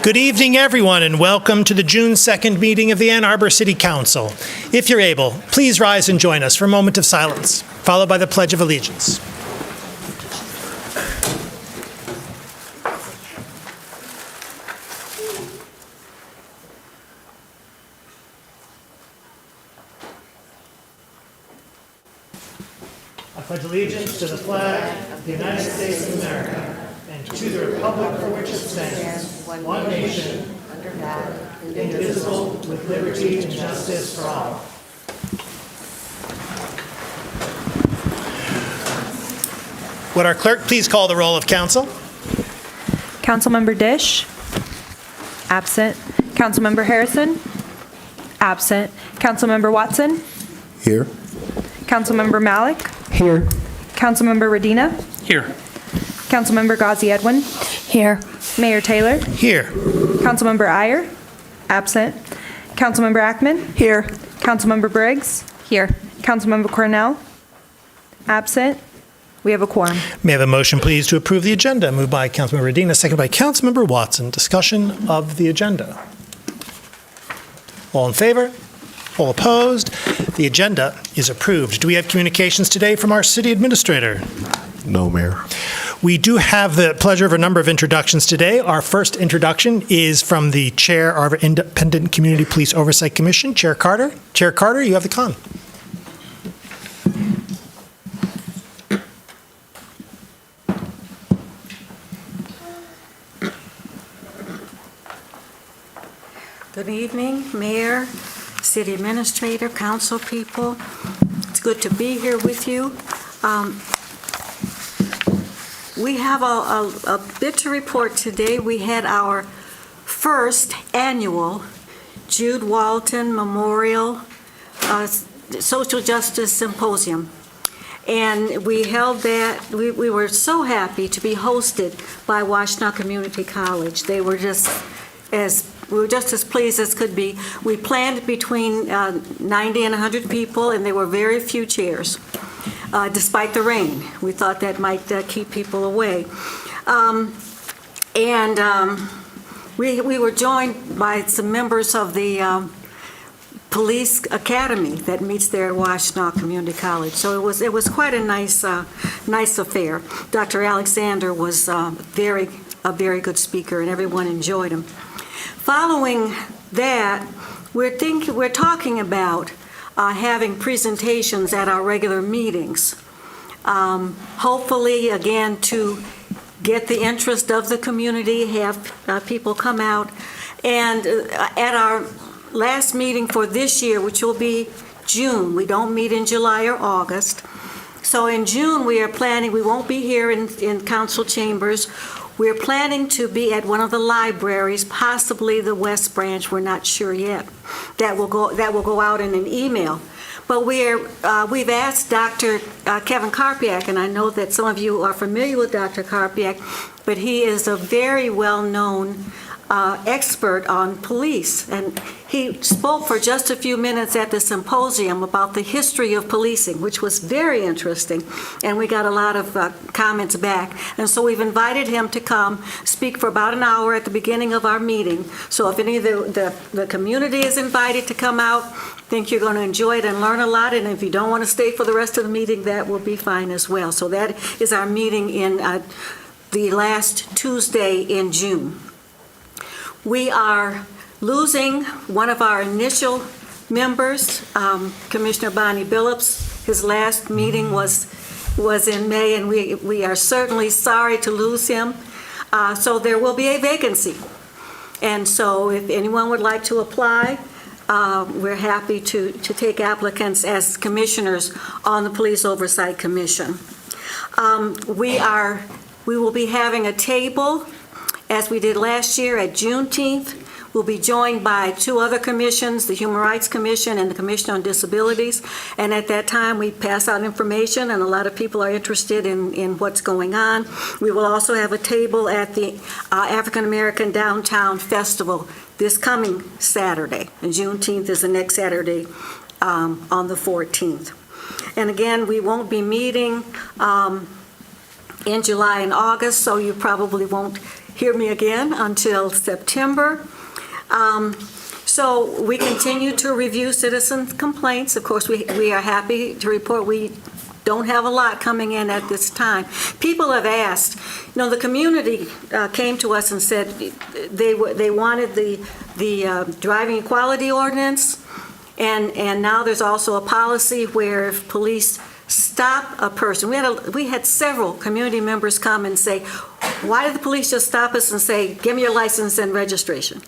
Good evening, everyone, and welcome to the June 2nd meeting of the Ann Arbor City Council. If you're able, please rise and join us for a moment of silence, followed by the Pledge of Allegiance. I pledge allegiance to the flag of the United States of America and to the republic for which it stands, one nation, under God, indivisible, with liberty and justice for all. Would our clerk please call the roll of council? Councilmember Dish? Absent. Councilmember Harrison? Absent. Councilmember Watson? Here. Councilmember Malik? Here. Councilmember Radina? Here. Councilmember Ghazi Edwin? Here. Mayor Taylor? Here. Councilmember Iyer? Absent. Councilmember Ackman? Here. Councilmember Briggs? Here. Councilmember Cornell? Absent. We have a quorum. May I have a motion, please, to approve the agenda? Moved by Councilmember Radina, seconded by Councilmember Watson. Discussion of the agenda. All in favor? All opposed? The agenda is approved. Do we have communications today from our city administrator? No, Mayor. We do have the pleasure of a number of introductions today. Our first introduction is from the Chair of our Independent Community Police Oversight Commission, Chair Carter. Chair Carter, you have the con. Good evening, Mayor, City Administrator, Council people. It's good to be here with you. We have a bit to report today. We had our first annual Jude Walton Memorial Social Justice Symposium. And we held that, we were so happy to be hosted by Washtenaw Community College. We were just as pleased as could be. We planned between 90 and 100 people, and there were very few chairs, despite the rain. We thought that might keep people away. We were joined by some members of the Police Academy that meets there at Washtenaw Community College. So it was quite a nice affair. Dr. Alexander was a very good speaker, and everyone enjoyed him. Following that, we're talking about having presentations at our regular meetings. Hopefully, again, to get the interest of the community, have people come out. And at our last meeting for this year, which will be June, we don't meet in July or August. So in June, we are planning, we won't be here in council chambers. We're planning to be at one of the libraries, possibly the West Branch. We're not sure yet. That will go out in an email. But we've asked Dr. Kevin Karpiak, and I know that some of you are familiar with Dr. Karpiak, but he is a very well-known expert on police, and he spoke for just a few minutes at the symposium about the history of policing, which was very interesting, and we got a lot of comments back. And so we've invited him to come speak for about an hour at the beginning of our meeting. So if any of the community is invited to come out, I think you're going to enjoy it and learn a lot, and if you don't want to stay for the rest of the meeting, that will be fine as well. So that is our meeting in the last Tuesday in June. We are losing one of our initial members, Commissioner Bonnie Billups. His last meeting was in May, and we are certainly sorry to lose him. So there will be a vacancy. And so if anyone would like to apply, we're happy to take applicants as commissioners on the Police Oversight Commission. We will be having a table, as we did last year at Juneteenth. We'll be joined by two other commissions, the Human Rights Commission and the Commission on Disabilities. And at that time, we pass out information, and a lot of people are interested in what's going on. We will also have a table at the African American Downtown Festival this coming Saturday. And Juneteenth is the next Saturday on the 14th. And again, we won't be meeting in July and August, so you probably won't hear me again until September. So we continue to review citizen complaints. Of course, we are happy to report we don't have a lot coming in at this time. People have asked, the community came to us and said they wanted the driving equality ordinance, and now there's also a policy where if police stop a person, we had several community members come and say, why did the police just stop us and say, give me your license and registration?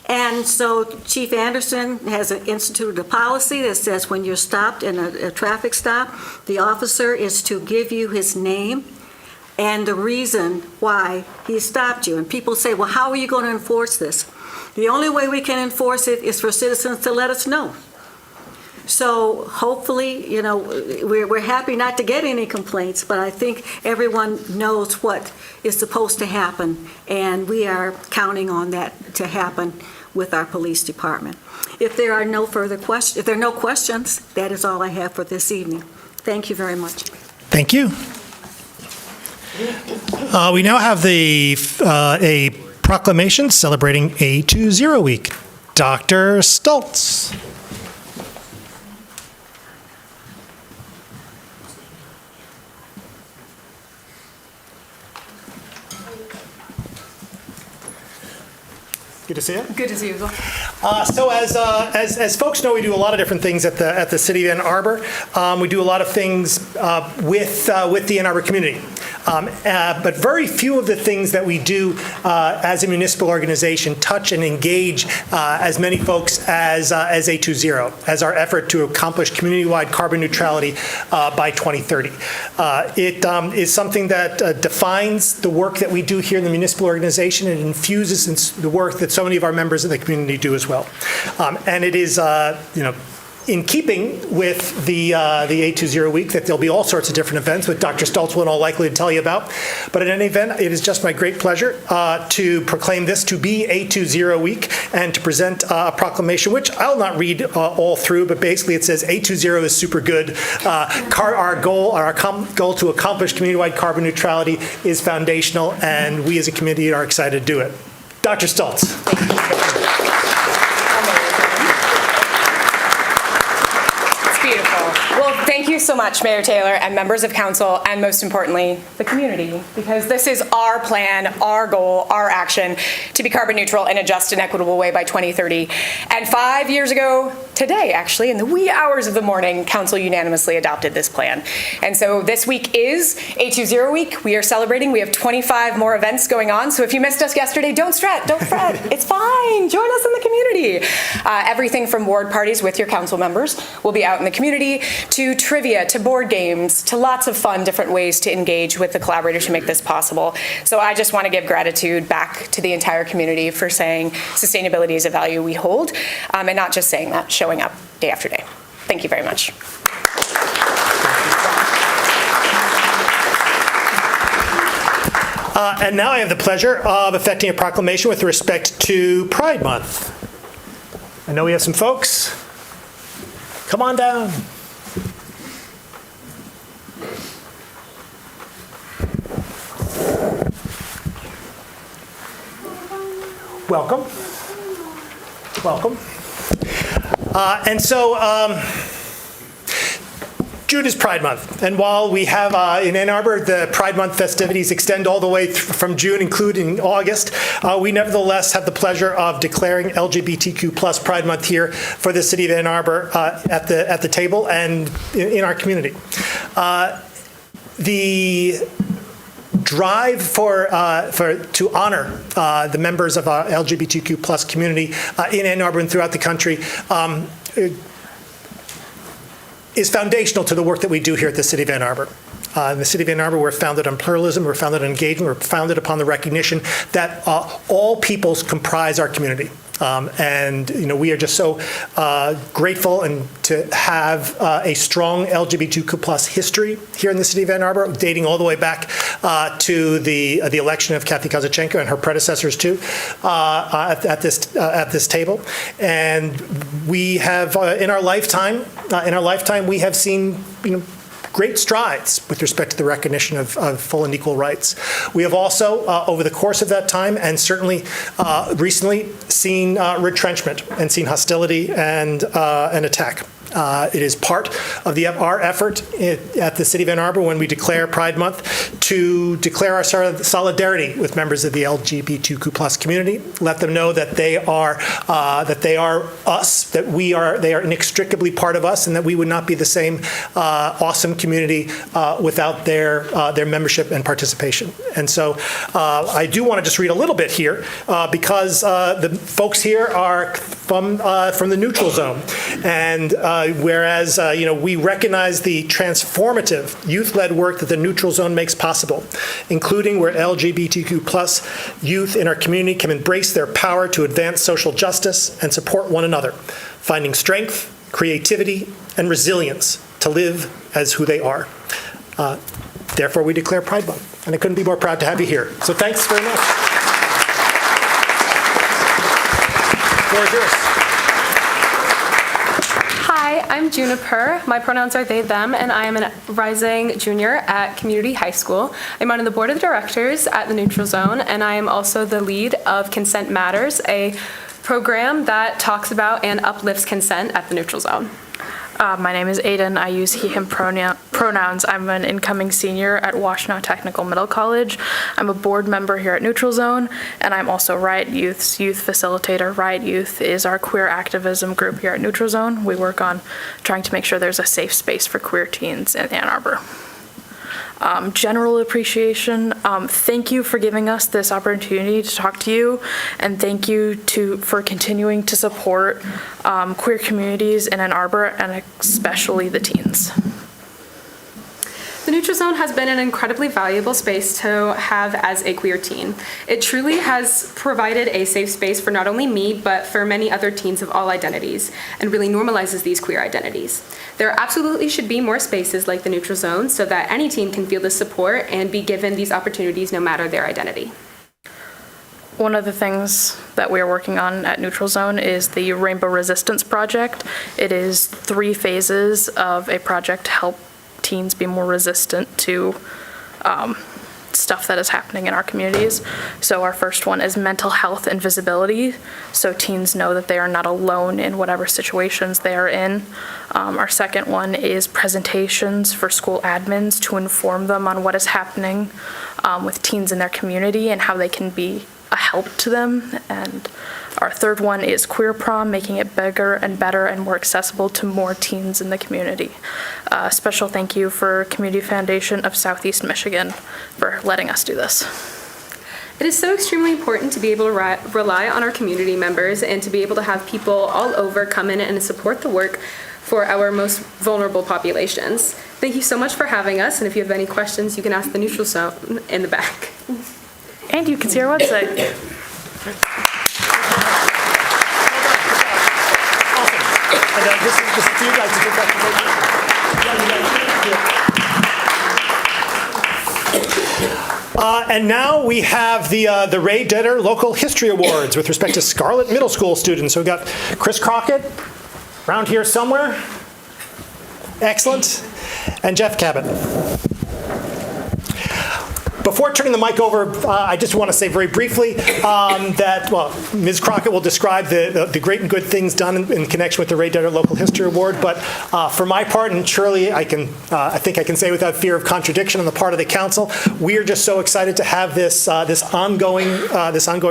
And so Chief Anderson has instituted a policy that says when you're stopped in a traffic stop, the officer is to give you his name and the reason why he stopped you. And people say, well, how are you going to enforce this? The only way we can enforce it is for citizens to let us know. So hopefully, we're happy not to get any complaints, but I think everyone knows what is supposed to happen, and we are counting on that to happen with our police department. If there are no further questions, if there are no questions, that is all I have for this evening. Thank you very much. Thank you. We now have a proclamation celebrating A20 Week. Dr. Stoltz. Good to see you. Good to see you as well. So as folks know, we do a lot of different things at the City of Ann Arbor. We do a lot of things with the Ann Arbor community. But very few of the things that we do as a municipal organization touch and engage as many folks as A20, as our effort to accomplish community-wide carbon neutrality by 2030. It is something that defines the work that we do here in the municipal organization and infuses the work that so many of our members of the community do as well. And it is, in keeping with the A20 Week, that there'll be all sorts of different events that Dr. Stoltz will in all likelihood tell you about. But in any event, it is just my great pleasure to proclaim this to be A20 Week and to present a proclamation, which I'll not read all through, but basically it says A20 is super good. Our goal to accomplish community-wide carbon neutrality is foundational, and we as a community are excited to do it. Dr. Stoltz. Well, thank you so much, Mayor Taylor and members of council, and most importantly, the community, because this is our plan, our goal, our action to be carbon neutral in a just and equitable way by 2030. And 5 years ago today, actually, in the wee hours of the morning, council unanimously adopted this plan. And so this week is A20 Week. We are celebrating. We have 25 more events going on. So if you missed us yesterday, don't fret. It's fine. Join us in the community. Everything from ward parties with your council members will be out in the community, to trivia, to board games, to lots of fun different ways to engage with the collaborators who make this possible. So I just want to give gratitude back to the entire community for saying sustainability is a value we hold, and not just saying that, showing up day after day. Thank you very much. And now I have the pleasure of effecting a proclamation with respect to Pride Month. I know we have some folks. Come on down. Welcome. Welcome. And so June is Pride Month, and while we have in Ann Arbor the Pride Month festivities extend all the way from June, including August, we nevertheless have the pleasure of declaring LGBTQ plus Pride Month here for the City of Ann Arbor at the table and in our community. The drive to honor the members of our LGBTQ plus community in Ann Arbor and throughout the country is foundational to the work that we do here at the City of Ann Arbor. In the City of Ann Arbor, we're founded on pluralism, we're founded on engagement, we're founded upon the recognition that all peoples comprise our community. And we are just so grateful and to have a strong LGBTQ plus history here in the City of Ann Arbor, dating all the way back to the election of Kathy Kozachenko and her predecessors too at this table. And we have in our lifetime we have seen great strides with respect to the recognition of full and equal rights. We have also, over the course of that time, and certainly recently, seen retrenchment and seen hostility and an attack. It is part of our effort at the City of Ann Arbor when we declare Pride Month to declare our solidarity with members of the LGBTQ+ community, let them know that they are us, that they are inextricably part of us, and that we would not be the same awesome community without their membership and participation. And so I do want to just read a little bit here because the folks here are from the neutral zone, and whereas we recognize the transformative youth-led work that the neutral zone makes possible, including where LGBTQ+ youth in our community can embrace their power to advance social justice and support one another, finding strength, creativity, and resilience to live as who they are. Therefore, we declare Pride Month, and I couldn't be more proud to have you here. So thanks very much. The floor is yours. Hi, I'm Juniper. My pronouns are they, them, and I am a rising junior at Community High School. I'm on the board of directors at the Neutral Zone, and I am also the lead of Consent Matters, a program that talks about and uplifts consent at the Neutral Zone. My name is Aiden. I use he, him pronouns. I'm an incoming senior at Washtenaw Technical Middle College. I'm a board member here at Neutral Zone, and I'm also Riot Youth's youth facilitator. Riot Youth is our queer activism group here at Neutral Zone. We work on trying to make sure there's a safe space for queer teens in Ann Arbor. General appreciation. Thank you for giving us this opportunity to talk to you, and thank you for continuing to support queer communities in Ann Arbor, and especially the teens. The Neutral Zone has been an incredibly valuable space to have as a queer teen. It truly has provided a safe space for not only me, but for many other teens of all identities, and really normalizes these queer identities. There absolutely should be more spaces like the Neutral Zone so that any teen can feel the support and be given these opportunities no matter their identity. One of the things that we are working on at Neutral Zone is the Rainbow Resistance Project. It is 3 phases of a project to help teens be more resistant to stuff that is happening in our communities. So our first one is mental health and visibility, so teens know that they are not alone in whatever situations they are in. Our second one is presentations for school admins to inform them on what is happening with teens in their community and how they can be a help to them. And our third one is Queer Prom, making it bigger and better and more accessible to more teens in the community. Special thank you for Community Foundation of Southeast Michigan for letting us do this. It is so extremely important to be able to rely on our community members and to be able to have people all over come in and support the work for our most vulnerable populations. Thank you so much for having us, and if you have any questions, you can ask the Neutral Zone in the back. And you can see our website. And this is to you guys to take that. And now we have the Ray Detter Local History Awards with respect to Scarlett Middle School students. So we've got Chris Crockett, around here somewhere. Excellent. And Jeff Cabot. Before turning the mic over, I just want to say very briefly that, well, Ms. Crockett will describe the great and good things done in connection with the Ray Detter Local History Award, but for my part, and surely I think I can say without fear of contradiction on the part of the council, we are just so excited to have this ongoing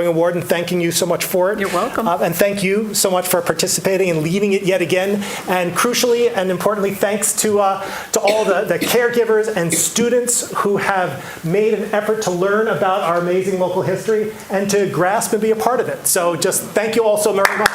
award, and thanking you so much for it. You're welcome. And thank you so much for participating and leading it yet again. And crucially and importantly, thanks to all the caregivers and students who have made an effort to learn about our amazing local history and to grasp and be a part of it. So just thank you all so very much.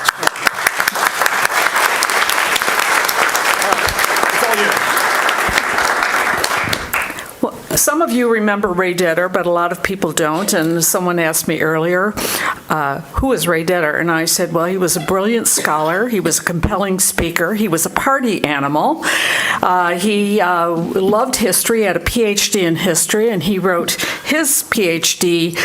Some of you remember Ray Detter, but a lot of people don't. And someone asked me earlier, who is Ray Detter? And I said, well, he was a brilliant scholar. He was a compelling speaker. He was a party animal. He loved history, had a PhD in history, and he wrote his PhD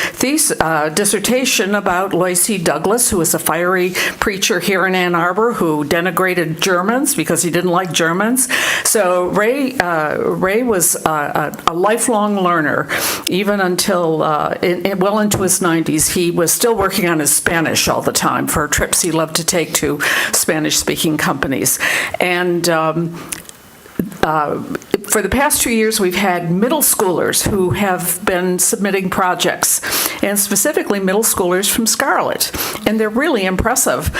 dissertation about Loyce Douglas, who was a fiery preacher here in Ann Arbor who denigrated Germans because he didn't like Germans. So Ray was a lifelong learner, even until well into his 90s. He was still working on his Spanish all the time for trips he loved to take to Spanish-speaking companies. And for the past 2 years, we've had middle schoolers who have been submitting projects, and specifically middle schoolers from Scarlett, and they're really impressive.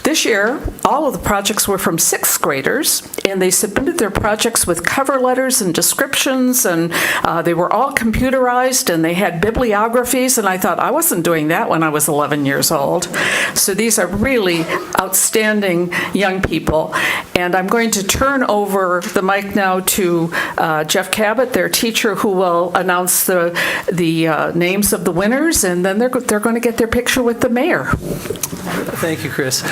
This year, all of the projects were from sixth graders, and they submitted their projects with cover letters and descriptions, and they were all computerized, and they had bibliographies, and I thought, I wasn't doing that when I was 11 years old. So these are really outstanding young people, and I'm going to turn over the mic now to Jeff Cabot, their teacher, who will announce the names of the winners, and then they're going to get their picture with the mayor. Thank you, Chris.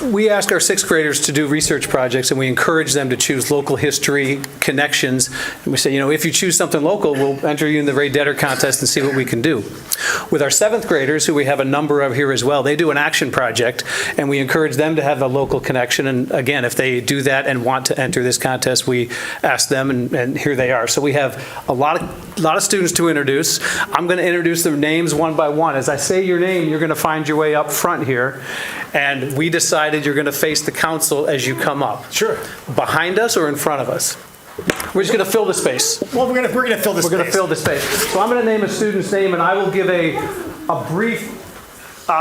We ask our sixth graders to do research projects, and we encourage them to choose local history connections. And we say, if you choose something local, we'll enter you in the Ray Detter contest and see what we can do. With our seventh graders, who we have a number of here as well, they do an action project, and we encourage them to have a local connection. And again, if they do that and want to enter this contest, we ask them, and here they are. So we have a lot of students to introduce. I'm going to introduce their names one by one. As I say your name, you're going to find your way up front here. And we decided you're going to face the council as you come up. Sure. Behind us or in front of us? We're just going to fill the space. Well, we're going to fill this space. We're going to fill the space. So I'm going to name a student's name, and I will give a brief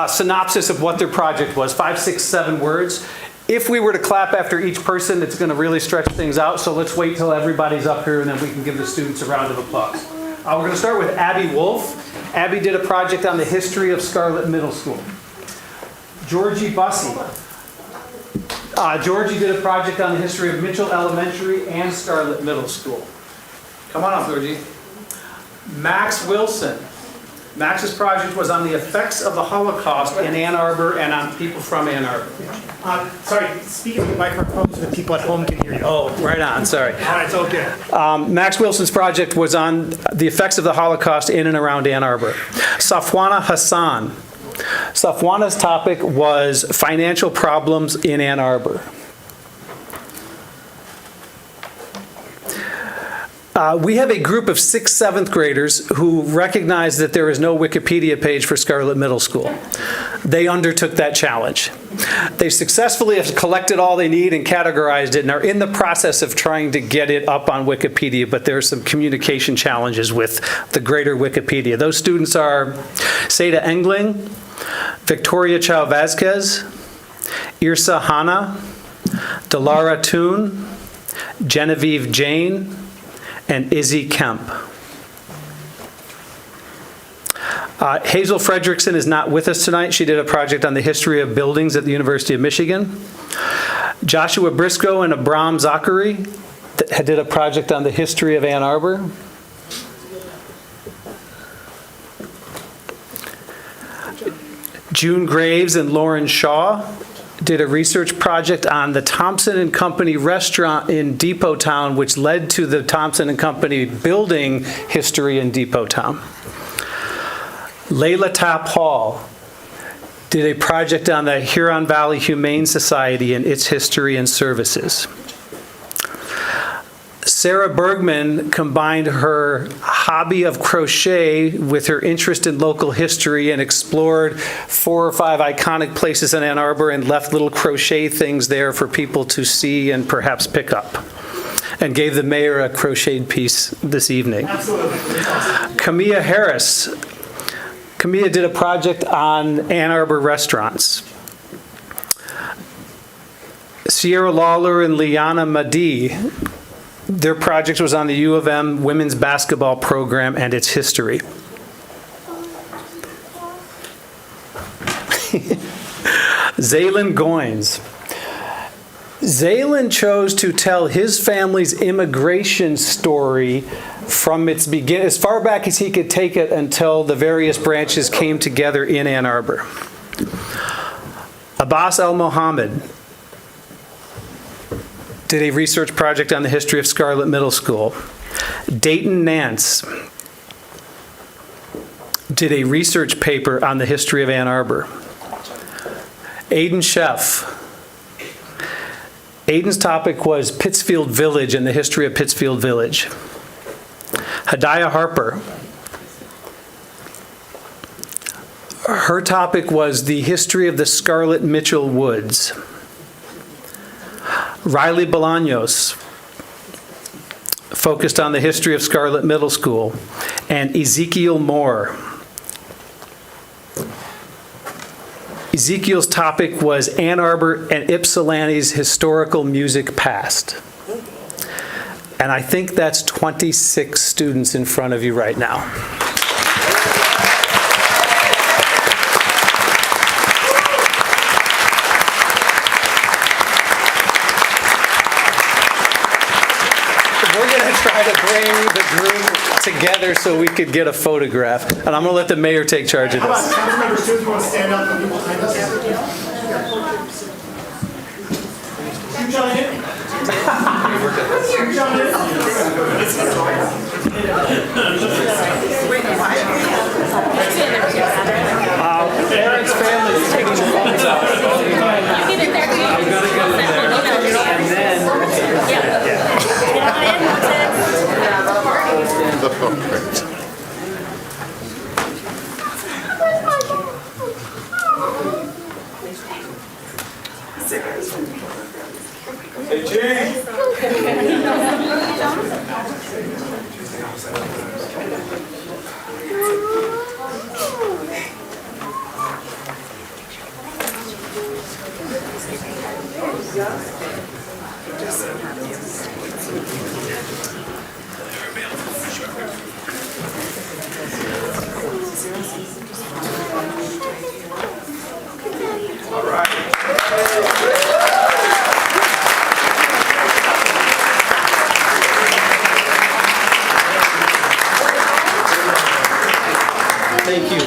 synopsis of what their project was, 5, 6, 7 words. If we were to clap after each person, it's going to really stretch things out. So let's wait till everybody's up here, and then we can give the students a round of applause. We're going to start with Abby Wolf. Abby did a project on the history of Scarlett Middle School. Georgie Bussey. Georgie did a project on the history of Mitchell Elementary and Scarlett Middle School. Come on up, Georgie. Max Wilson. Max's project was on the effects of the Holocaust in Ann Arbor and on people from Ann Arbor. Sorry, speak of the microphone so the people at home can hear you. Oh, right on, sorry. All right, it's all good. Max Wilson's project was on the effects of the Holocaust in and around Ann Arbor. Safwana Hassan. Safwana's topic was financial problems in Ann Arbor. We have a group of 6th, 7th graders who recognize that there is no Wikipedia page for Scarlett Middle School. They undertook that challenge. They successfully have collected all they need and categorized it and are in the process of trying to get it up on Wikipedia, but there are some communication challenges with the greater Wikipedia. Those students are Seda Engling, Victoria Chow Vasquez, Irsa Hanna, Delara Toon, Genevieve Jane, and Izzy Kemp. Hazel Fredrickson is not with us tonight. She did a project on the history of buildings at the University of Michigan. Joshua Briscoe and Abram Zachary did a project on the history of Ann Arbor. June Graves and Lauren Shaw did a research project on the Thompson & Company restaurant in Depot Town, which led to the Thompson & Company building history in Depot Town. Layla Tapp Hall did a project on the Huron Valley Humane Society and its history and services. Sarah Bergman combined her hobby of crochet with her interest in local history and explored 4 or 5 iconic places in Ann Arbor and left little crochet things there for people to see and perhaps pick up, and gave the mayor a crocheted piece this evening. Absolutely. Camilla Harris. Camilla did a project on Ann Arbor restaurants. Sierra Lawler and Liana Madi, their project was on the U of M women's basketball program and its history. Zaylin Goins. Zaylin chose to tell his family's immigration story from its beginning, as far back as he could take it until the various branches came together in Ann Arbor. Abbas El-Mohammed did a research project on the history of Scarlett Middle School. Dayton Nance did a research paper on the history of Ann Arbor. Aidan Sheff. Aidan's topic was Pittsfield Village and the history of Pittsfield Village. Hadiah Harper. Her topic was the history of the Scarlett Mitchell Woods. Riley Bolaños focused on the history of Scarlett Middle School. And Ezekiel Moore. Ezekiel's topic was Ann Arbor and Ypsilanti's historical music past. And I think that's 26 students in front of you right now. We're going to try to bring the group together so we could get a photograph. And I'm going to let the mayor take charge of How about this. Councilmember students want to stand up and behind us? You join in? You join in? Parents, families, taking your phones out. I'm going to go in there. And then... Thank you.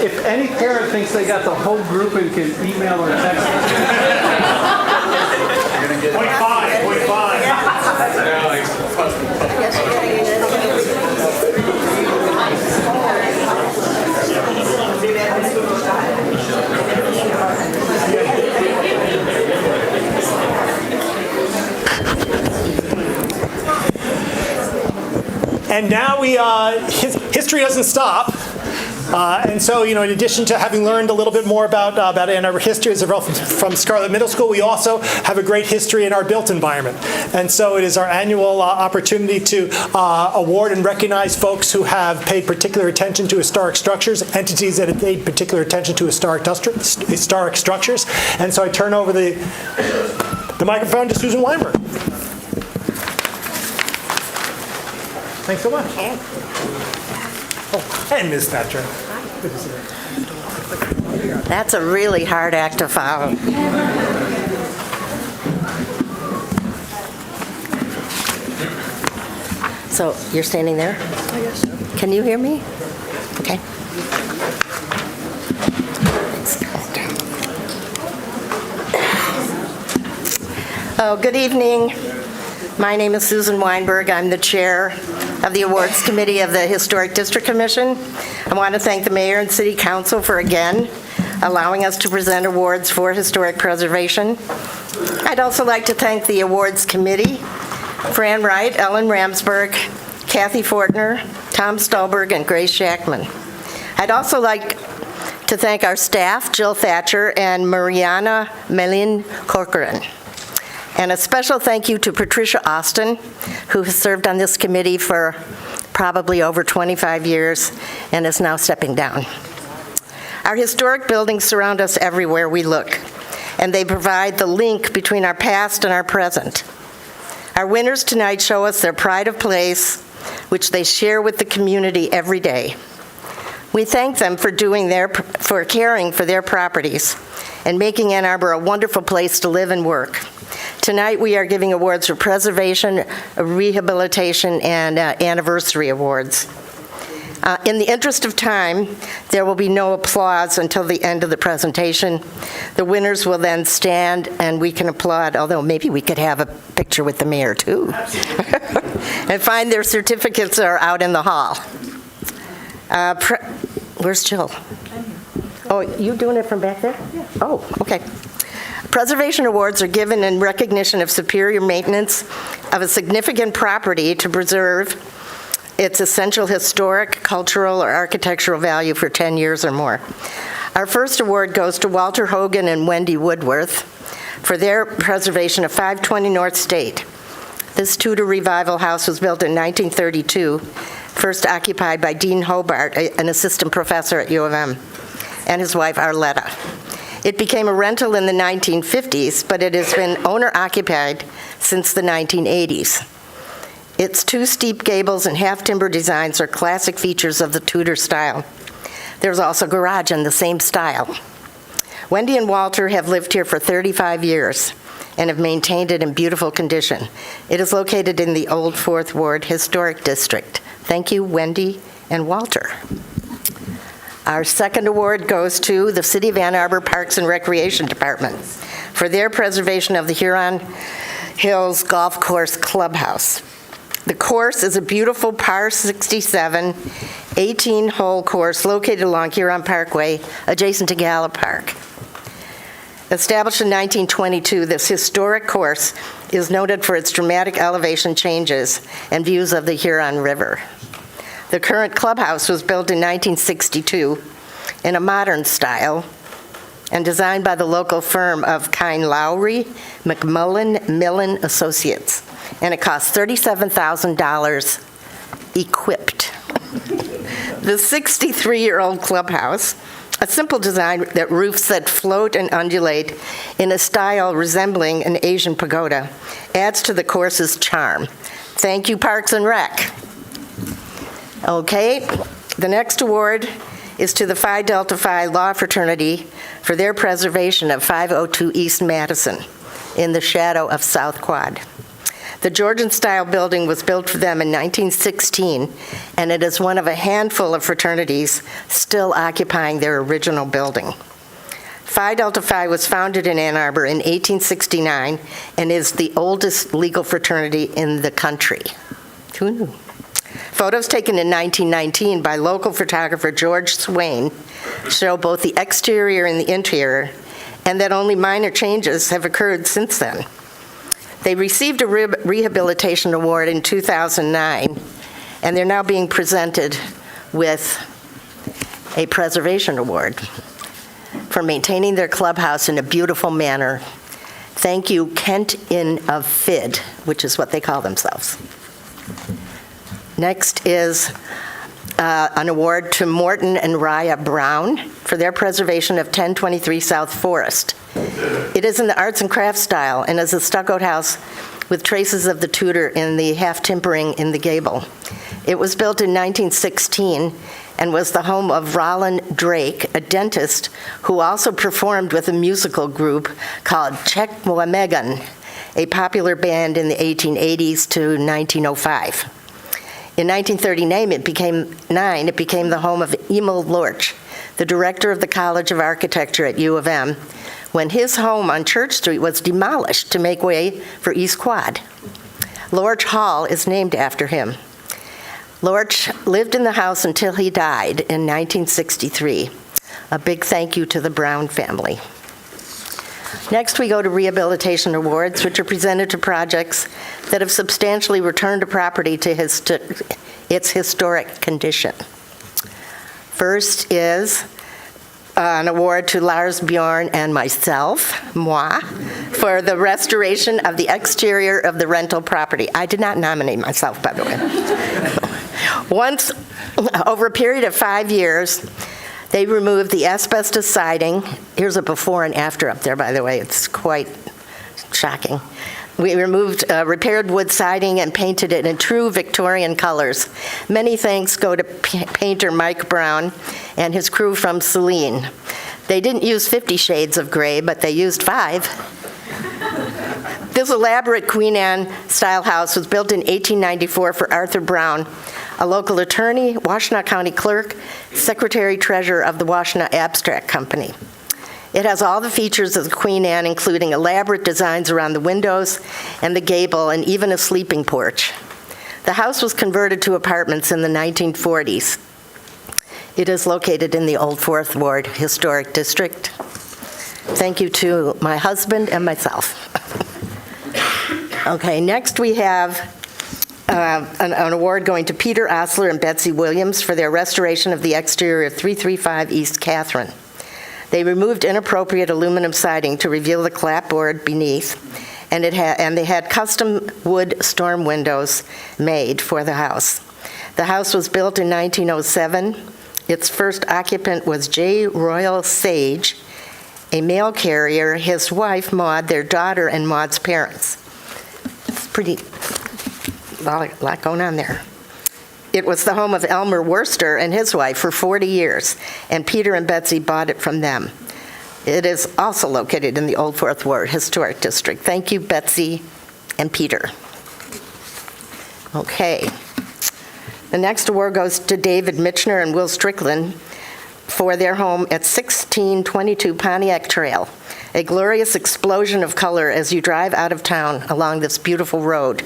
If any parent thinks they got the whole group and can email or text us. Point five. And now history doesn't stop. And so, in addition to having learned a little bit more about Ann Arbor history as a result from Scarlett Middle School, we also have a great history in our built environment. And so it is our annual opportunity to award and recognize folks who have paid particular attention to historic structures, entities that have paid particular attention to historic structures. And so I turn over the microphone to Susan Weinberg. Thanks so much. Oh, and Ms. Thatcher. Good to see you. That's a really hard act to follow. So you're standing there? Yes. Can you hear me? Okay. Oh, good evening. My name is Susan Weinberg. I'm the chair of the Awards Committee of the Historic District Commission. I want to thank the mayor and city council for again allowing us to present awards for historic preservation. I'd also like to thank the Awards Committee, Fran Wright, Ellen Ramsberg, Kathy Fortner, Tom Stolberg, and Grace Shackman. I'd also like to thank our staff, Jill Thatcher and Mariana Melin Corcoran. And a special thank you to Patricia Austin, who has served on this committee for probably over 25 years and is now stepping down. Our historic buildings surround us everywhere we look, and they provide the link between our past and our present. Our winners tonight show us their pride of place, which they share with the community every day. We thank them for caring for their properties and making Ann Arbor a wonderful place to live and work. Tonight, we are giving awards for preservation, rehabilitation, and anniversary awards. In the interest of time, there will be no applause until the end of the presentation. The winners will then stand and we can applaud, although maybe we could have a picture with the mayor too. And find their certificates are out in the hall. Where's Jill? Oh, you doing it from back there? Yeah. Oh, okay. Preservation awards are given in recognition of superior maintenance of a significant property to preserve its essential historic, cultural, or architectural value for 10 years or more. Our first award goes to Walter Hogan and Wendy Woodworth for their preservation of 520 North State. This Tudor Revival house was built in 1932, first occupied by Dean Hobart, an assistant professor at U of M, and his wife Arletta. It became a rental in the 1950s, but it has been owner-occupied since the 1980s. Its two steep gables and half-timber designs are classic features of the Tudor style. There's also a garage in the same style. Wendy and Walter have lived here for 35 years and have maintained it in beautiful condition. It is located in the Old Fourth Ward Historic District. Thank you, Wendy and Walter. Our second award goes to the City of Ann Arbor Parks and Recreation Department for their preservation of the Huron Hills Golf Course Clubhouse. The course is a beautiful par 67, 18-hole course located along Huron Parkway, adjacent to Gallup Park. Established in 1922, this historic course is noted for its dramatic elevation changes and views of the Huron River. The current clubhouse was built in 1962 in a modern style and designed by the local firm of Kine Lowry, McMullen, Millen Associates, and it cost $37,000 equipped. The 63-year-old clubhouse, a simple design that roofs that float and undulate in a style resembling an Asian pagoda, adds to the course's charm. Thank you, Parks and Rec. Okay, the next award is to the Phi Delta Phi Law Fraternity for their preservation of 502 East Madison in the shadow of South Quad. The Georgian-style building was built for them in 1916, and it is one of a handful of fraternities still occupying their original building. Phi Delta Phi was founded in Ann Arbor in 1869 and is the oldest legal fraternity in the country. Who knew? Photos taken in 1919 by local photographer George Swain show both the exterior and the interior, and that only minor changes have occurred since then. They received a rehabilitation award in 2009, and they're now being presented with a preservation award for maintaining their clubhouse in a beautiful manner. Thank you, Kent Inn of Fid, which is what they call themselves. Next is an award to Morton and Raya Brown for their preservation of 1023 South Forest. It is in the arts and crafts style and is a stuccoed house with traces of the Tudor in the half-timbering in the gable. It was built in 1916 and was the home of Roland Drake, a dentist who also performed with a musical group called Czech Moemegan, a popular band in the 1880s to 1905. In 1939, it became the home of Emil Lorch, the director of the College of Architecture at U of M, when his home on Church Street was demolished to make way for East Quad. Lorch Hall is named after him. Lorch lived in the house until he died in 1963. A big thank you to the Brown family. Next, we go to rehabilitation awards, which are presented to projects that have substantially returned a property to its historic condition. First is an award to Lars Bjorn and myself, moi, for the restoration of the exterior of the rental property. I did not nominate myself, by the way. Once, over a period of 5 years, they removed the asbestos siding. Here's a before and after up there, by the way. It's quite shocking. We removed repaired wood siding and painted it in true Victorian colors. Many thanks go to painter Mike Brown and his crew from Saline. They didn't use 50 shades of gray, but they used 5. This elaborate Queen Anne-style house was built in 1894 for Arthur Brown, a local attorney, Washtenaw County clerk, secretary-treasurer of the Washtenaw Abstract Company. It has all the features of the Queen Anne, including elaborate designs around the windows and the gable, and even a sleeping porch. The house was converted to apartments in the 1940s. It is located in the Old Fourth Ward Historic District. Thank you to my husband and myself. Okay, next we have an award going to Peter Osler and Betsy Williams for their restoration of the exterior of 335 East Catherine. They removed inappropriate aluminum siding to reveal the clapboard beneath, and they had custom wood storm windows made for the house. The house was built in 1907. Its first occupant was J. Royal Sage, a mail carrier, his wife, Maud, their daughter, and Maud's parents. It's pretty, a lot going on there. It was the home of Elmer Worcester and his wife for 40 years, and Peter and Betsy bought it from them. It is also located in the Old Fourth Ward Historic District. Thank you, Betsy and Peter. Okay. The next award goes to David Mitchner and Will Strickland for their home at 1622 Pontiac Trail. A glorious explosion of color as you drive out of town along this beautiful road.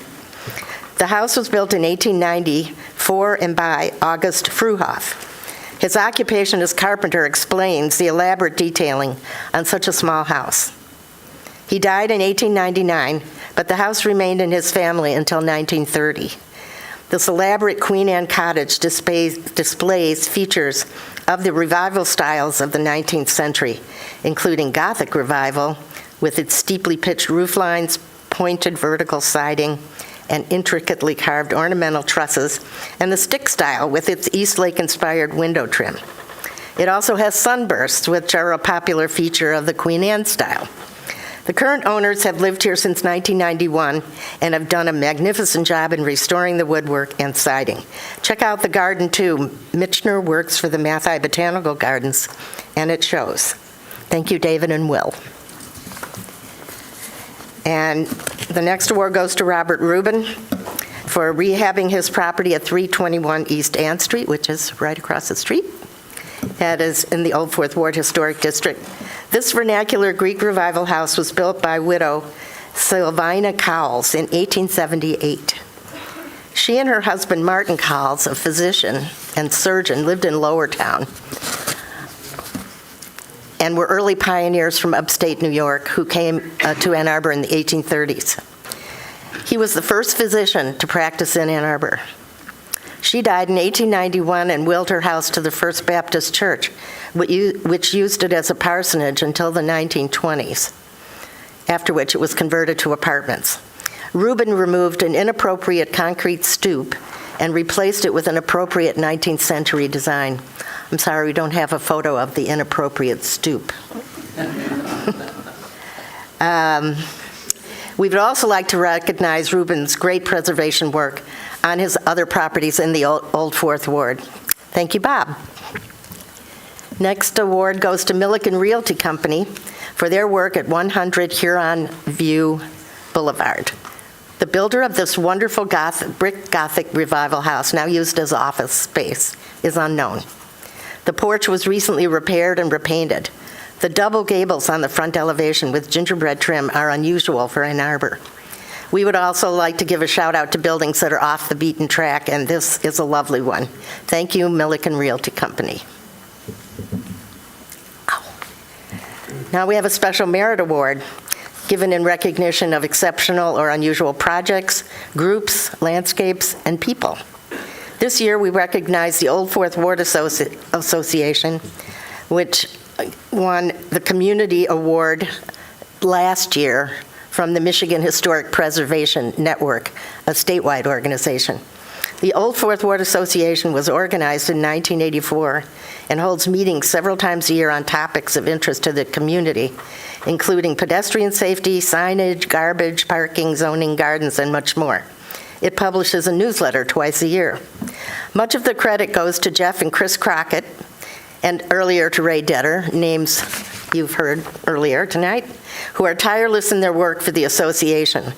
The house was built in 1890 for and by August Fruhoff. His occupation as carpenter explains the elaborate detailing on such a small house. He died in 1899, but the house remained in his family until 1930. This elaborate Queen Anne cottage displays features of the revival styles of the 19th century, including Gothic revival with its steeply pitched roof lines, pointed vertical siding, and intricately carved ornamental trusses, and the stick style with its Eastlake-inspired window trim. It also has sunbursts, which are a popular feature of the Queen Anne style. The current owners have lived here since 1991 and have done a magnificent job in restoring the woodwork and siding. Check out the garden, too. Mitchner works for the Mathi Botanical Gardens, and it shows. Thank you, David and Will. And the next award goes to Robert Rubin for rehabbing his property at 321 East Ann Street, which is right across the street. That is in the Old Fourth Ward Historic District. This vernacular Greek revival house was built by widow Sylvina Cowles in 1878. She and her husband, Martin Cowles, a physician and surgeon, lived in Lower Town and were early pioneers from upstate New York who came to Ann Arbor in the 1830s. He was the first physician to practice in Ann Arbor. She died in 1891 and willed her house to the First Baptist Church, which used it as a parsonage until the 1920s, after which it was converted to apartments. Rubin removed an inappropriate concrete stoop and replaced it with an appropriate 19th century design. I'm sorry, we don't have a photo of the inappropriate stoop. We would also like to recognize Rubin's great preservation work on his other properties in the Old Fourth Ward. Thank you, Bob. Next award goes to Milliken Realty Company for their work at 100 Huron View Boulevard. The builder of this wonderful brick Gothic revival house, now used as office space, is unknown. The porch was recently repaired and repainted. The double gables on the front elevation with gingerbread trim are unusual for Ann Arbor. We would also like to give a shout out to buildings that are off the beaten track, and this is a lovely one. Thank you, Milliken Realty Company. Now we have a special merit award given in recognition of exceptional or unusual projects, groups, landscapes, and people. This year we recognize the Old Fourth Ward Association, which won the Community Award last year from the Michigan Historic Preservation Network, a statewide organization. The Old Fourth Ward Association was organized in 1984 and holds meetings several times a year on topics of interest to the community, including pedestrian safety, signage, garbage, parking, zoning, gardens, and much more. It publishes a newsletter twice a year. Much of the credit goes to Jeff and Chris Crockett, and earlier to Ray Detter. Names you've heard earlier tonight, who are tireless in their work for the association.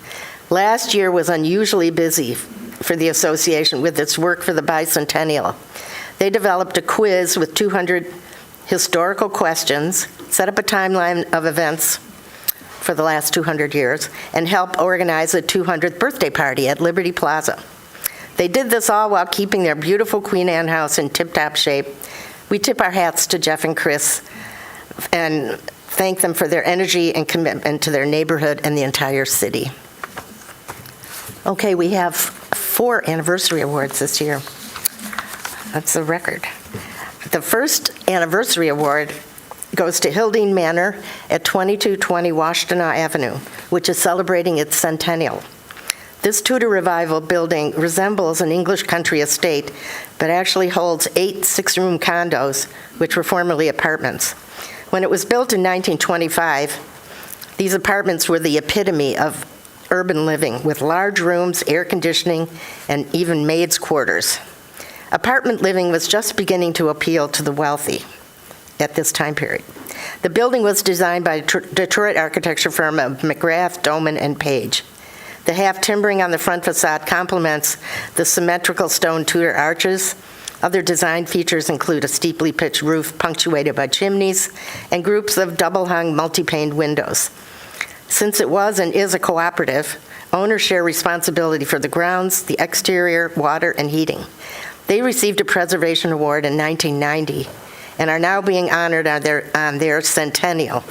Last year was unusually busy for the association with its work for the bicentennial. They developed a quiz with 200 historical questions, set up a timeline of events for the last 200 years, and helped organize a 200th birthday party at Liberty Plaza. They did this all while keeping their beautiful Queen Anne house in tip-top shape. We tip our hats to Jeff and Chris and thank them for their energy and commitment to their neighborhood and the entire city. Okay, we have 4 anniversary awards this year. That's a record. The first anniversary award goes to Hilding Manor at 2220 Washtenaw Avenue, which is celebrating its centennial. This Tudor Revival building resembles an English country estate, but actually holds 8 6-room condos, which were formerly apartments. When it was built in 1925, these apartments were the epitome of urban living, with large rooms, air conditioning, and even maids' quarters. Apartment living was just beginning to appeal to the wealthy at this time period. The building was designed by Detroit architecture firm of McGrath, Doman, and Page. The half timbering on the front facade complements the symmetrical stone Tudor arches. Other design features include a steeply pitched roof punctuated by chimneys and groups of double-hung, multi-paned windows. Since it was and is a cooperative, owners share responsibility for the grounds, the exterior, water, and heating. They received a preservation award in 1990 and are now being honored on their centennial.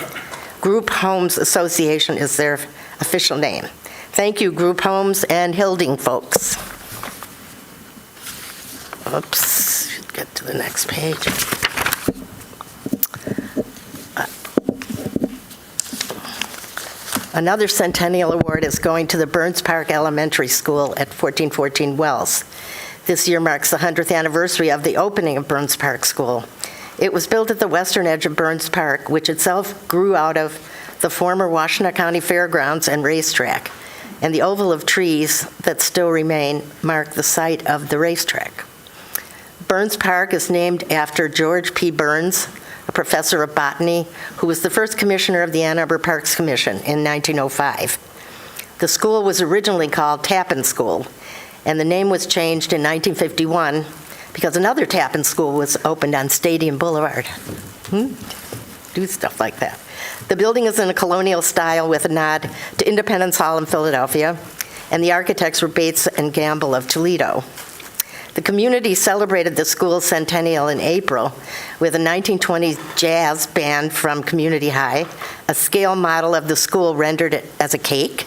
Group Homes Association is their official name. Thank you, Group Homes and Hilding folks. Oops, should get to the next page. Another Centennial Award is going to the Burns Park Elementary School at 1414 Wells. This year marks the 100th anniversary of the opening of Burns Park School. It was built at the western edge of Burns Park, which itself grew out of the former Washtenaw County Fairgrounds and racetrack, and the oval of trees that still remain mark the site of the racetrack. Burns Park is named after George P. Burns, a professor of botany, who was the first commissioner of the Ann Arbor Parks Commission in 1905. The school was originally called Tappan School, and the name was changed in 1951 because another Tappan School was opened on Stadium Boulevard. Do stuff like that. The building is in a colonial style with a nod to Independence Hall in Philadelphia, and the architects were Bates and Gamble of Toledo. The community celebrated the school's centennial in April with a 1920s jazz band from Community High, a scale model of the school rendered as a cake,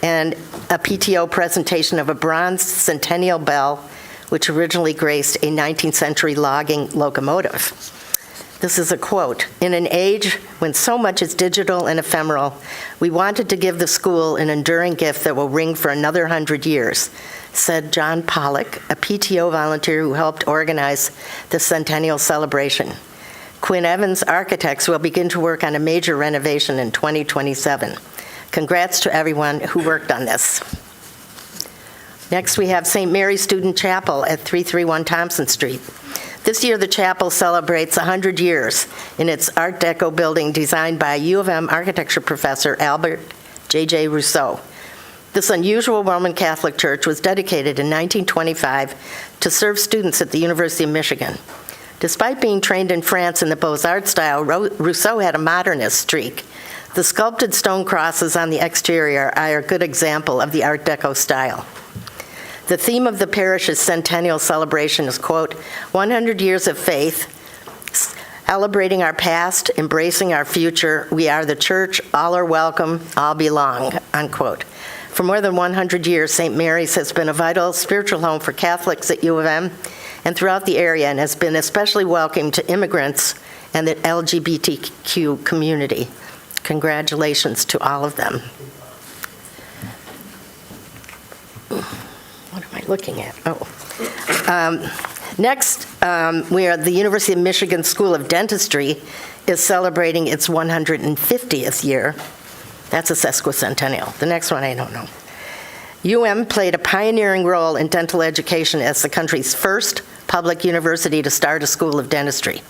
and a PTO presentation of a bronze centennial bell, which originally graced a 19th century logging locomotive. This is a quote: "In an age when so much is digital and ephemeral, we wanted to give the school an enduring gift that will ring for another 100 years," said John Pollock, a PTO volunteer who helped organize the centennial celebration. Quinn Evans Architects will begin to work on a major renovation in 2027. Congrats to everyone who worked on this. Next, we have St. Mary's Student Chapel at 331 Thompson Street. This year, the chapel celebrates 100 years in its Art Deco building designed by U of M architecture professor Albert J.J. Rousseau. This unusual Roman Catholic church was dedicated in 1925 to serve students at the University of Michigan. Despite being trained in France in the Beaux-Arts style, Rousseau had a modernist streak. The sculpted stone crosses on the exterior are a good example of the Art Deco style. The theme of the parish's centennial celebration is, quote, 100 years of faith, celebrating our past, embracing our future. We are the church, all are welcome, all belong, unquote. For more than 100 years, St. Mary's has been a vital spiritual home for Catholics at U of M and throughout the area, and has been especially welcoming to immigrants and the LGBTQ community. Congratulations to all of them. What am I looking at? Next, we are the University of Michigan School of Dentistry is celebrating its 150th year. That's a sesquicentennial. The next one, I don't know. UM played a pioneering role in dental education as the country's first public university to start a school of dentistry.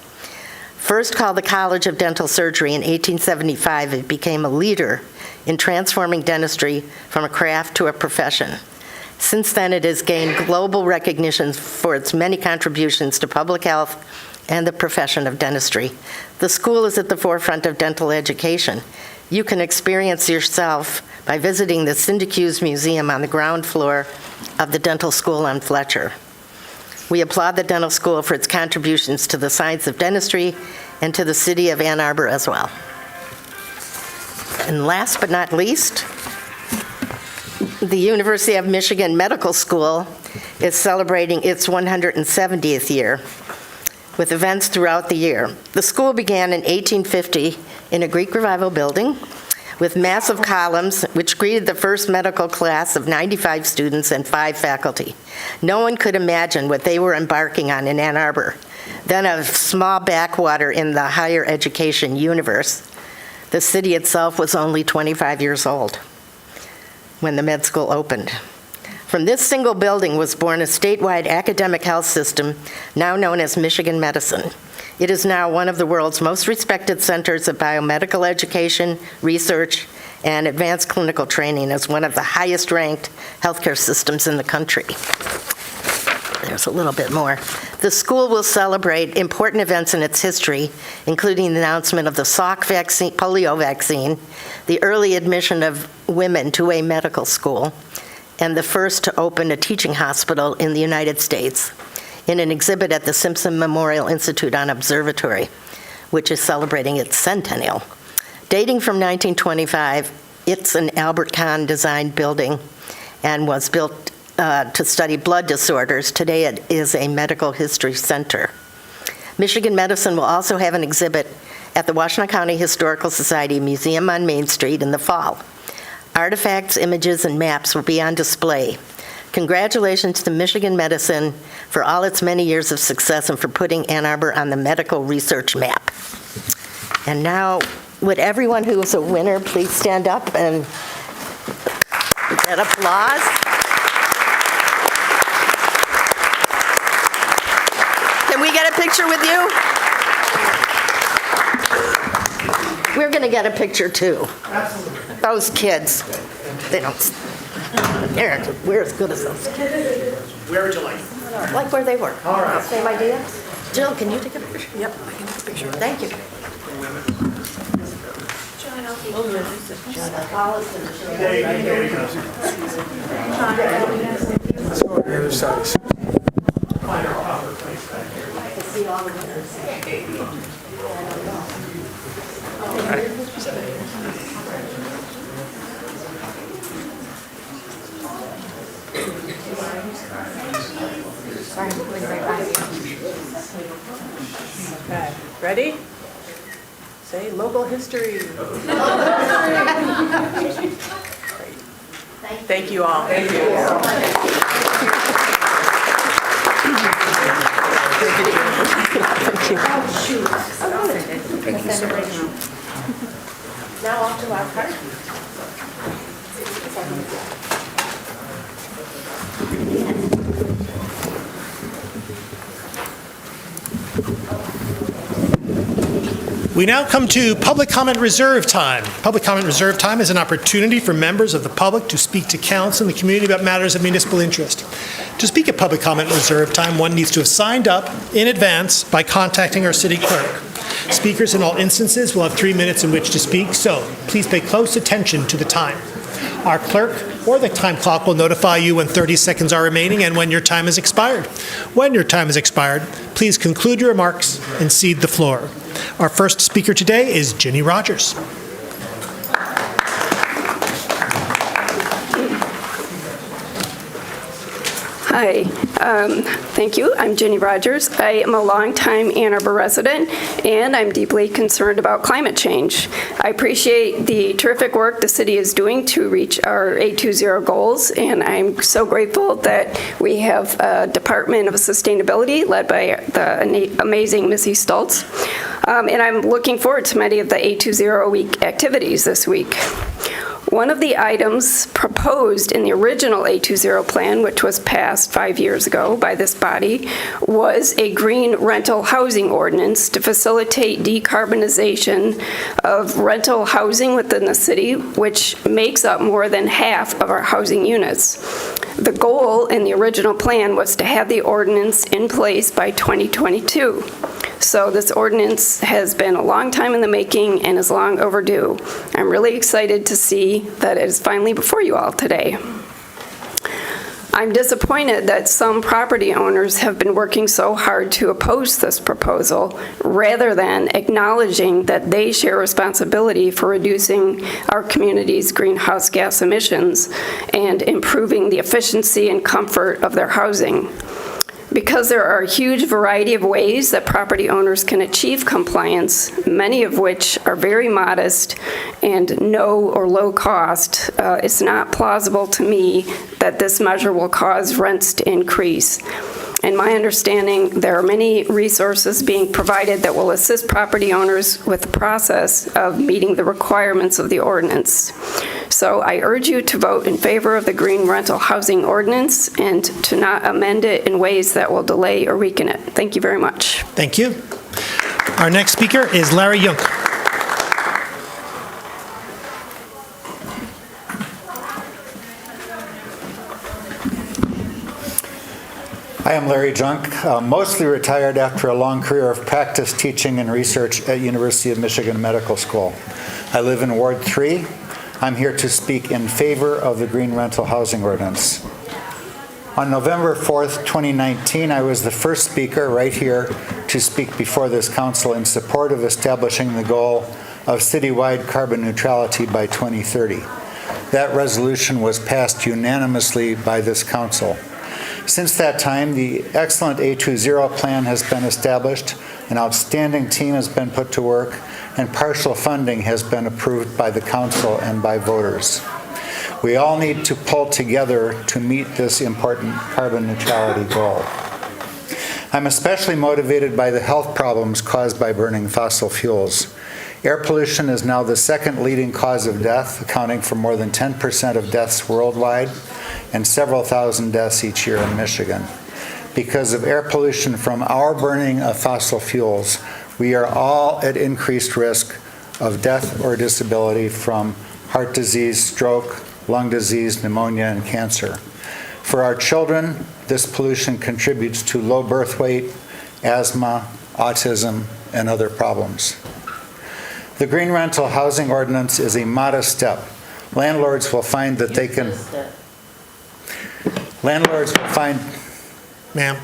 First called the College of Dental Surgery in 1875, it became a leader in transforming dentistry from a craft to a profession. Since then, it has gained global recognition for its many contributions to public health and the profession of dentistry. The school is at the forefront of dental education. You can experience yourself by visiting the Cindy Hughes Museum on the ground floor of the dental school on Fletcher. We applaud the dental school for its contributions to the science of dentistry and to the city of Ann Arbor as well. And last but not least, the University of Michigan Medical School is celebrating its 170th year with events throughout the year. The school began in 1850 in a Greek Revival building with massive columns which greeted the first medical class of 95 students and 5 faculty. No one could imagine what they were embarking on in Ann Arbor, then a small backwater in the higher education universe. The city itself was only 25 years old when the med school opened. From this single building was born a statewide academic health system now known as Michigan Medicine. It is now one of the world's most respected centers of biomedical education, research, and advanced clinical training as one of the highest-ranked healthcare systems in the country. There's a little bit more. The school will celebrate important events in its history, including the announcement of the Salk vaccine, polio vaccine, the early admission of women to a medical school, and the first to open a teaching hospital in the United States, in an exhibit at the Simpson Memorial Institute on Observatory, which is celebrating its centennial. Dating from 1925, it's an Albert Kahn designed building and was built to study blood disorders. Today it is a medical history center. Michigan Medicine will also have an exhibit at the Washtenaw County Historical Society Museum on Main Street in the fall. Artifacts, images, and maps will be on display. Congratulations to Michigan Medicine for all its many years of success and for putting Ann Arbor on the medical research map. And now, would everyone who is a winner please stand up and get applause? Can we get a picture with you? We're going to get a picture too. Absolutely. Those kids, they don't, we're as good as those kids. Where would you like? Like where they were. All right. Same idea? Jill, can you take a picture? Yep, I can take a picture. Thank you. There you go. Let's go to the other side. Find our proper place back here. See all the winners. Okay, ready? Say local history. Thank you all. Thank you. Thank you so much. Now off to our card. We now come to public comment reserve time. Public comment reserve time is an opportunity for members of the public to speak to council and the community about matters of municipal interest. To speak at public comment reserve time, one needs to have signed up in advance by contacting our city clerk. Speakers in all instances will have 3 minutes in which to speak, so please pay close attention to the time. Our clerk or the time clock will notify you when 30 seconds are remaining and when your time has expired. When your time has expired, please conclude your remarks and cede the floor. Our first speaker today is Ginny Rogers. Hi, thank you. I'm Ginny Rogers. I am a longtime Ann Arbor resident, and I'm deeply concerned about climate change. I appreciate the terrific work the city is doing to reach our 820 goals, and I'm so grateful that we have a Department of Sustainability led by the amazing Missy Stoltz. And I'm looking forward to many of the 820 week activities this week. One of the items proposed in the original A20 plan, which was passed 5 years ago by this body, was a green rental housing ordinance to facilitate decarbonization of rental housing within the city, which makes up more than half of our housing units. The goal in the original plan was to have the ordinance in place by 2022. So this ordinance has been a long time in the making and is long overdue. I'm really excited to see that it is finally before you all today. I'm disappointed that some property owners have been working so hard to oppose this proposal rather than acknowledging that they share responsibility for reducing our community's greenhouse gas emissions and improving the efficiency and comfort of their housing. Because there are a huge variety of ways that property owners can achieve compliance, many of which are very modest and no or low cost, it's not plausible to me that this measure will cause rents to increase. In my understanding, there are many resources being provided that will assist property owners with the process of meeting the requirements of the ordinance. So I urge you to vote in favor of the green rental housing ordinance and to not amend it in ways that will delay or weaken it. Thank you very much. Thank you. Our next speaker is Larry Yunk. I am Larry Junk, mostly retired after a long career of practice teaching and research at University of Michigan Medical School. I live in Ward 3. I'm here to speak in favor of the green rental housing ordinance. On November 4th, 2019, I was the first speaker right here to speak before this council in support of establishing the goal of citywide carbon neutrality by 2030. That resolution was passed unanimously by this council. Since that time, the excellent A20 plan has been established, an outstanding team has been put to work, and partial funding has been approved by the council and by voters. We all need to pull together to meet this important carbon neutrality goal. I'm especially motivated by the health problems caused by burning fossil fuels. Air pollution is now the second leading cause of death, accounting for more than 10% of deaths worldwide, and several thousand deaths each year in Michigan. Because of air pollution from our burning of fossil fuels, we are all at increased risk of death or disability from heart disease, stroke, lung disease, pneumonia, and cancer. For our children, this pollution contributes to low birth weight, asthma, autism, and other problems. The green rental housing ordinance is a modest step. Landlords will find that they can... Landlords will find... Ma'am,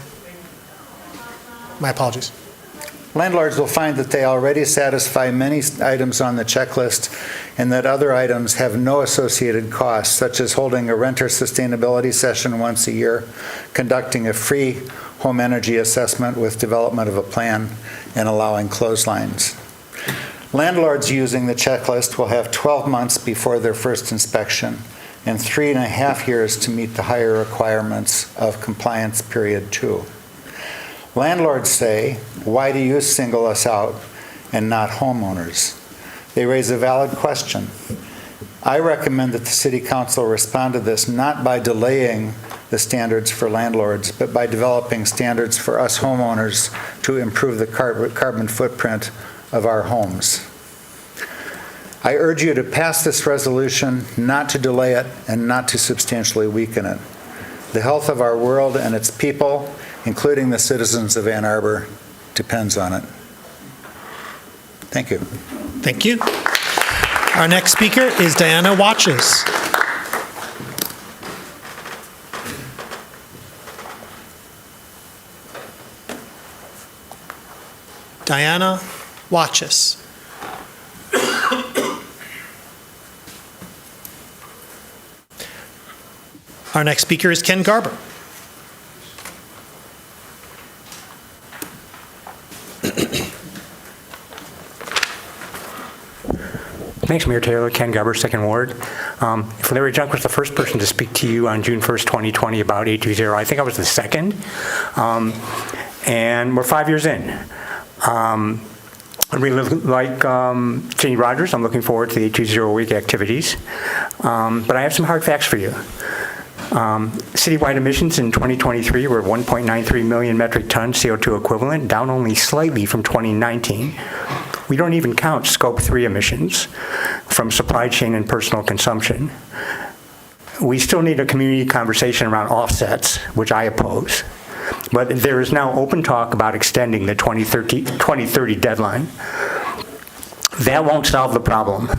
my apologies. Landlords will find that they already satisfy many items on the checklist and that other items have no associated costs, such as holding a renter sustainability session once a year, conducting a free home energy assessment with development of a plan, and allowing clotheslines. Landlords using the checklist will have 12 months before their first inspection and 3.5 years to meet the higher requirements of compliance period 2. Landlords say, why do you single us out and not homeowners? They raise a valid question. I recommend that the City Council respond to this not by delaying the standards for landlords, but by developing standards for us homeowners to improve the carbon footprint of our homes. I urge you to pass this resolution, not to delay it, and not to substantially weaken it. The health of our world and its people, including the citizens of Ann Arbor, depends on it. Thank you. Thank you. Our next speaker is Diana Watches. Diana Watches. Our next speaker is Ken Garber. Thanks, Mayor Taylor. Ken Garber, 2nd Ward. If Larry Junk was the first person to speak to you on June 1st, 2020 about A20, I think I was the second. And we're 5 years in. Really, like Jenny Rogers, I'm looking forward to the 820 week activities. But I have some hard facts for you. Citywide emissions in 2023 were 1.93 million metric tons CO2 equivalent, down only slightly from 2019. We don't even count Scope 3 emissions from supply chain and personal consumption. We still need a community conversation around offsets, which I oppose. But there is now open talk about extending the 2030 deadline. That won't solve the problem.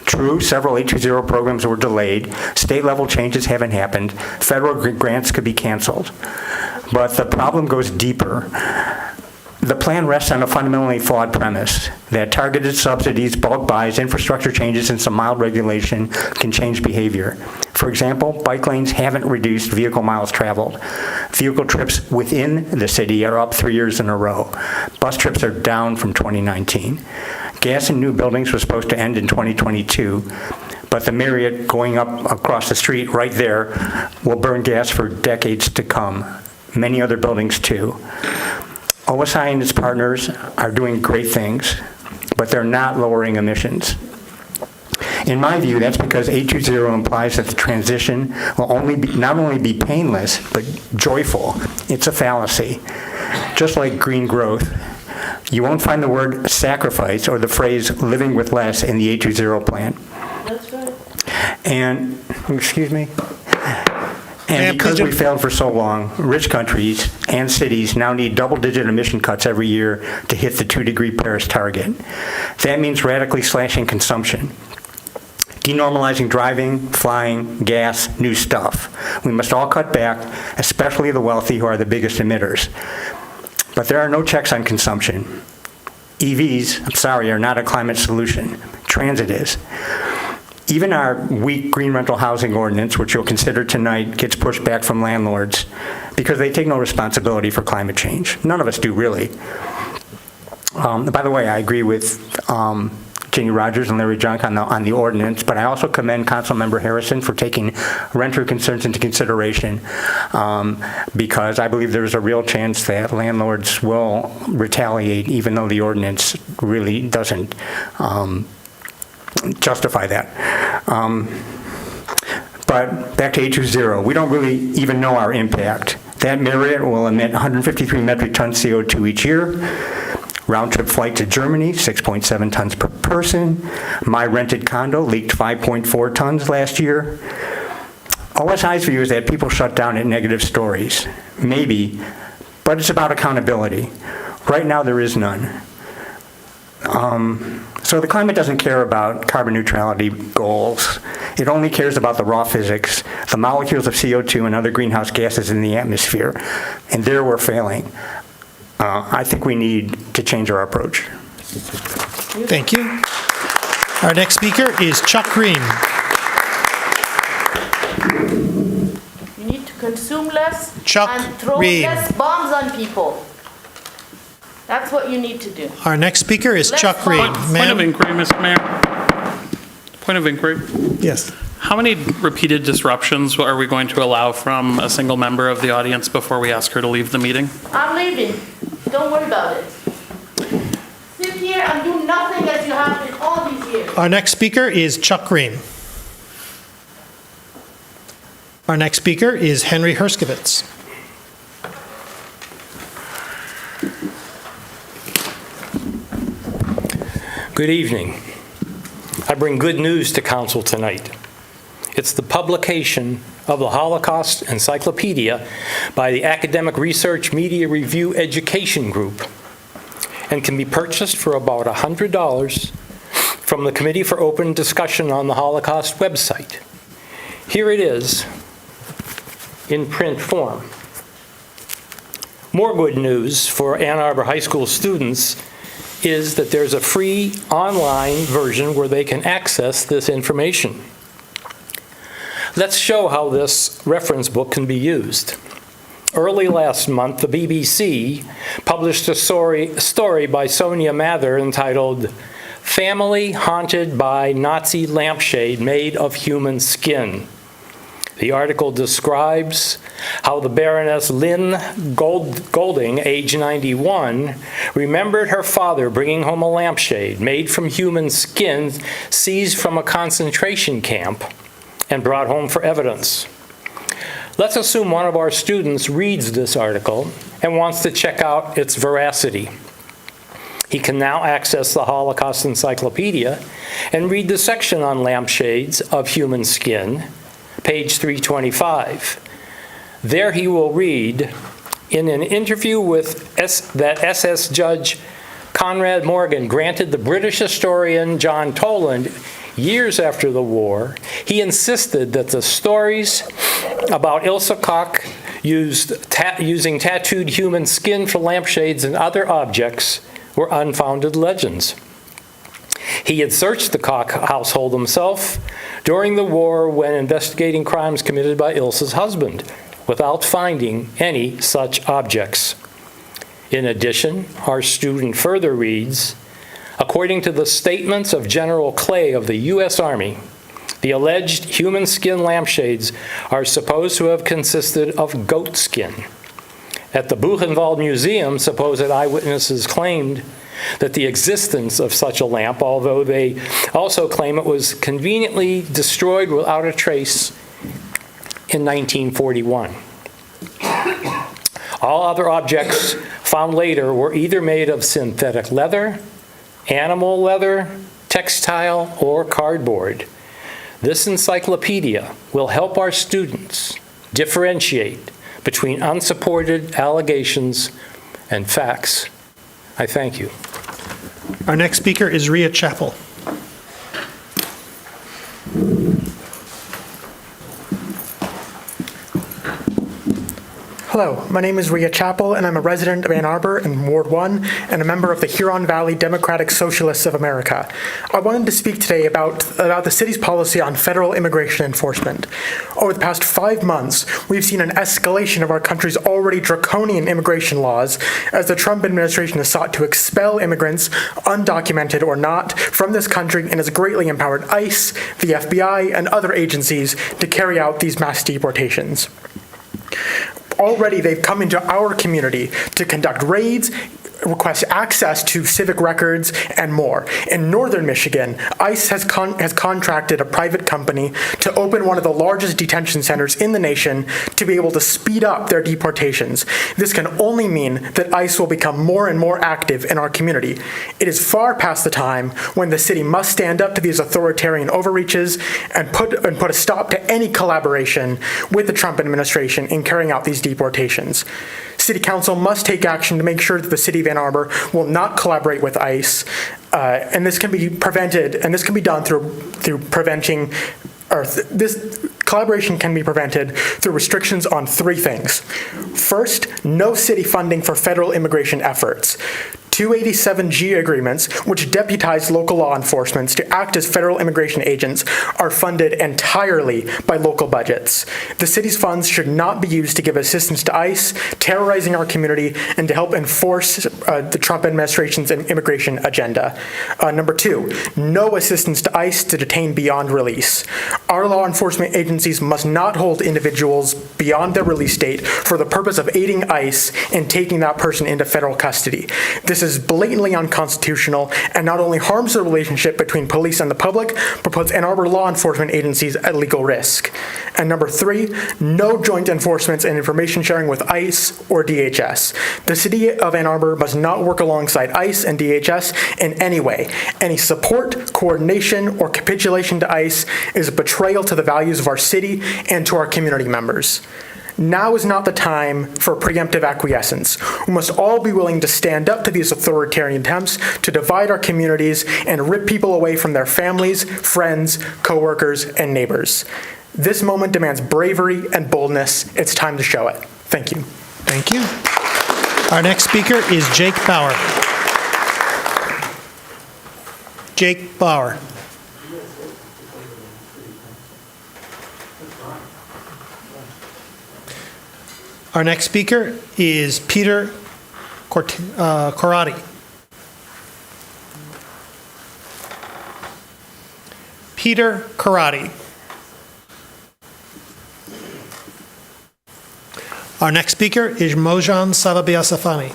True, several 820 programs were delayed. State-level changes haven't happened. Federal grants could be canceled. But the problem goes deeper. The plan rests on a fundamentally flawed premise that targeted subsidies, bulk buys, infrastructure changes, and some mild regulation can change behavior. For example, bike lanes haven't reduced vehicle miles traveled. Vehicle trips within the city are up 3 years in a row. Bus trips are down from 2019. Gas in new buildings was supposed to end in 2022, but the Marriott going up across the street right there will burn gas for decades to come. Many other buildings too. OSI and its partners are doing great things, but they're not lowering emissions. In my view, that's because 820 implies that the transition will not only be painless, but joyful. It's a fallacy. Just like green growth, you won't find the word sacrifice or the phrase living with less in the 820 plan. That's right. And, excuse me? And because we failed for so long, rich countries and cities now need double-digit emission cuts every year to hit the 2-degree Paris target. That means radically slashing consumption, denormalizing driving, flying, gas, new stuff. We must all cut back, especially the wealthy who are the biggest emitters. But there are no checks on consumption. EVs, I'm sorry, are not a climate solution. Transit is. Even our weak green rental housing ordinance, which you'll consider tonight, gets pushed back from landlords because they take no responsibility for climate change. None of us do, really. By the way, I agree with Jenny Rogers and Larry Junk on the ordinance, but I also commend Councilmember Harrison for taking renter concerns into consideration because I believe there's a real chance that landlords will retaliate even though the ordinance really doesn't justify that. But back to 820, we don't really even know our impact. That Marriott will emit 153 metric tons CO2 each year. Round-trip flight to Germany, 6.7 tons per person. My rented condo leaked 5.4 tons last year. OSI's view is that people shut down at negative stories. Maybe, but it's about accountability. Right now, there is none. So the climate doesn't care about carbon neutrality goals. It only cares about the raw physics, the molecules of CO2 and other greenhouse gases in the atmosphere. And there we're failing. I think we need to change our approach. Thank you. Our next speaker is Chuck Green. You need to consume less Chuck and throw Green. less bombs on people. That's what you need to do. Our next speaker is Chuck Green. Point of inquiry, Mr. Mayor. Point of inquiry. Yes. How many repeated disruptions are we going to allow from a single member of the audience before we ask her to leave the meeting? I'm leaving. Don't worry about it. Sit here and do nothing as you have been all these years. Our next speaker is Chuck Green. Our next speaker is Henry Herskovitz. Good evening. I bring good news to Council tonight. It's the publication of the Holocaust Encyclopedia by the Academic Research Media Review Education Group and can be purchased for about $100 from the Committee for Open Discussion on the Holocaust website. Here it is in print form. More good news for Ann Arbor High School students is that there's a free online version where they can access this information. Let's show how this reference book can be used. Early last month, the BBC published a story by Sonia Mather entitled "Family Haunted by Nazi Lampshade Made of Human Skin." The article describes how the Baroness Lynn Golding, age 91, remembered her father bringing home a lampshade made from human skin seized from a concentration camp and brought home for evidence. Let's assume one of our students reads this article and wants to check out its veracity. He can now access the Holocaust Encyclopedia and read the section on lampshades of human skin, page 325. There he will read, in an interview with that SS Judge Conrad Morgan granted the British historian John Toland years after the war, he insisted that the stories about Ilse Koch using tattooed human skin for lampshades and other objects were unfounded legends. He had searched the Koch household himself during the war when investigating crimes committed by Ilse's husband, without finding any such objects. In addition, our student further reads, according to the statements of General Clay of the U.S. Army, the alleged human skin lampshades are supposed to have consisted of goat skin. At the Buchenwald Museum, supposed eyewitnesses claimed that the existence of such a lamp, although they also claim it was conveniently destroyed without a trace in 1941. All other objects found later were either made of synthetic leather, animal leather, textile, or cardboard. This encyclopedia will help our students differentiate between unsupported allegations and facts. I thank you. Our next speaker is Rhea Chappell. Hello, my name is Rhea Chappell, and I'm a resident of Ann Arbor in Ward 1 and a member of the Huron Valley Democratic Socialists of America. I wanted to speak today about the city's policy on federal immigration enforcement. Over the past 5 months, we've seen an escalation of our country's already draconian immigration laws as the Trump administration has sought to expel immigrants, undocumented or not, from this country and has greatly empowered ICE, the FBI, and other agencies to carry out these mass deportations. Already, they've come into our community to conduct raids, request access to civic records, and more. In northern Michigan, ICE has contracted a private company to open one of the largest detention centers in the nation to be able to speed up their deportations. This can only mean that ICE will become more and more active in our community. It is far past the time when the city must stand up to these authoritarian overreaches and put a stop to any collaboration with the Trump administration in carrying out these deportations. City Council must take action to make sure that the City of Ann Arbor will not collaborate with ICE, and this can be prevented, and this can be done through preventing, this collaboration can be prevented through restrictions on 3 things. First, no city funding for federal immigration efforts. 287G agreements, which deputize local law enforcement to act as federal immigration agents, are funded entirely by local budgets. The city's funds should not be used to give assistance to ICE, terrorizing our community, and to help enforce the Trump administration's immigration agenda. Number 2, no assistance to ICE to detain beyond release. Our law enforcement agencies must not hold individuals beyond their release date for the purpose of aiding ICE in taking that person into federal custody. This is blatantly unconstitutional and not only harms the relationship between police and the public, but puts Ann Arbor law enforcement agencies at legal risk. And number 3, no joint enforcements and information sharing with ICE or DHS. The City of Ann Arbor must not work alongside ICE and DHS in any way. Any support, coordination, or capitulation to ICE is a betrayal to the values of our city and to our community members. Now is not the time for preemptive acquiescence. We must all be willing to stand up to these authoritarian attempts to divide our communities and rip people away from their families, friends, coworkers, and neighbors. This moment demands bravery and boldness. It's time to show it. Thank you. Thank you. Our next speaker is Jake Bauer. Jake Bauer. Our next speaker is Peter Corradi. Peter Corradi. Our next speaker is Mojan Savabiasafani.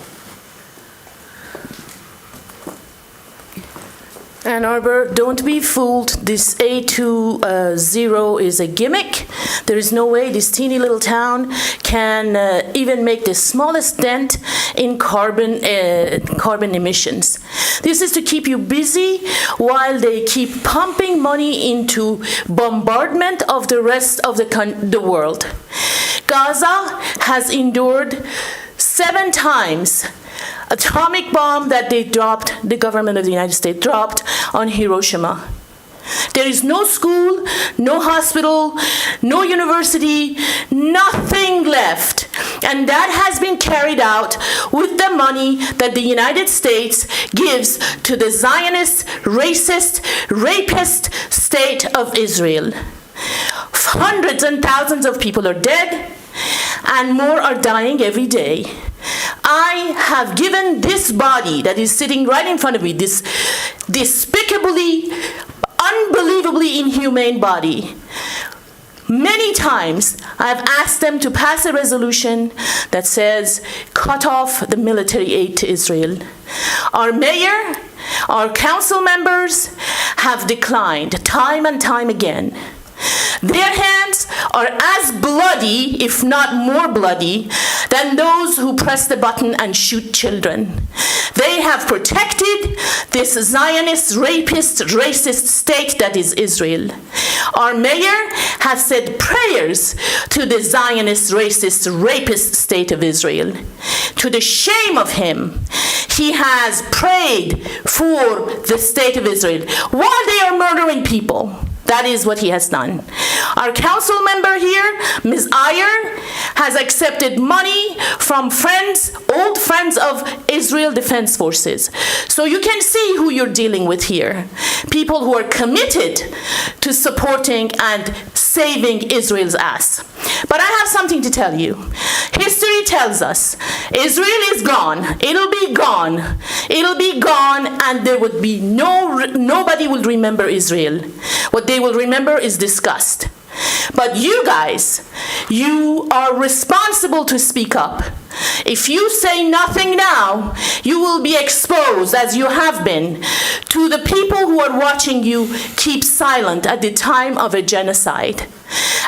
Ann Arbor, don't be fooled. This A20 is a gimmick. There is no way this teeny little town can even make the smallest dent in carbon emissions. This is to keep you busy while they keep pumping money into bombardment of the rest of the world. Gaza has endured 7 times atomic bomb that the government of the United States dropped on Hiroshima. There is no school, no hospital, no university, nothing left. And that has been carried out with the money that the United States gives to the Zionist, racist, rapist state of Israel. Hundreds and thousands of people are dead, and more are dying every day. I have given this body that is sitting right in front of me, this despicably, unbelievably inhumane body, many times I've asked them to pass a resolution that says, cut off the military aid to Israel. Our mayor, our council members have declined time and time again. Their hands are as bloody, if not more bloody, than those who press the button and shoot children. They have protected this Zionist, rapist, racist state that is Israel. Our mayor has said prayers to the Zionist, racist, rapist state of Israel. To the shame of him, he has prayed for the state of Israel while they are murdering people. That is what he has done. Our council member here, Ms. Ayer, has accepted money from friends, old friends of Israel Defense Forces. So you can see who you're dealing with here. People who are committed to supporting and saving Israel's ass. But I have something to tell you. History tells us Israel is gone. It'll be gone. It'll be gone, and there would be nobody will remember Israel. What they will remember is disgust. But you guys, you are responsible to speak up. If you say nothing now, you will be exposed, as you have been, to the people who are watching you keep silent at the time of a genocide.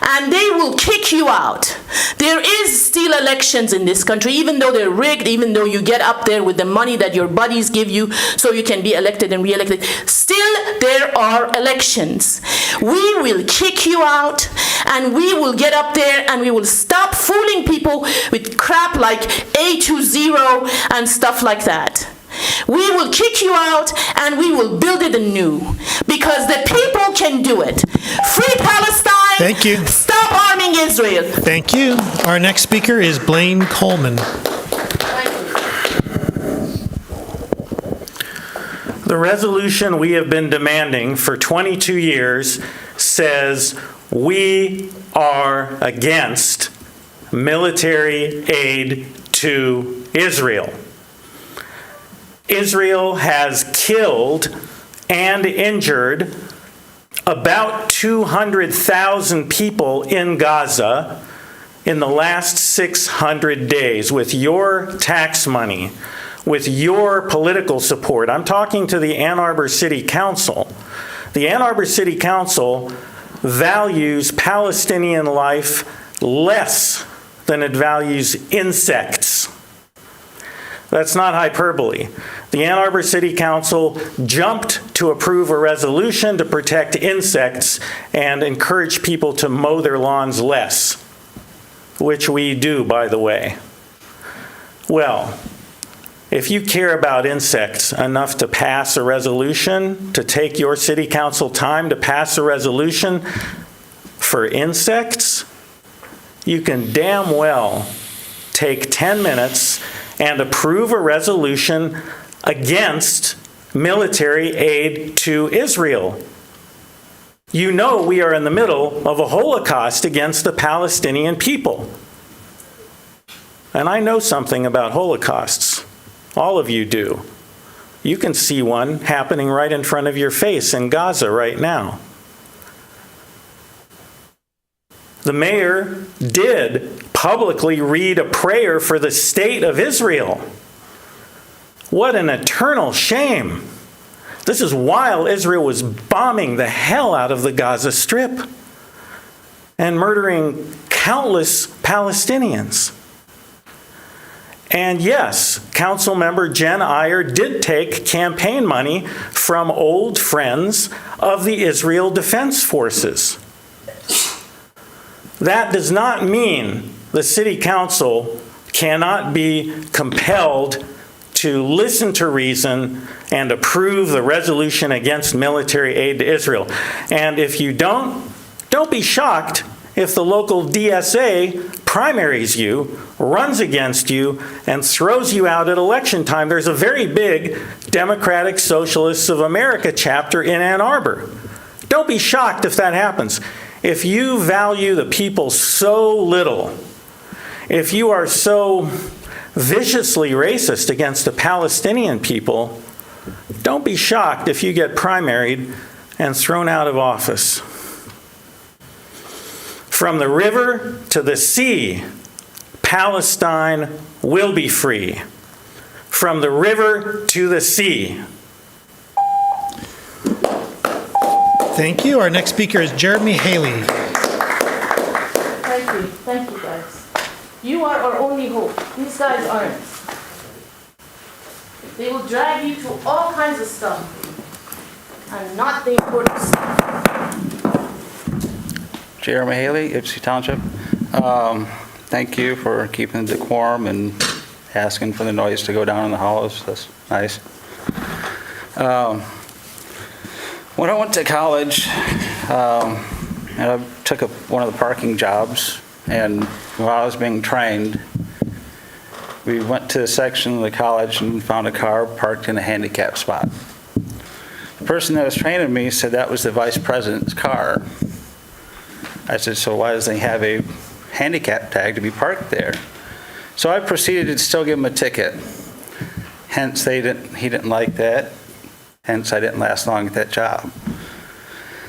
And they will kick you out. There is still elections in this country, even though they're rigged, even though you get up there with the money that your buddies give you so you can be elected and re-elected. Still, there are elections. We will kick you out, and we will get up there and we will stop fooling people with crap like A20 and stuff like that. We will kick you out and we will build it anew because the people can do it. Free Palestine. Thank you. Stop arming Israel. Thank you. Our next speaker is Blaine Coleman. The resolution we have been demanding for 22 years says we are against military aid to Israel. Israel has killed and injured about 200,000 people in Gaza in the last 600 days with your tax money, with your political support. I'm talking to the Ann Arbor City Council. The Ann Arbor City Council values Palestinian life less than it values insects. That's not hyperbole. The Ann Arbor City Council jumped to approve a resolution to protect insects and encourage people to mow their lawns less, which we do, by the way. Well, if you care about insects enough to pass a resolution, to take your city council time to pass a resolution for insects, you can damn well take 10 minutes and approve a resolution against military aid to Israel. You know we are in the middle of a Holocaust against the Palestinian people. And I know something about Holocausts. All of you do. You can see one happening right in front of your face in Gaza right now. The mayor did publicly read a prayer for the state of Israel. What an eternal shame. This is while Israel was bombing the hell out of the Gaza Strip and murdering countless Palestinians. And yes, council member Jen Iyer did take campaign money from old friends of the Israel Defense Forces. That does not mean the city council cannot be compelled to listen to reason and approve the resolution against military aid to Israel. And if you don't be shocked if the local DSA primaries you, runs against you, and throws you out at election time. There's a very big Democratic Socialists of America chapter in Ann Arbor. Don't be shocked if that happens. If you value the people so little, if you are so viciously racist against the Palestinian people, don't be shocked if you get primaried and thrown out of office. From the river to the sea, Palestine will be free. From the river to the sea. Thank you. Our next speaker is Jeremy Haley. Thank you guys. You are our only hope. These guys aren't. They will drag you to all kinds of stuff and not the important stuff. Jeremy Haley, Ipsy Township. Thank you for keeping the decorum and asking for the noise to go down in the halls. That's nice. When I went to college, and I took one of the parking jobs, and while I was being trained, we went to a section of the college and found a car parked in a handicap spot. The person that was training me said that was the vice president's car. I said, so why does he have a handicap tag to be parked there? So I proceeded to still give him a ticket. Hence, he didn't like that. Hence, I didn't last long at that job.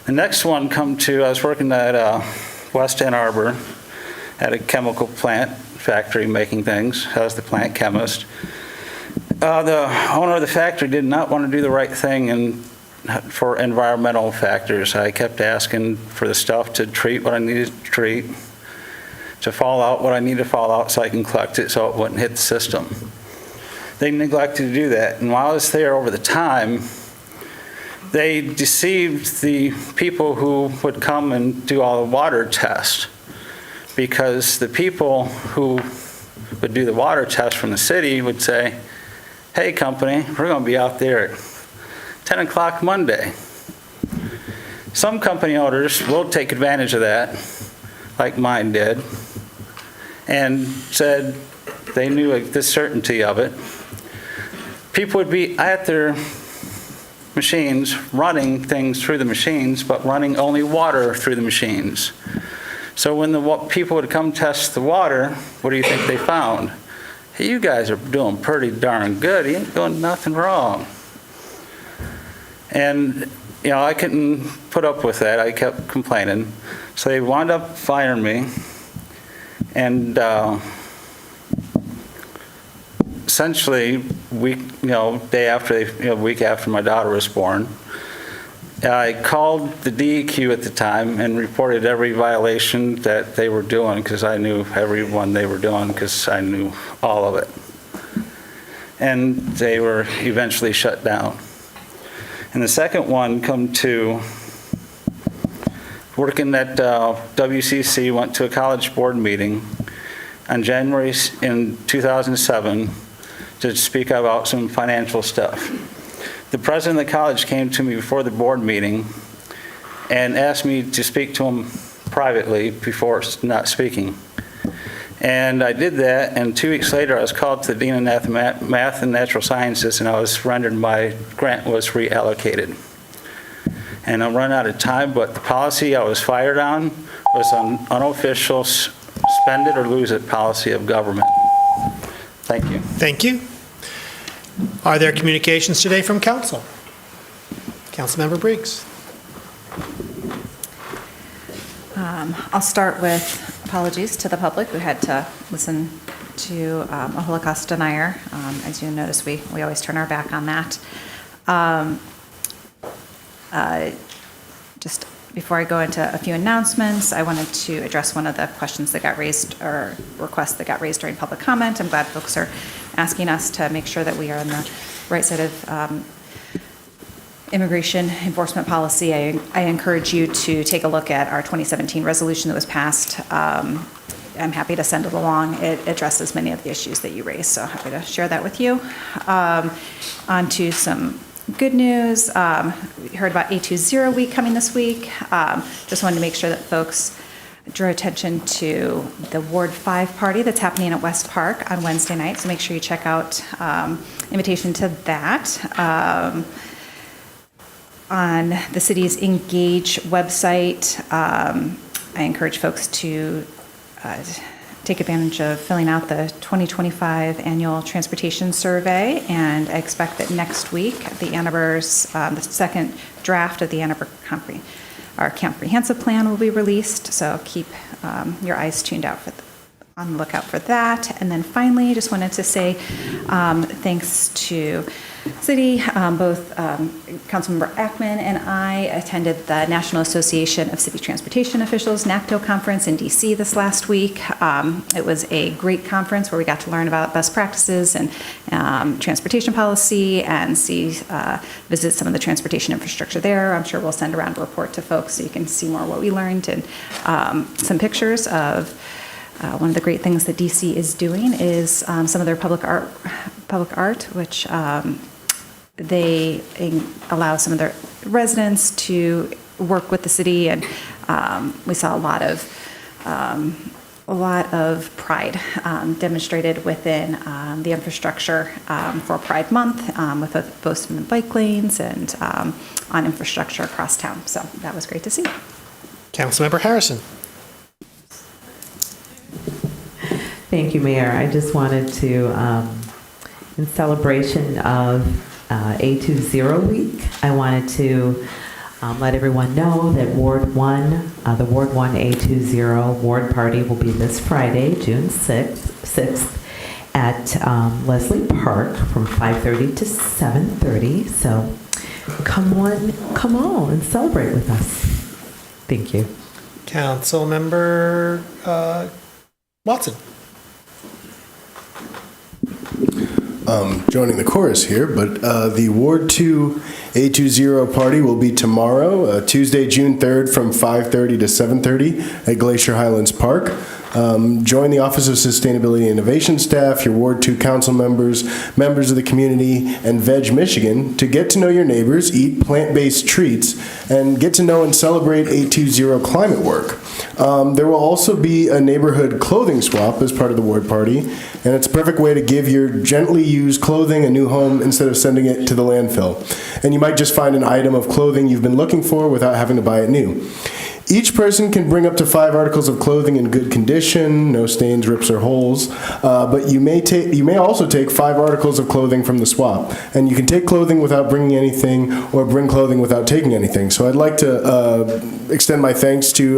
The next one I was working at West Ann Arbor at a chemical plant factory making things. I was the plant chemist. The owner of the factory did not want to do the right thing for environmental factors. I kept asking for the stuff to treat what I needed to treat, to fall out what I needed to fall out so I can collect it so it wouldn't hit the system. They neglected to do that. And while I was there over the time, they deceived the people who would come and do all the water tests, because the people who would do the water test from the city would say, hey company, we're going to be out there at 10 o'clock Monday. Some company owners will take advantage of that, like mine did, and said they knew the certainty of it. People would be at their machines running things through the machines, but running only water through the machines. So when the people would come test the water, what do you think they found? Hey, you guys are doing pretty darn good. You ain't doing nothing wrong. And, I couldn't put up with that. I kept complaining. So they wound up firing me. And essentially, a week after my daughter was born, I called the DEQ at the time and reported every violation that they were doing, because I knew every one they were doing, because I knew all of it. And they were eventually shut down. And the second one come to working at WCC, went to a college board meeting in 2007 to speak about some financial stuff. The president of the college came to me before the board meeting and asked me to speak to him privately before not speaking. And I did that, and 2 weeks later I was called to the Dean of Math and Natural Sciences, and my grant was reallocated. And I'm running out of time, but the policy I was fired on was an unofficial spend it or lose it policy of government. Thank you. Thank you. Are there communications today from council? Councilmember Briggs. I'll start with apologies to the public who had to listen to a Holocaust denier. As you notice, we always turn our back on that. Just before I go into a few announcements, I wanted to address one of the questions that got raised, or requests that got raised during public comment. I'm glad folks are asking us to make sure that we are on the right side of immigration enforcement policy. I encourage you to take a look at our 2017 resolution that was passed. I'm happy to send it along. It addresses many of the issues that you raised, so happy to share that with you. On to some good news. We heard about A20 week coming this week. Just wanted to make sure that folks drew attention to the Ward 5 party that's happening at West Park on Wednesday night, so make sure you check out invitation to that. On the city's Engage website, I encourage folks to take advantage of filling out the 2025 annual transportation survey, and I expect that next week the Ann Arbor's the second draft of the Ann Arbor our comprehensive plan will be released, so keep your eyes tuned out on the lookout for that. And then finally, just wanted to say thanks to City, both Councilmember Ackman and I attended the National Association of City Transportation Officials, NACTO conference in DC this last week. It was a great conference where we got to learn about best practices and transportation policy and visit some of the transportation infrastructure there. I'm sure we'll send around a report to folks so you can see more what we learned, and some pictures of one of the great things that DC is doing is some of their public art, which they allow some of their residents to work with the city, and we saw a lot of pride demonstrated within the infrastructure for Pride Month, with both bike lanes and on infrastructure across town. So that was great to see. Councilmember Harrison. Thank you, Mayor. I just wanted to, in celebration of A20 week, I wanted to let everyone know that Ward 1, the Ward 1 A20 ward party will be this Friday, June 6th at Leslie Park from 5:30 to 7:30. So come on and celebrate with us. Thank you. Councilmember Watson. Joining the chorus here, but the Ward 2 A20 party will be tomorrow, Tuesday, June 3rd from 5:30 to 7:30 at Glacier Highlands Park. Join the Office of Sustainability and Innovation staff, your Ward 2 council members, members of the community, and Veg Michigan to get to know your neighbors, eat plant-based treats, and get to know and celebrate A20 climate work. There will also be a neighborhood clothing swap as part of the ward party, and it's a perfect way to give your gently used clothing a new home instead of sending it to the landfill. And you might just find an item of clothing you've been looking for without having to buy it new. Each person can bring up to 5 articles of clothing in good condition, no stains, rips, or holes. But you may also take 5 articles of clothing from the swap, and you can take clothing without bringing anything, or bring clothing without taking anything. So I'd like to extend my thanks to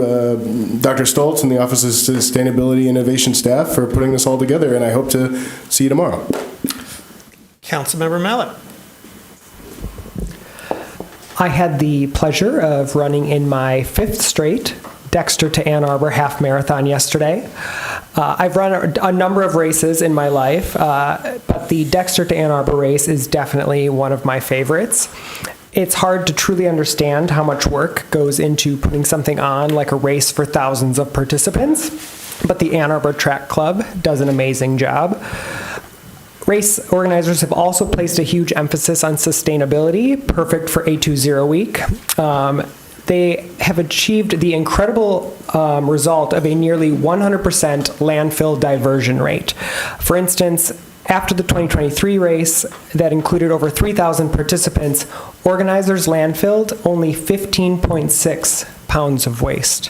Dr. Stoltz and the Office of Sustainability and Innovation staff for putting this all together, and I hope to see you tomorrow. Councilmember Mallet. I had the pleasure of running in my 5th straight Dexter to Ann Arbor half marathon yesterday. I've run a number of races in my life, but the Dexter to Ann Arbor race is definitely one of my favorites. It's hard to truly understand how much work goes into putting something on like a race for thousands of participants, but the Ann Arbor Track Club does an amazing job. Race organizers have also placed a huge emphasis on sustainability, perfect for A20 week. They have achieved the incredible result of a nearly 100% landfill diversion rate. For instance, after the 2023 race that included over 3,000 participants, organizers landfilled only 15.6 pounds of waste,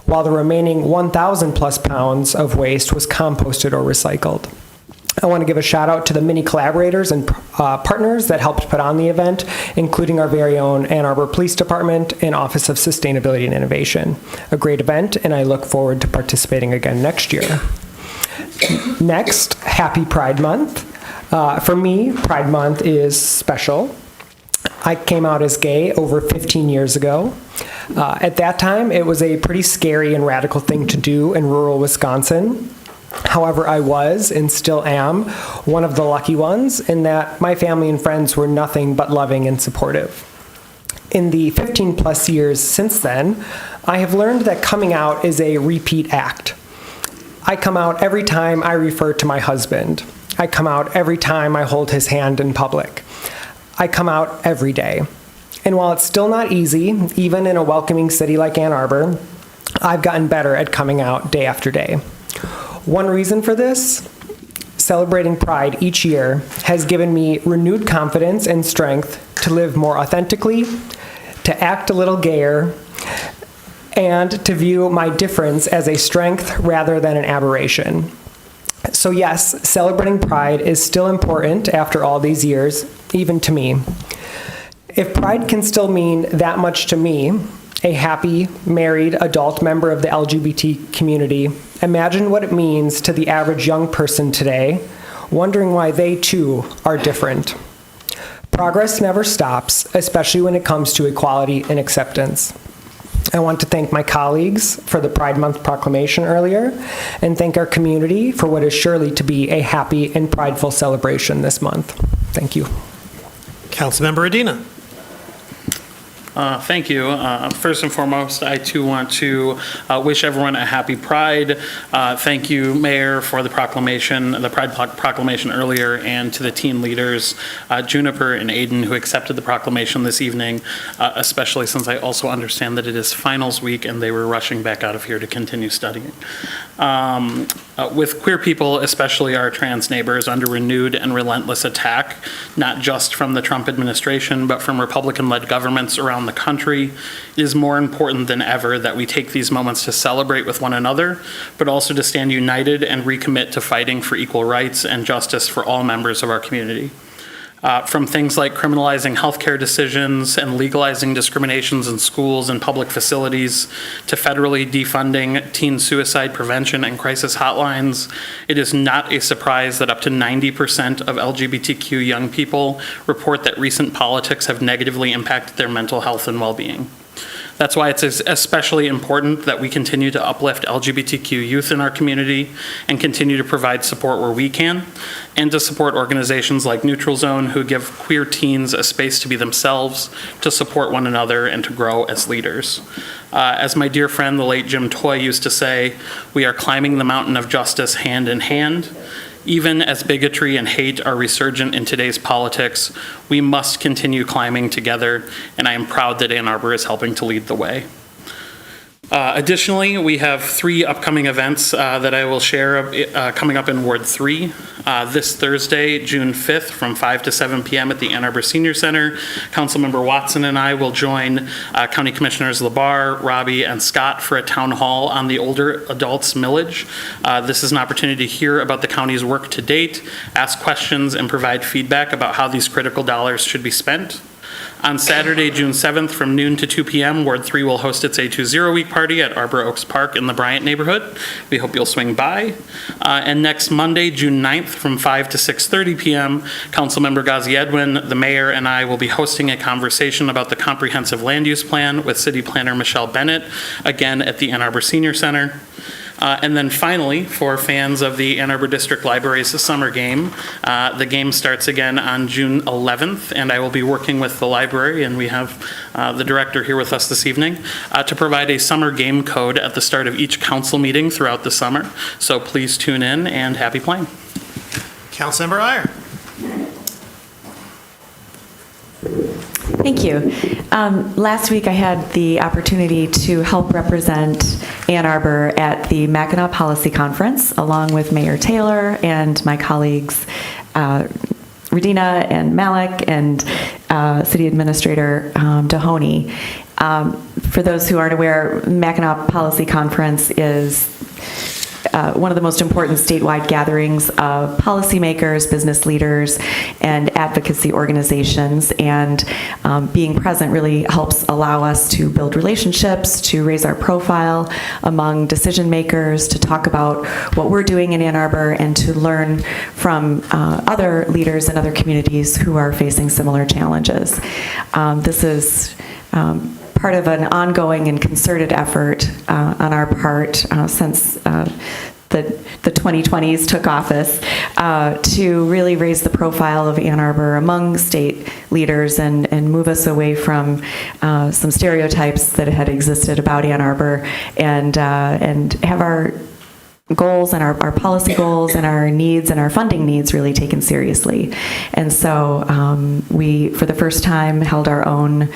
while the remaining 1,000 plus pounds of waste was composted or recycled. I want to give a shout out to the many collaborators and partners that helped put on the event, including our very own Ann Arbor Police Department and Office of Sustainability and Innovation. A great event, and I look forward to participating again next year. Next, happy Pride Month. For me, Pride Month is special. I came out as gay over 15 years ago. At that time, it was a pretty scary and radical thing to do in rural Wisconsin. However, I was, and still am, one of the lucky ones in that my family and friends were nothing but loving and supportive. In the 15 plus years since then, I have learned that coming out is a repeat act. I come out every time I refer to my husband. I come out every time I hold his hand in public. I come out every day. And while it's still not easy, even in a welcoming city like Ann Arbor, I've gotten better at coming out day after day. One reason for this, celebrating Pride each year has given me renewed confidence and strength to live more authentically, to act a little gayer, and to view my difference as a strength rather than an aberration. So yes, celebrating Pride is still important after all these years, even to me. If Pride can still mean that much to me, a happy, married, adult member of the LGBT community, imagine what it means to the average young person today, wondering why they too are different. Progress never stops, especially when it comes to equality and acceptance. I want to thank my colleagues for the Pride Month proclamation earlier, and thank our community for what is surely to be a happy and prideful celebration this month. Thank you. Councilmember Adina. Thank you. First and foremost, I too want to wish everyone a happy Pride. Thank you, Mayor, for the proclamation, the Pride proclamation earlier, and to the team leaders, Juniper and Aiden, who accepted the proclamation this evening, especially since I also understand that it is finals week and they were rushing back out of here to continue studying. With queer people, especially our trans neighbors, under renewed and relentless attack, not just from the Trump administration, but from Republican-led governments around the country, it is more important than ever that we take these moments to celebrate with one another, but also to stand united and recommit to fighting for equal rights and justice for all members of our community. From things like criminalizing healthcare decisions and legalizing discriminations in schools and public facilities to federally defunding teen suicide prevention and crisis hotlines, it is not a surprise that up to 90% of LGBTQ young people report that recent politics have negatively impacted their mental health and well-being. That's why it's especially important that we continue to uplift LGBTQ youth in our community and continue to provide support where we can, and to support organizations like Neutral Zone, who give queer teens a space to be themselves, to support one another, and to grow as leaders. As my dear friend, the late Jim Toy, used to say, we are climbing the mountain of justice hand in hand. Even as bigotry and hate are resurgent in today's politics, we must continue climbing together, and I am proud that Ann Arbor is helping to lead the way. Additionally, we have 3 upcoming events that I will share coming up in Ward 3. This Thursday, June 5th, from 5 to 7 p.m. at the Ann Arbor Senior Center, Councilmember Watson and I will join County Commissioners LaBar, Robbie, and Scott for a town hall on the older adults millage. This is an opportunity to hear about the county's work to date, ask questions, and provide feedback about how these critical dollars should be spent. On Saturday, June 7th, from noon to 2 p.m., Ward 3 will host its A20 Week party at Arbor Oaks Park in the Bryant neighborhood. We hope you'll swing by. And next Monday, June 9th, from 5 to 6:30 p.m., Councilmember Ghazi Edwin, the mayor, and I will be hosting a conversation about the comprehensive land use plan with City Planner Michelle Bennett, again at the Ann Arbor Senior Center. And then finally, for fans of the Ann Arbor District Library's summer game, the game starts again on June 11th, and I will be working with the library, and we have the director here with us this evening, to provide a summer game code at the start of each council meeting throughout the summer. So please tune in, and happy playing. Councilmember Iyer. Thank you. Last week I had the opportunity to help represent Ann Arbor at the Mackinac Policy Conference along with Mayor Taylor and my colleagues Redina and Malik and City Administrator Dahoney. For those who aren't aware, Mackinac Policy Conference is one of the most important statewide gatherings of policymakers, business leaders, and advocacy organizations. And being present really helps allow us to build relationships, to raise our profile among decision makers, to talk about what we're doing in Ann Arbor, and to learn from other leaders in other communities who are facing similar challenges. This is part of an ongoing and concerted effort on our part since the 2020s took office to really raise the profile of Ann Arbor among state leaders and move us away from some stereotypes that had existed about Ann Arbor, and have our goals and our policy goals and our needs and our funding needs really taken seriously. And so we, for the first time, held our own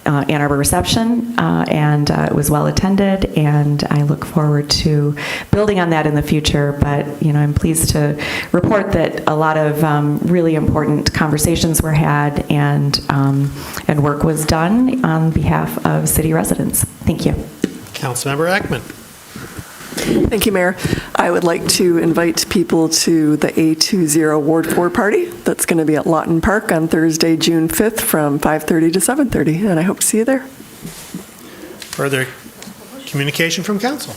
Ann Arbor reception, and it was well attended, and I look forward to building on that in the future. But I'm pleased to report that a lot of really important conversations were had, and work was done on behalf of city residents. Thank you. Councilmember Ackman. Thank you, Mayor. I would like to invite people to the A20 Ward 4 party that's going to be at Lawton Park on Thursday, June 5th from 5:30 to 7:30, and I hope to see you there. Further communication from council.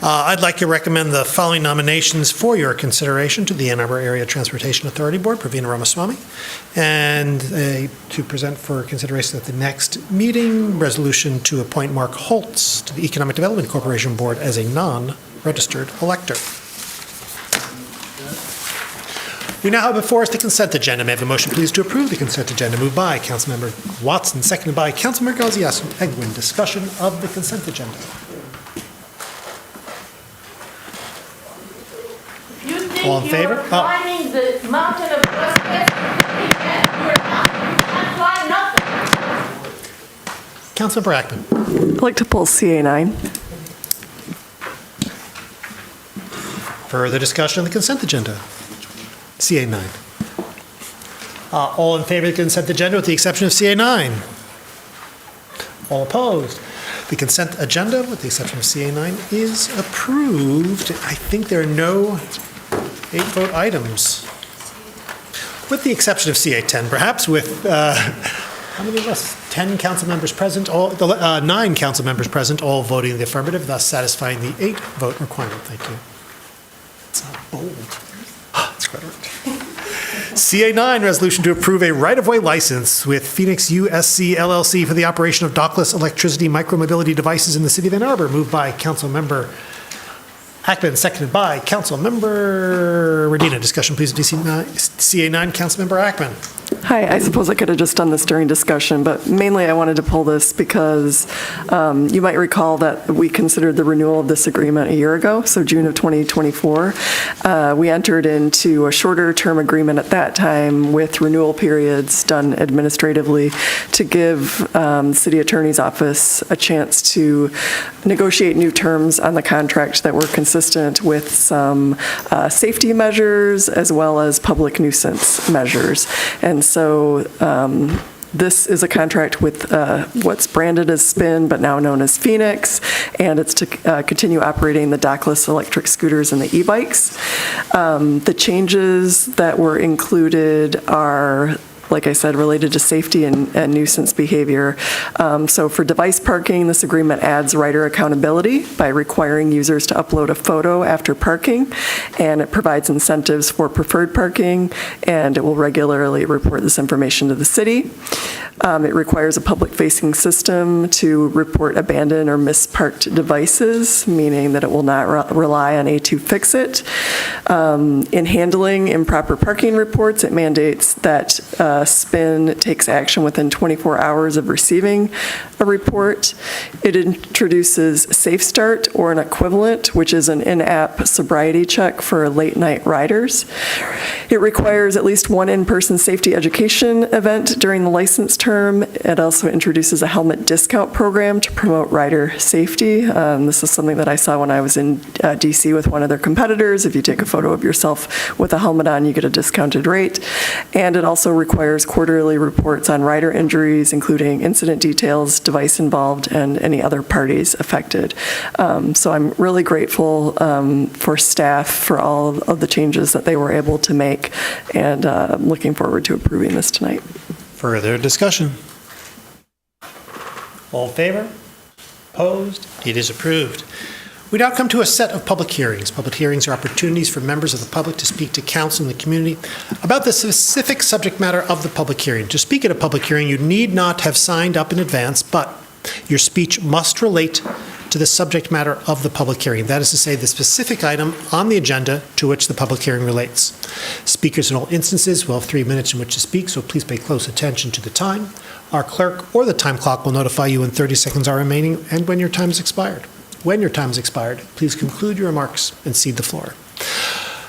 I'd like to recommend the following nominations for your consideration to the Ann Arbor Area Transportation Authority Board: Pravina Ramaswamy, and to present for consideration at the next meeting, resolution to appoint Mark Holtz to the Economic Development Corporation Board as a non-registered elector. We now have before us the consent agenda. May I have a motion, please, to approve the consent agenda? Moved by Councilmember Watson, seconded by Councilmember Gaziasu-Egwin. Discussion of the consent agenda. All in favor? Climbing the mountain of justice, you can't fly nothing. Councilmember Ackman. I'd like to pull CA9. Further discussion on the consent agenda? CA9. All in favor of the consent agenda with the exception of CA9? All opposed? The consent agenda with the exception of CA9 is approved. I think there are no 8-vote items, with the exception of CA10, perhaps, with how many of us? 10 council members present, 9 council members present, all voting in the affirmative, thus satisfying the 8-vote requirement. Thank you. It's not bold. It's quite right. CA9, resolution to approve a right-of-way license with Phoenix USC LLC for the operation of dockless electricity micromobility devices in the city of Ann Arbor, moved by Council Member Ackman, seconded by Councilmember Radina. Discussion, please, of CA9. Councilmember Ackman. Hi, I suppose I could have just done this during discussion, but mainly I wanted to pull this because you might recall that we considered the renewal of this agreement a year ago, so June of 2024. We entered into a shorter term agreement at that time with renewal periods done administratively to give the City Attorney's Office a chance to negotiate new terms on the contract that were consistent with some safety measures as well as public nuisance measures. And so this is a contract with what's branded as Spin, but now known as Phoenix, and it's to continue operating the dockless electric scooters and the e-bikes. The changes that were included are, like I said, related to safety and nuisance behavior. So for device parking, this agreement adds rider accountability by requiring users to upload a photo after parking, and it provides incentives for preferred parking, and it will regularly report this information to the city. It requires a public-facing system to report abandoned or misparked devices, meaning that it will not rely on A2 Fix-It. In handling improper parking reports, it mandates that Spin takes action within 24 hours of receiving a report. It introduces Safe Start or an equivalent, which is an in-app sobriety check for late-night riders. It requires at least one in-person safety education event during the license term. It also introduces a helmet discount program to promote rider safety. This is something that I saw when I was in DC with one of their competitors. If you take a photo photo of yourself with a helmet on, you get a discounted rate. And it also requires quarterly reports on rider injuries, including incident details, device involved, and any other parties affected. So I'm really grateful for staff for all of the changes that they were able to make, and I'm looking forward to approving this tonight. Further discussion? All in favor? Opposed? It is approved. We now come to a set of public hearings. Public hearings are opportunities for members of the public to speak to council and the community about the specific subject matter of the public hearing. To speak at a public hearing, you need not have signed up in advance, but your speech must relate to the subject matter of the public hearing. That is to say, the specific item on the agenda to which the public hearing relates. Speakers in all instances will have 3 minutes in which to speak, so please pay close attention to the time. Our clerk or the time clock will notify you when 30 seconds are remaining and when your time has expired. When your time has expired, please conclude your remarks and cede the floor.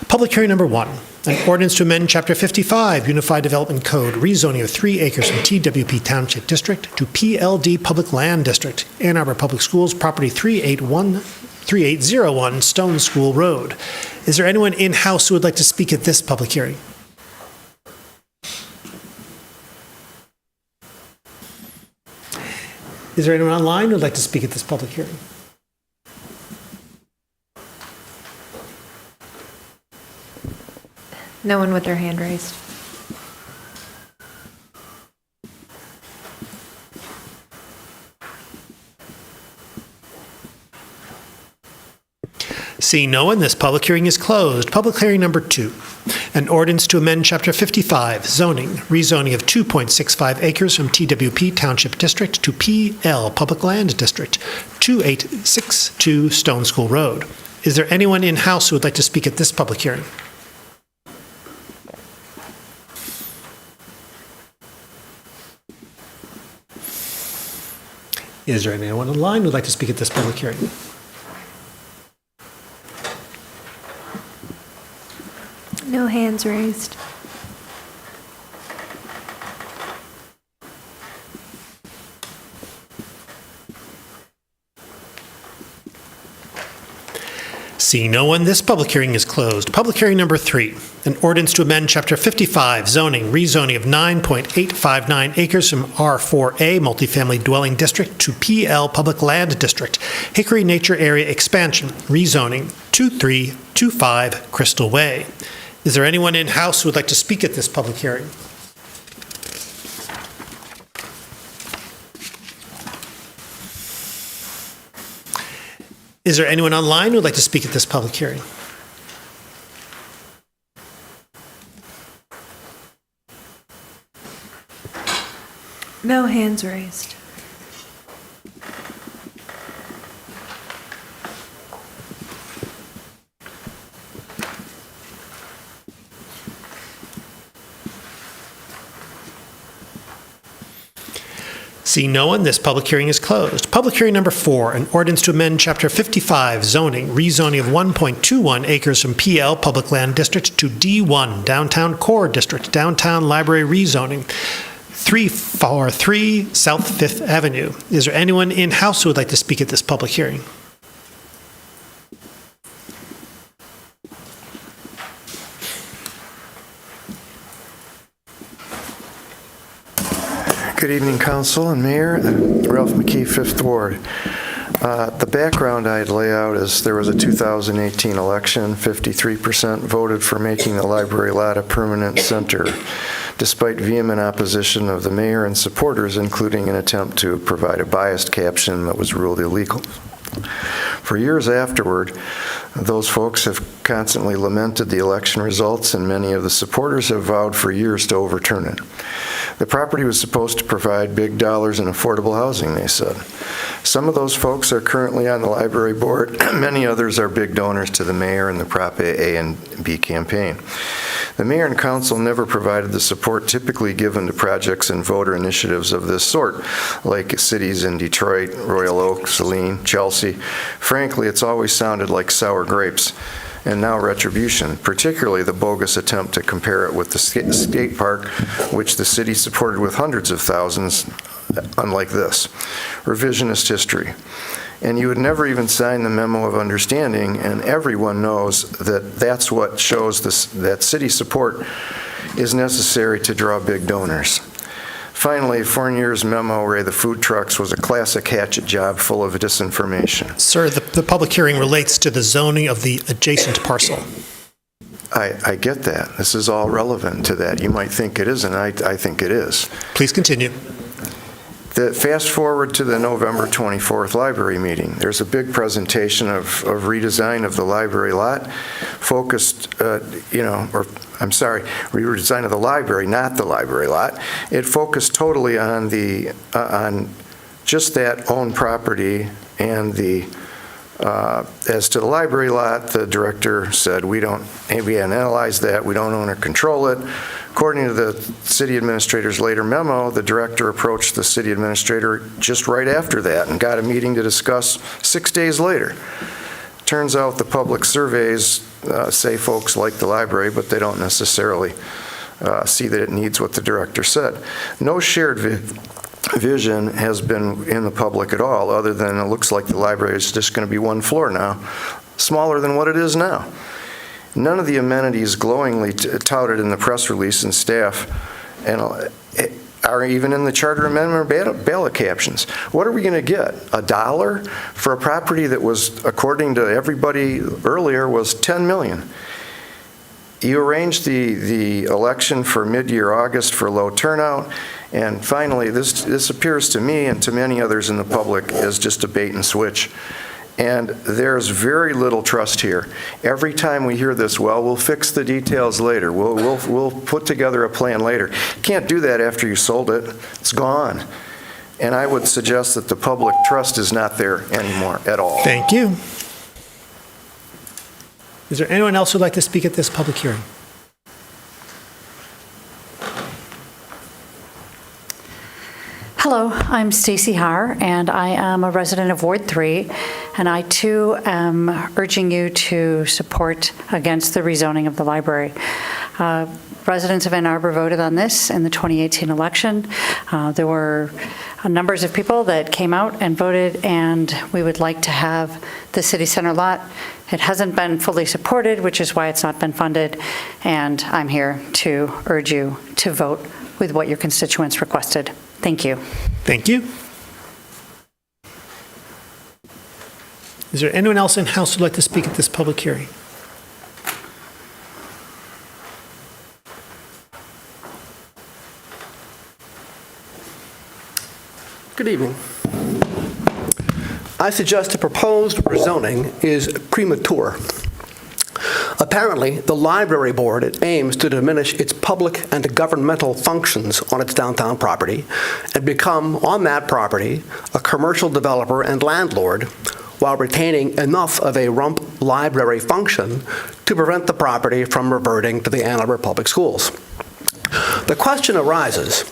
Public hearing number 1, an ordinance to amend Chapter 55, Unified Development Code, rezoning of 3 acres from TWP Township District to PLD Public Land District, Ann Arbor Public Schools, property 3801 Stone School Road. Is there anyone in-house who would like to speak at this public hearing? Is there anyone online who would like to speak at this public hearing? No one with their hand raised. Seeing no one, this public hearing is closed. Public hearing number 2, an ordinance to amend Chapter 55, zoning, rezoning of 2.65 acres from TWP Township District to PL Public Land District, 2862 Stone School Road. Is there anyone in-house who would like to speak at this public hearing? Is there anyone online who would like to speak at this public hearing? No hands raised. Seeing no one, this public hearing is closed. Public hearing number 3, an ordinance to amend Chapter 55, zoning, rezoning of 9.859 acres from R4A Multifamily Dwelling District to PL Public Land District, Hickory Nature Area Expansion, rezoning 2325 Crystal Way. Is there anyone in-house who would like to speak at this public hearing? Is there anyone online who would like to speak at this public hearing? No hands raised. Seeing no one, this public hearing is closed. Public hearing number 4, an ordinance to amend Chapter 55, zoning, rezoning of 1.21 acres from PL Public Land District to D1 Downtown Core District, Downtown Library rezoning, 343 South 5th Avenue. Is there anyone in-house who would like to speak at this public hearing? Good evening, Council and Mayor. Ralph McKee, 5th Ward. The background I'd lay out is there was a 2018 election. 53% voted for making the library lot a permanent center, despite vehement opposition of the mayor and supporters, including an attempt to provide a biased caption that was ruled illegal. For years afterward, those folks have constantly lamented the election results, and many of the supporters have vowed for years to overturn it. The property was supposed to provide big dollars in affordable housing, they said. Some of those folks are currently on the library board. Many others are big donors to the mayor and the Prop A and B campaign. The mayor and council never provided the support typically given to projects and voter initiatives of this sort, like cities in Detroit, Royal Oak, Saline, Chelsea. Frankly, it's always sounded like sour grapes. And now retribution, particularly the bogus attempt to compare it with the skate park, which the city supported with hundreds of thousands, unlike this. Revisionist history. and you would never even sign the memo of understanding, and everyone knows that that's what shows that city support is necessary to draw big donors. Finally, Fournier's memo, Ray, the food trucks, was a classic hatchet job full of disinformation. Sir, the public hearing relates to the zoning of the adjacent parcel. I get that. This is all relevant to that. You might think it isn't. I think it is. Please continue. Fast forward to the November 24th library meeting. There's a big presentation of redesign of the library lot, focused, redesign of the library, not the library lot. It focused totally on on just that owned property, and as to the library lot, the director said, we hadn't analyzed that, we don't own or control it. According to the city administrator's later memo, the director approached the city administrator just right after that and got a meeting to discuss 6 days later. Turns out the public surveys say folks like the library, but they don't necessarily see that it needs what the director said. No shared vision has been in the public at all, other than it looks like the library is just going to be one floor now, smaller than what it is now. None of the amenities glowingly touted in the press release and staff are even in the charter amendment ballot captions. What are we going to get? $1 for a property that was, according to everybody earlier, was $10 million. You arranged the election for mid-year August for low turnout, and finally, this appears to me and to many others in the public as just a bait and switch. And there's very little trust here. Every time we hear this, well, we'll fix the details later. We'll put together a plan later. You can't do that after you sold it. It's gone. And I would suggest that the public trust is not there anymore at all. Thank you. Is there anyone else who'd like to speak at this public hearing? Hello, I'm Stacy Haar, and I am a resident of Ward 3, and I too am urging you to support against the rezoning of the library. Residents of Ann Arbor voted on this in the 2018 election. There were numbers of people that came out and voted, and we would like to have the city center lot. It hasn't been fully supported, which is why it's not been funded, and I'm here to urge you to vote with what your constituents requested. Thank you. Thank you. Is there anyone else in house who'd like to speak at this public hearing? Good evening. I suggest the proposed rezoning is premature. Apparently, the library board aims to diminish its public and governmental functions on its downtown property and become, on that property, a commercial developer and landlord, while retaining enough of a rump library function to prevent the property from reverting to the Ann Arbor Public Schools. The question arises,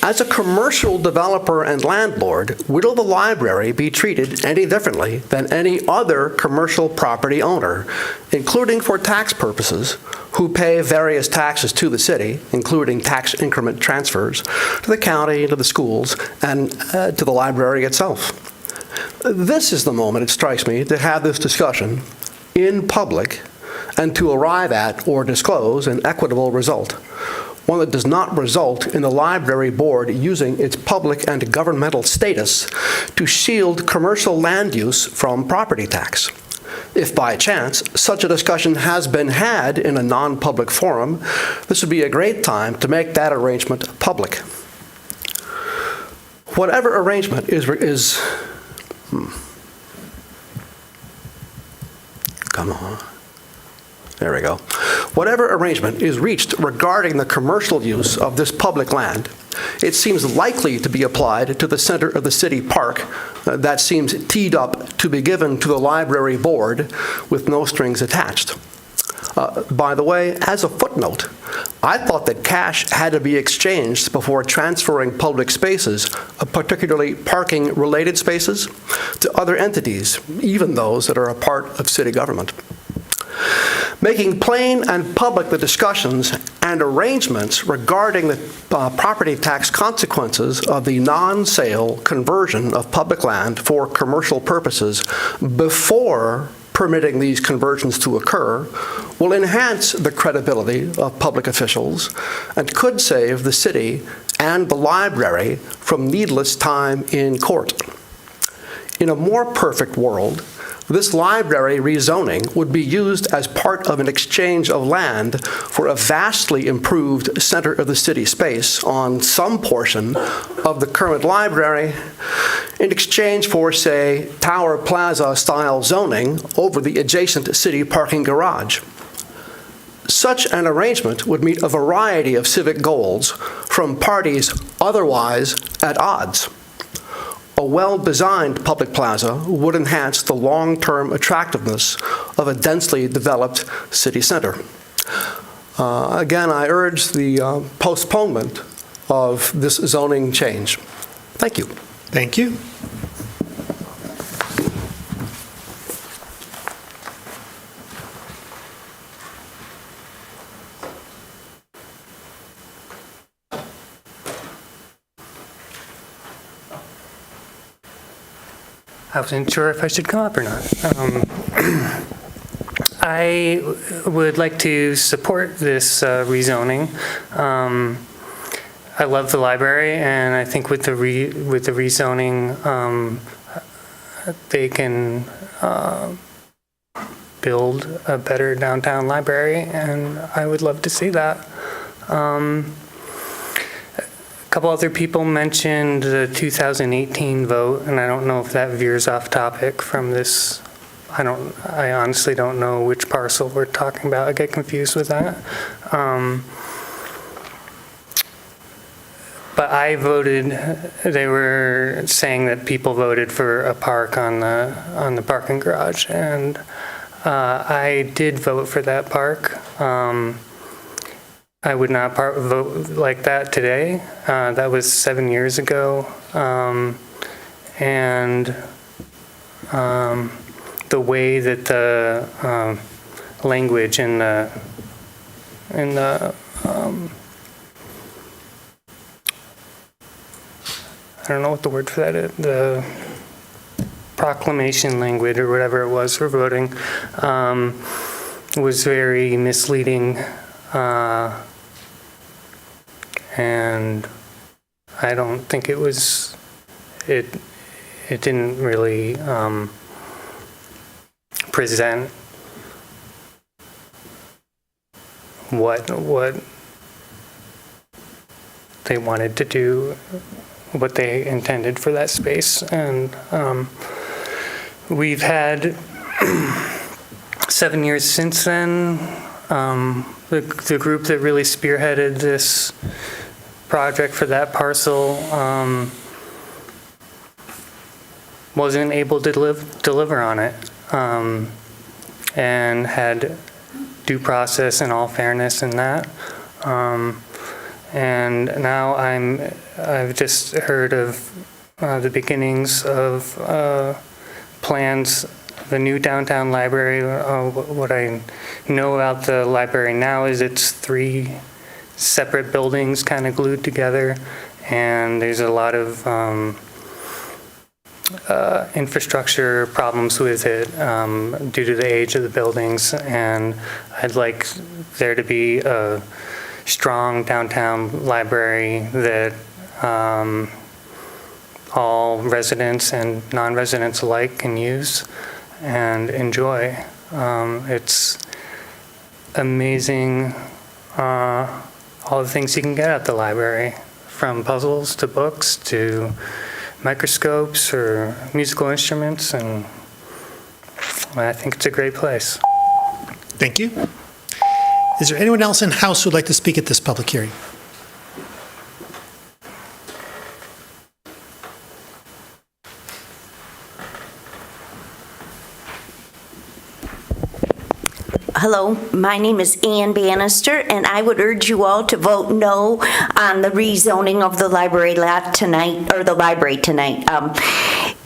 as a commercial developer and landlord, will the library be treated any differently than any other commercial property owner, including for tax purposes, who pay various taxes to the city, including tax increment transfers to the county, to the schools, and to the library itself? This is the moment, it strikes me, to have this discussion in public and to arrive at or disclose an equitable result. One that does not result in the library board using its public and governmental status to shield commercial land use from property tax. If by chance such a discussion has been had in a non-public forum, this would be a great time to make that arrangement public. Whatever arrangement come on. There we go. Whatever arrangement is reached regarding the commercial use of this public land, it seems likely to be applied to the center of the city park that seems teed up to be given to the library board with no strings attached. By the way, as a footnote, I thought that cash had to be exchanged before transferring public spaces, particularly parking-related spaces, to other entities, even those that are a part of city government. Making plain and public the discussions and arrangements regarding the property tax consequences of the non-sale conversion of public land for commercial purposes before permitting these conversions to occur will enhance the credibility of public officials and could save the city and the library from needless time in court. In a more perfect world, this library rezoning would be used as part of an exchange of land for a vastly improved center of the city space on some portion of the current library in exchange for, say, Tower Plaza style zoning over the adjacent city parking garage. Such an arrangement would meet a variety of civic goals from parties otherwise at odds. A well-designed public plaza would enhance the long-term attractiveness of a densely developed city center. Again, I urge the postponement of this zoning change. Thank you. Thank you. I wasn't sure if I should come up or not. I would like to support this rezoning. I love the library, and I think with the rezoning, they can build a better downtown library, and I would love to see that. A couple other people mentioned the 2018 vote, and I don't know if that veers off topic from this. I honestly don't know which parcel we're talking about. I get confused with that. But I voted, they were saying that people voted for a park on the parking garage, and I did vote for that park. I would not vote like that today. That was 7 years ago. And the way that the language in the I don't know what the word for that is, the proclamation language or whatever it was for voting, was very misleading. And I don't think it was, it didn't really present what they wanted to do, what they intended for that space. And we've had 7 years since then. The group that really spearheaded this project for that parcel wasn't able to deliver on it, and had due process and all fairness in that. And now I've just heard of the beginnings of plans. The new downtown library, what I know about the library now is it's 3 separate buildings kind of glued together, and there's a lot of infrastructure problems with it due to the age of the buildings, and I'd like there to be a strong downtown library that all residents and non-residents alike can use and enjoy. It's amazing all the things you can get at the library, from puzzles to books to microscopes or musical instruments, and I think it's a great place. Thank you. Is there anyone else in house who would like to speak at this public hearing? Hello, my name is Ann Bannister, and I would urge you all to vote no on the rezoning of the library lot tonight, or the library tonight.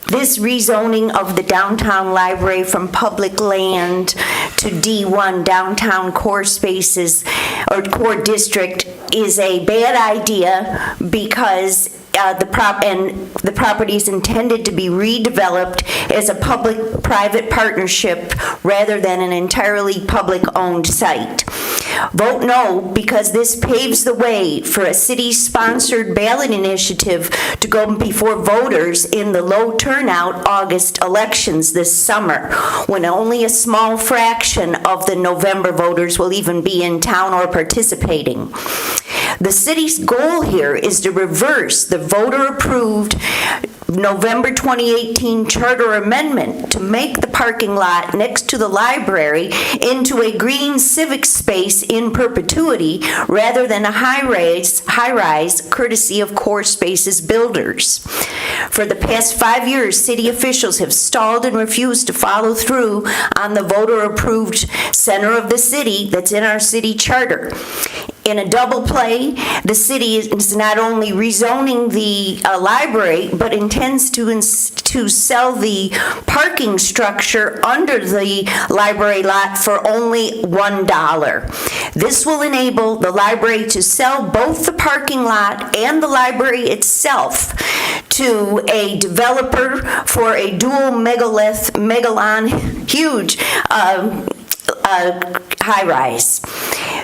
This rezoning of the downtown library from public land to D1 downtown core spaces or core district is a bad idea because the property is intended to be redeveloped as a public-private partnership rather than an entirely public-owned site. Vote no because this paves the way for a city-sponsored ballot initiative to go before voters in the low turnout August elections this summer, when only a small fraction of the November voters will even be in town or participating. The city's goal here is to reverse the voter-approved November 2018 charter amendment to make the parking lot next to the library into a green civic space in perpetuity rather than a high-rise courtesy of core spaces builders. For the past 5 years, city officials have stalled and refused to follow through on the voter-approved center of the city that's in our city charter. In a double play, the city is not only rezoning the library, but intends to sell the parking structure under the library lot for only $1. This will enable the library to sell both the parking lot and the library itself to a developer for a dual megalon, huge high-rise.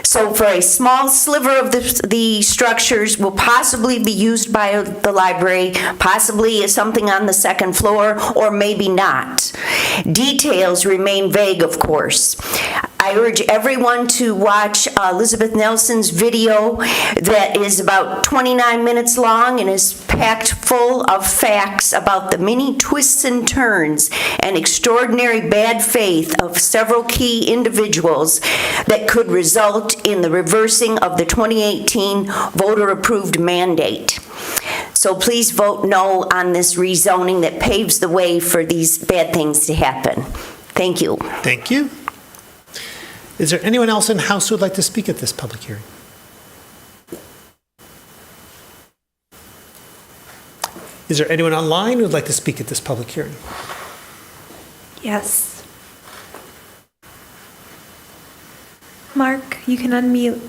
So for a small sliver of the structures will possibly be used by the library, possibly as something on the second floor, or maybe not. Details remain vague, of course. I urge everyone to watch Elizabeth Nelson's video that is about 29 minutes long and is packed full of facts about the many twists and turns and extraordinary bad faith of several key individuals that could result in the reversing of the 2018 voter-approved mandate. So please vote no on this rezoning that paves the way for these bad things to happen. Thank you. Thank you. Is there anyone else in the House who would like to speak at this public hearing? Is there anyone online who would like to speak at this public hearing? Yes. Mark, you can unmute.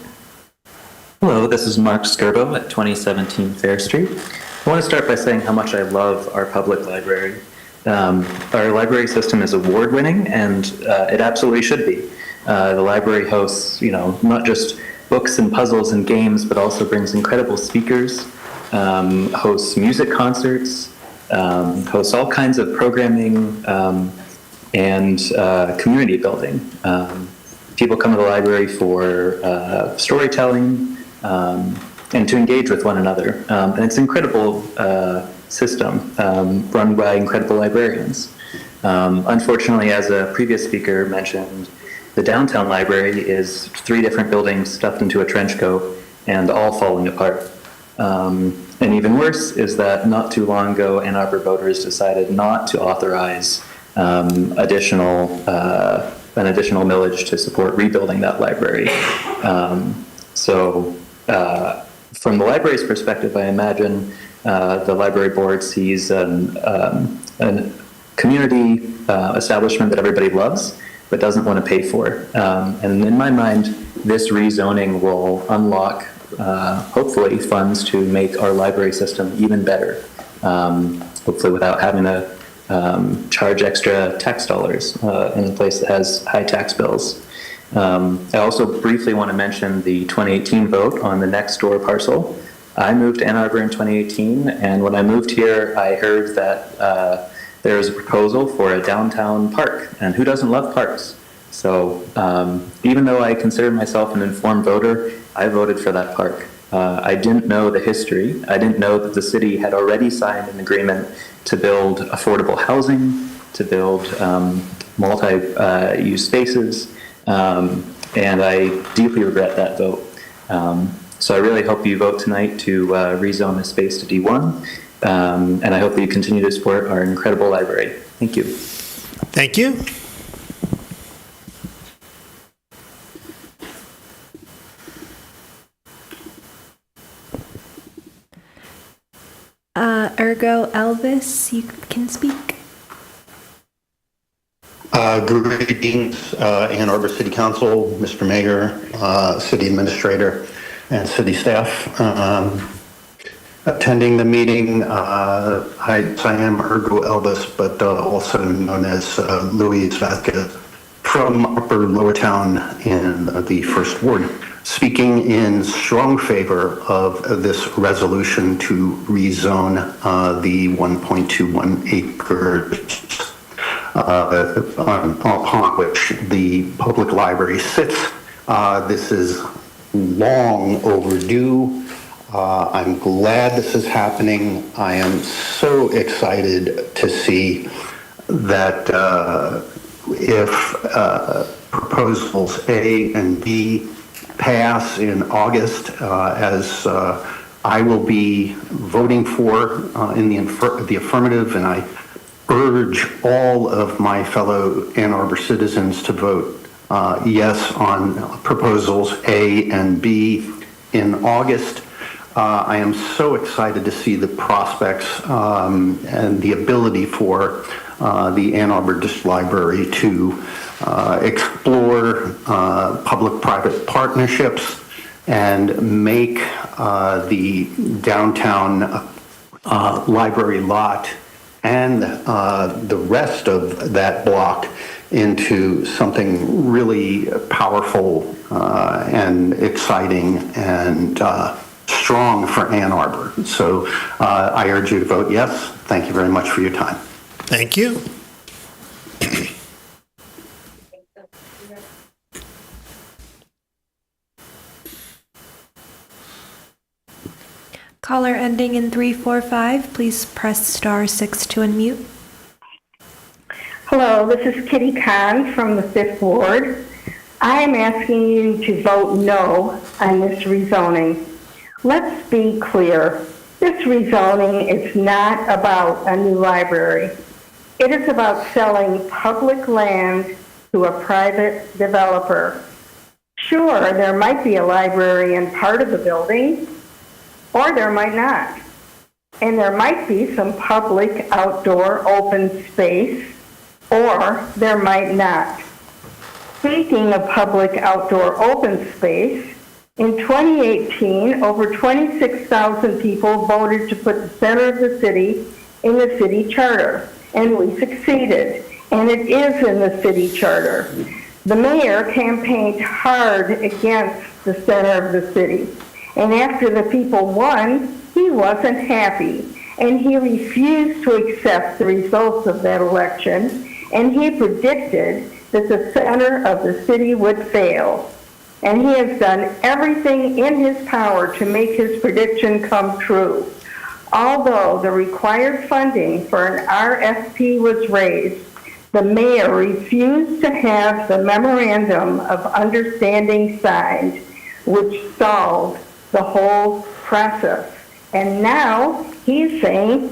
Hello, this is Mark Skirbo at 2017 Fair Street. I want to start by saying how much I love our public library. Our library system is award-winning, and it absolutely should be. The library hosts, not just books and puzzles and games, but also brings incredible speakers, hosts music concerts, hosts all kinds of programming and community building. People come to the library for storytelling and to engage with one another. And it's an incredible system run by incredible librarians. Unfortunately, as a previous speaker mentioned, the downtown library is 3 different buildings stuffed into a trench coat and all falling apart. And even worse is that not too long ago, Ann Arbor voters decided not to authorize an additional millage to support rebuilding that library. So from the library's perspective, I imagine the library board sees a community establishment that everybody loves, but doesn't want to pay for. And in my mind, this rezoning will unlock, hopefully, funds to make our library system even better, hopefully without having to charge extra tax dollars in a place that has high tax bills. I also briefly want to mention the 2018 vote on the next door parcel. I moved to Ann Arbor in 2018, and when I moved here, I heard that there is a proposal for a downtown park, and who doesn't love parks? So even though I consider myself an informed voter, I voted for that park. I didn't know the history. I didn't know that the city had already signed an agreement to build affordable housing, to build multi-use spaces, and I deeply regret that vote. So I really hope you vote tonight to rezone the space to D1, and I hope that you continue to support our incredible library. Thank you. Thank you. Ergo Elvis, you can speak. Greetings, Ann Arbor City Council, Mr. Mayor, City Administrator, and City staff. Attending the meeting, I am Ergo Elvis, but also known as Luis Vasquez from Upper Lowertown in the First Ward, speaking in strong favor of this resolution to rezone the 1.21 acres upon which the public library sits. This is long overdue. I'm glad this is happening. I am so excited to see that if proposals A and B pass in August, as I will be voting for in the affirmative, and I urge all of my fellow Ann Arbor citizens to vote yes on proposals A and B in August. I am so excited to see the prospects and the ability for the Ann Arbor District Library to explore public-private partnerships and make the downtown library lot and the rest of that block into something really powerful and exciting and strong for Ann Arbor. So I urge you to vote yes. Thank you very much for your time. Thank you. Caller ending in 345, please press *6 to unmute. Hello, this is Kitty Kahn from the 5th Ward. I am asking you to vote no on this rezoning. Let's be clear. This rezoning is not about a new library. It is about selling public land to a private developer. Sure, there might be a library in part of the building, or there might not. And there might be some public outdoor open space, or there might not. Speaking of public outdoor open space, in 2018, over 26,000 people voted to put the center of the city in the city charter, and we succeeded, and it is in the city charter. The mayor campaigned hard against the center of the city, and after the people won, he wasn't happy, and he refused to accept the results of that election, and he predicted that the center of the city would fail. And he has done everything in his power to make his prediction come true. Although the required funding for an RFP was raised, the mayor refused to have the memorandum of understanding signed, which stalled the whole process. And now he's saying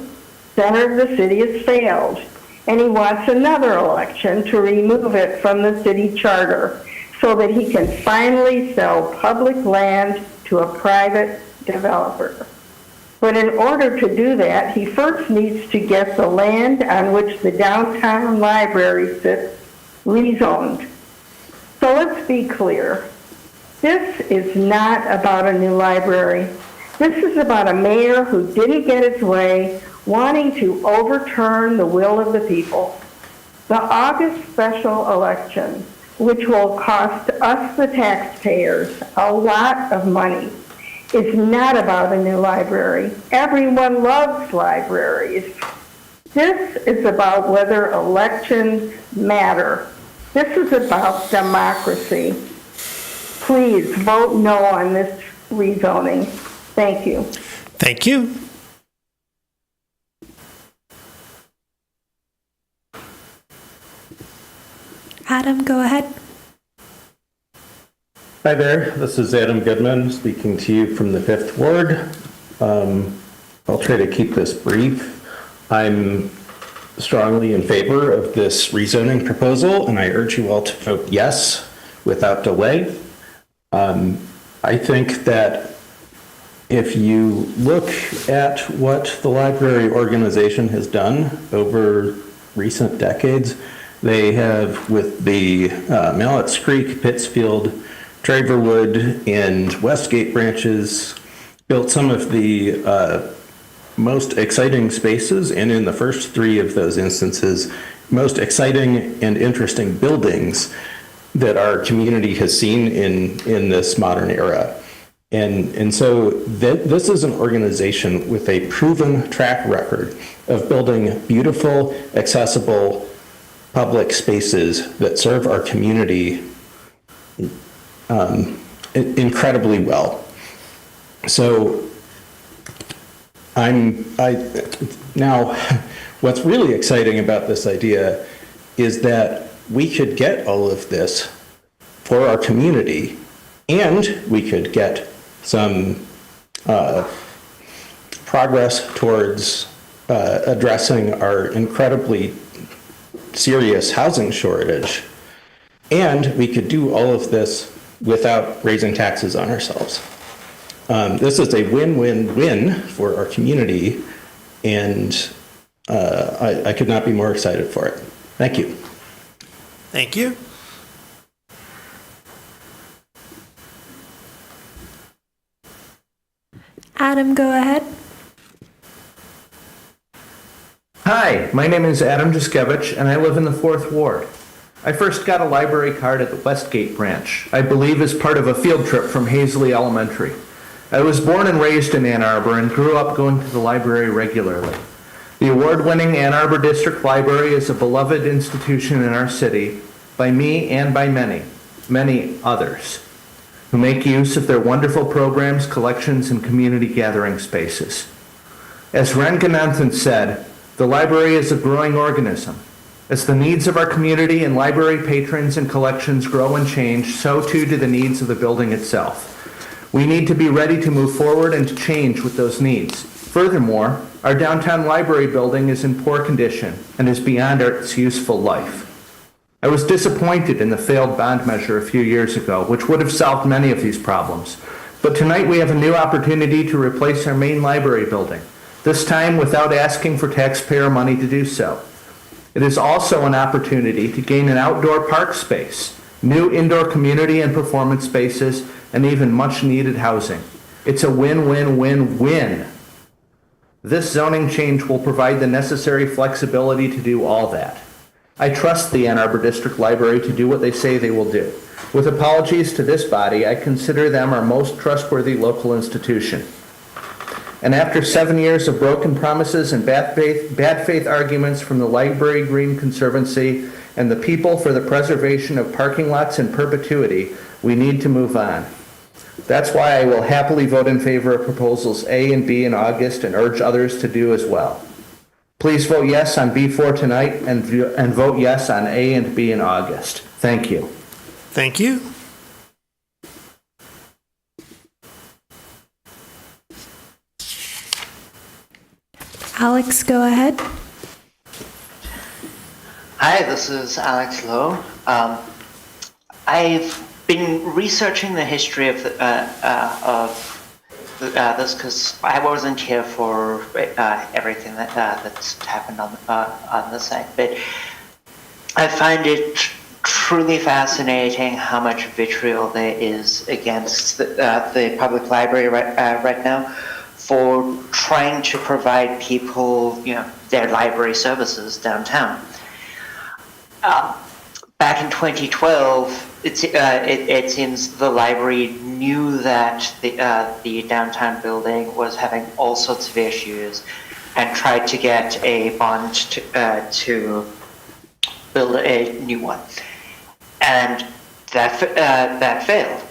center of the city has failed. And he wants another election to remove it from the city charter so that he can finally sell public land to a private developer. But in order to do that, he first needs to get the land on which the downtown library sits rezoned. So let's be clear. This is not about a new library. This is about a mayor who didn't get his way, wanting to overturn the will of the people. The August special election, which will cost us, the taxpayers, a lot of money, is not about a new library. Everyone loves libraries. This is about whether elections matter. This is about democracy. Please vote no on this rezoning. Thank you. Thank you. Adam, go ahead. Hi there, this is Adam Goodman speaking to you from the 5th Ward. I'll try to keep this brief. I'm strongly in favor of this rezoning proposal, and I urge you all to vote yes without delay. I think that if you look at what the library organization has done over recent decades, They have, with the Mallett's Creek, Pittsfield, Traverwood, and Westgate branches, built some of the most exciting spaces, and in the first three of those instances, most exciting and interesting buildings that our community has seen in this modern era. And so this is an organization with a proven track record of building beautiful, accessible public spaces that serve our community incredibly well. So now what's really exciting about this idea is that we could get all of this for our community, and we could get some progress towards addressing our incredibly serious housing shortage. And we could do all of this without raising taxes on ourselves. This is a win-win-win for our community, and I could not be more excited for it. Thank you. Thank you. Adam, go ahead. Hi, my name is Adam Juskevich, and I live in the 4th Ward. I first got a library card at the Westgate branch, I believe as part of a field trip from Hazley Elementary. I was born and raised in Ann Arbor and grew up going to the library regularly. The award-winning Ann Arbor District Library is a beloved institution in our city by me and by many, many others who make use of their wonderful programs, collections, and community gathering spaces. As Ren Gananthan said, the library is a growing organism. As the needs of our community and library patrons and collections grow and change, so too do the needs of the building itself. We need to be ready to move forward and to change with those needs. Furthermore, our downtown library building is in poor condition and is beyond its useful life. I was disappointed in the failed bond measure a few years ago, which would have solved many of these problems. But tonight we have a new opportunity to replace our main library building, this time without asking for taxpayer money to do so. It is also an opportunity to gain an outdoor park space, new indoor community and performance spaces, and even much-needed housing. It's a win-win-win-win. This zoning change will provide the necessary flexibility to do all that. I trust the Ann Arbor District Library to do what they say they will do. With apologies to this body, I consider them our most trustworthy local institution. And after 7 years of broken promises and bad faith arguments from the Library Green Conservancy and the People for the Preservation of Parking Lots in Perpetuity, we need to move on. That's why I will happily vote in favor of proposals A and B in August and urge others to do as well. Please vote yes on B4 tonight and vote yes on A and B in August. Thank you. Thank you. Alex, go ahead. Hi, this is Alex Lowe. I've been researching the history of this because I wasn't here for everything that's happened on the site, but I find it truly fascinating how much vitriol there is against the public library right now for trying to provide people, their library services downtown. Back in 2012, it seems the library knew that the downtown building was having all sorts of issues and tried to get a bond to build a new one. And that failed.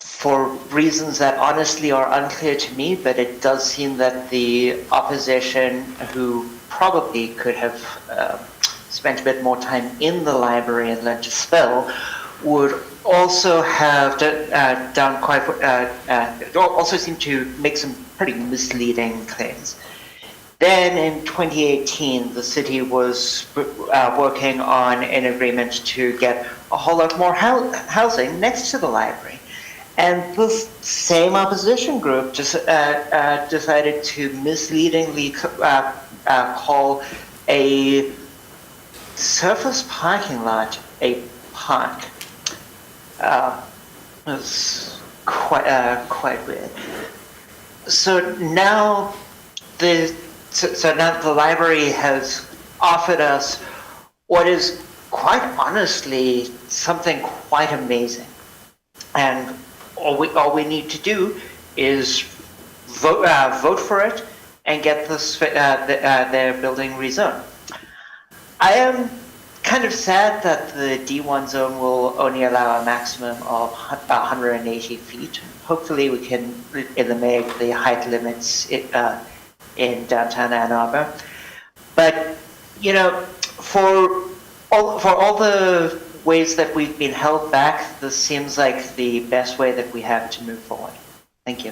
For reasons that honestly are unclear to me, but it does seem that the opposition, who probably could have spent a bit more time in the library and learned to spell, would also have done quite, also seem to make some pretty misleading claims. Then in 2018, the city was working on an agreement to get a whole lot more housing next to the library. And the same opposition group just decided to misleadingly call a surface parking lot a park was quite weird. So now the library has offered us what is quite honestly something quite amazing, and all we need to do is vote for it and get their building rezoned. I am kind of sad that the D1 zone will only allow a maximum of 180 feet. Hopefully we can eliminate the height limits in downtown Ann Arbor. But, you know, for all the ways that we've been held back, this seems like the best way that we have to move forward. Thank you.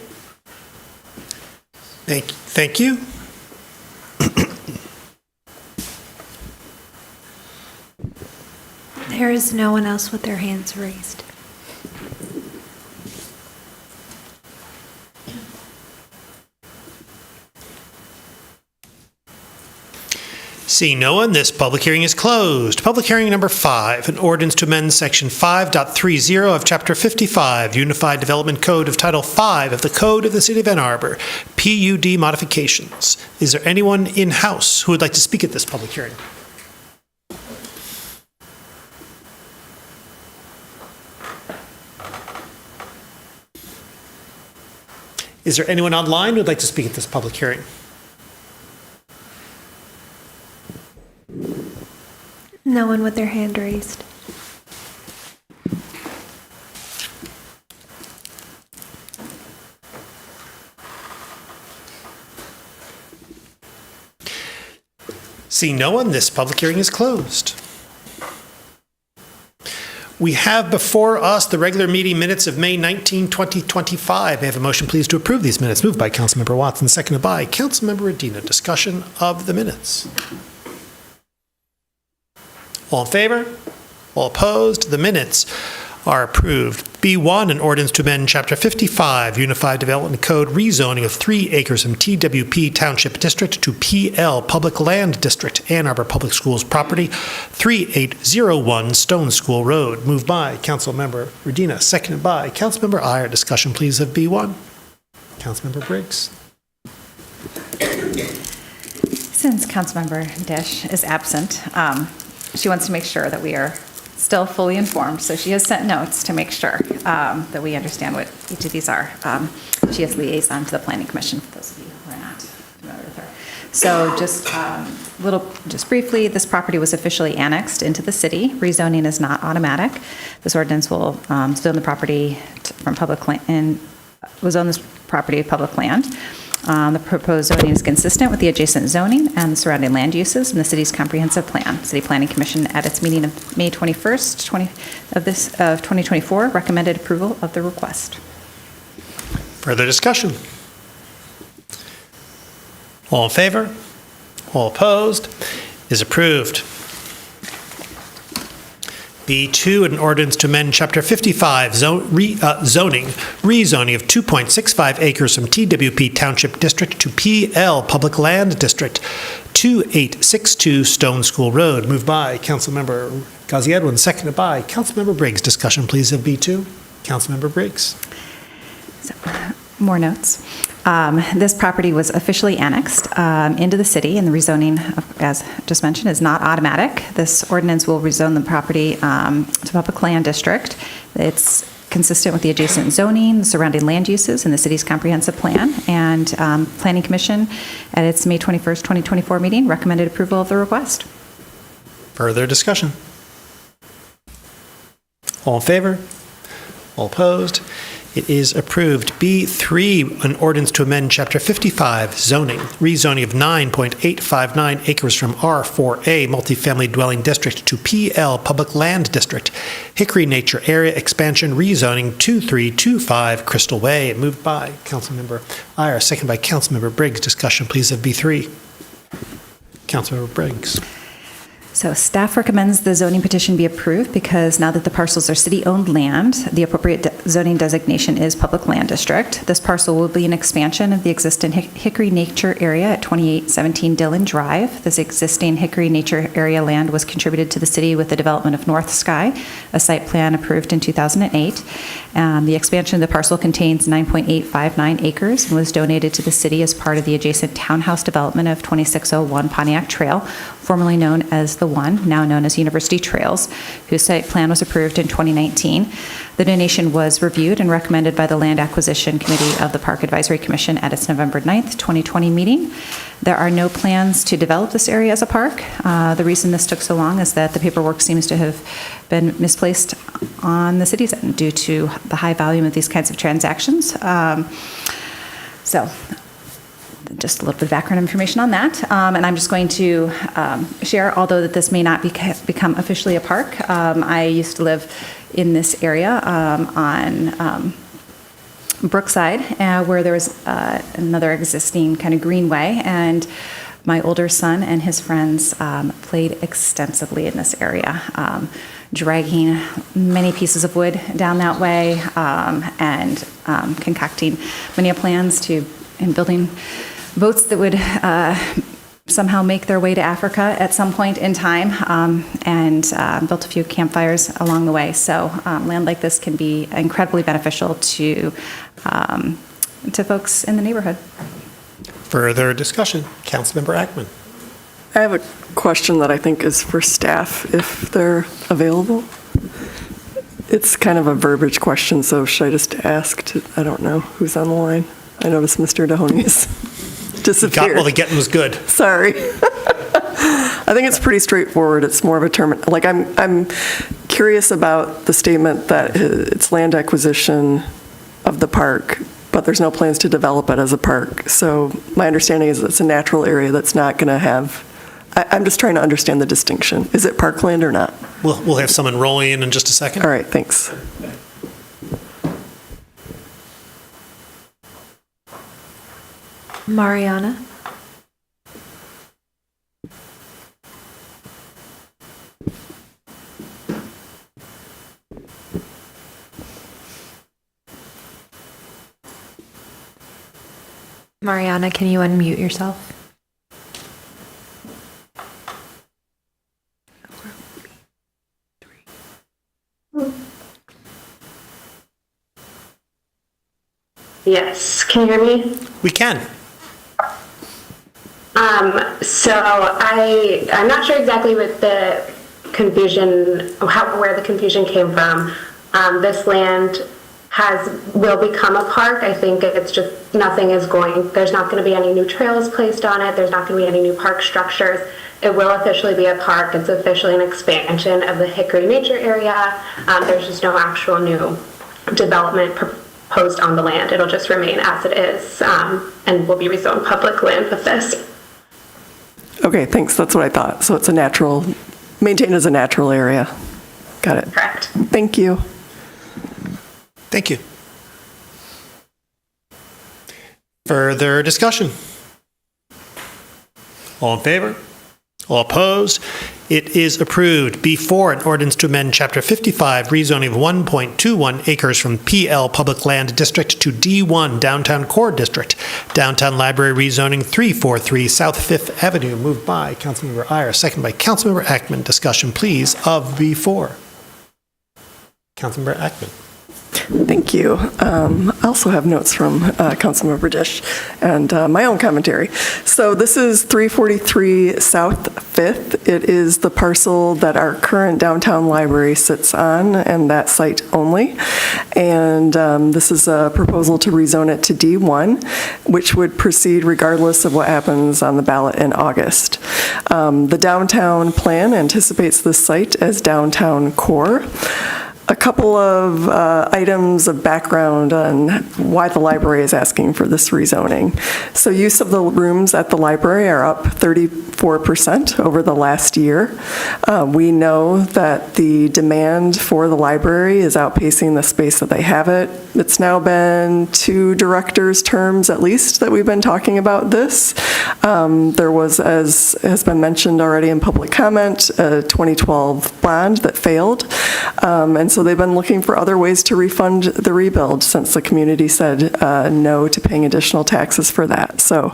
Thank you. There is no one else with their hands raised. Seeing no one, this public hearing is closed. Public hearing number 5, an ordinance to amend section 5.30 of chapter 55, Unified Development Code of Title 5 of the Code of the City of Ann Arbor, PUD modifications. Is there anyone in-house who would like to speak at this public hearing? Is there anyone online who would like to speak at this public hearing? No one with their hand raised. Seeing no one, this public hearing is closed. We have before us the regular meeting minutes of May 19, 2025. May I have a motion, please, to approve these minutes? Moved by Councilmember Watson, seconded by Councilmember Adina. Discussion of the minutes. All in favor? All opposed? The minutes are approved. B1, an ordinance to amend Chapter 55, Unified Development Code, rezoning of 3 acres from TWP Township District to PL Public Land District, Ann Arbor Public Schools property, 3801 Stone School Road. Moved by Councilmember Redina, seconded by Councilmember Iyer. Discussion, please, of B1. Councilmember Briggs. Since Councilmember Dish is absent, she wants to make sure that we are still fully informed, so she has sent notes to make sure that we understand what each of these are. She has liaison to the Planning Commission, for those of you who are not familiar with her. So just briefly, this property was officially annexed into the city. Rezoning is not automatic. This ordinance will zone the property from public land and will zone this property of public land. The proposed zoning is consistent with the adjacent zoning and the surrounding land uses in the city's comprehensive plan. City Planning Commission, at its meeting of May 21st, 2024, recommended approval of the request. Further discussion? All in favor? All opposed? Is approved. B2, an ordinance to amend Chapter 55, rezoning of 2.65 acres from TWP Township District to PL Public Land District, 2862 Stone School Road. Moved by Councilmember Ghazi Edwin, seconded by Councilmember Briggs. Discussion, please, of B2. Councilmember Briggs. So, more notes. This property was officially annexed into the city, and the rezoning, as just mentioned, is not automatic. This ordinance will rezone the property to Public Land District. It's consistent with the adjacent zoning, surrounding land uses, in the city's comprehensive plan. And Planning Commission, at its May 21st, 2024 meeting, recommended approval of the request. Further discussion? All in favor? All opposed? It is approved. B3, an ordinance to amend Chapter 55, zoning, rezoning of 9.859 acres from R4A Multifamily Dwelling District to PL Public Land District, Hickory Nature Area Expansion, rezoning 2325 Crystal Way. Moved by Councilmember Iyer, seconded by Councilmember Briggs. Discussion, please, of B3. Councilmember Briggs. So staff recommends the zoning petition be approved because now that the parcels are city-owned land, the appropriate zoning designation is public land district. This parcel will be an expansion of the existing Hickory Nature Area at 2817 Dillon Drive. This existing Hickory Nature Area land was contributed to the city with the development of North Sky, a site plan approved in 2008. The expansion of the parcel contains 9.859 acres and was donated to the city as part of the adjacent townhouse development of 2601 Pontiac Trail, formerly known as The One, now known as University Trails, whose site plan was approved in 2019. The donation was reviewed and recommended by the Land Acquisition Committee of the Park Advisory Commission at its November 9th, 2020 meeting. There are no plans to develop this area as a park. The reason this took so long is that the paperwork seems to have been misplaced on the city's end due to the high volume of these kinds of transactions. So just a little bit of background information on that. And I'm just going to share, although that this may not become officially a park, I used to live in this area on Brookside, where there was another existing kind of greenway, and my older son and his friends played extensively in this area, dragging many pieces of wood down that way and concocting many plans and building boats that would somehow make their way to Africa at some point in time, and built a few campfires along the way. So land like this can be incredibly beneficial to folks in the neighborhood. Further discussion, Councilmember Ackman. I have a question that I think is for staff, if they're available. It's kind of a verbiage question, so should I just ask I don't know who's on the line. I noticed Mr. Dahoney's disappeared. Well, the getting was good. Sorry. I think it's pretty straightforward. It's more of a term. Like, I'm curious about the statement that it's land acquisition of the park, but there's no plans to develop it as a park. So my understanding is it's a natural area that's not going to have. I'm just trying to understand the distinction. Is it parkland or not? We'll have someone rolling in just a second. All right, thanks. Mariana? Mariana, can you unmute yourself? Yes, can you hear me? We can. So I'm not sure exactly what the confusion, where the confusion came from. This land will become a park. I think it's just there's not going to be any new trails placed on it. There's not going to be any new park structures. It will officially be a park. It's officially an expansion of the Hickory Nature Area. There's just no actual new development proposed on the land. It'll just remain as it is, and will be rezoned public land with this. Okay, thanks. That's what I thought. So it's maintained as a natural area. Got it. Correct. Thank you. Thank you. Further discussion? All in favor? All opposed? It is approved. B4, an ordinance to amend Chapter 55, rezoning of 1.21 acres from PL Public Land District to D1 Downtown Core District. Downtown Library rezoning 343 South 5th Avenue. Moved by Councilmember Iyer, second by Councilmember Ackman. Discussion, please, of B4. Councilmember Ackman. Thank you. I also have notes from Councilmember Dish and my own commentary. So this is 343 South 5th. It is the parcel that our current downtown library sits on, and that site only. And this is a proposal to rezone it to D1, which would proceed regardless of what happens on the ballot in August. The downtown plan anticipates this site as downtown core. A couple of items of background on why the library is asking for this rezoning. So use of the rooms at the library are up 34% over the last year. We know that the demand for the library is outpacing the space that they have it. It's now been 2 directors' terms at least that we've been talking about this. There was, as has been mentioned already in public comment, a 2012 bond that failed. And so they've been looking for other ways to refund the rebuild since the community said no to paying additional taxes for that. So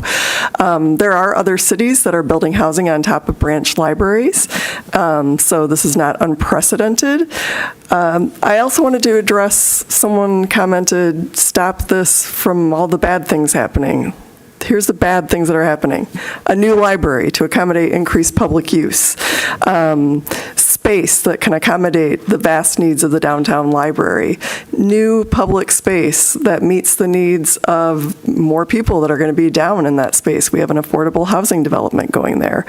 there are other cities that are building housing on top of branch libraries. So this is not unprecedented. I also wanted to address, someone commented, stop this from all the bad things happening. Here's the bad things that are happening. A new library to accommodate increased public use. Space that can accommodate the vast needs of the downtown library. New public space that meets the needs of more people that are going to be down in that space. We have an affordable housing development going there.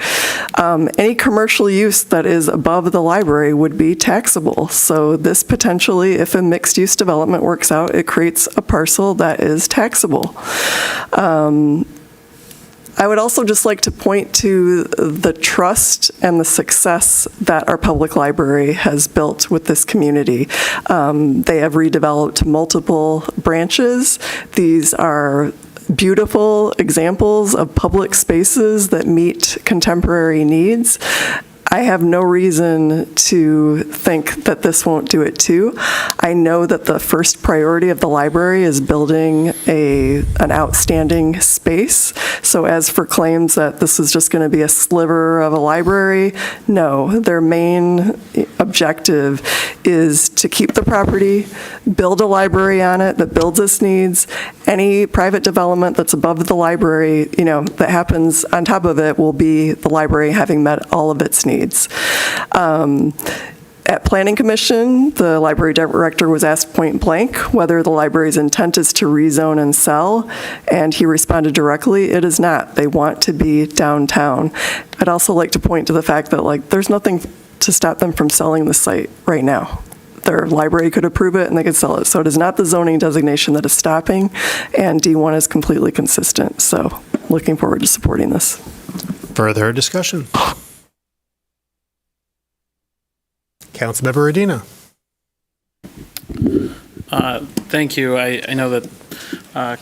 Any commercial use that is above the library would be taxable. So this potentially, if a mixed-use development works out, it creates a parcel that is taxable. I would also just like to point to the trust and the success that our public library has built with this community. They have redeveloped multiple branches. These are beautiful examples of public spaces that meet contemporary needs. I have no reason to think that this won't do it too. I know that the first priority of the library is building an outstanding space. So as for claims that this is just going to be a sliver of a library, no. Their main objective is to keep the property, build a library on it that builds its needs. Any private development that's above the library, that happens on top of it will be the library having met all of its needs. At Planning Commission, the library director was asked point blank whether the library's intent is to rezone and sell, and he responded directly, it is not. They want to be downtown. I'd also like to point to the fact that there's nothing to stop them from selling the site right now. Their library could approve it and they could sell it. So it is not the zoning designation that is stopping, and D1 is completely consistent. So looking forward to supporting this. Further discussion? Councilmember Adina. Thank you. I know that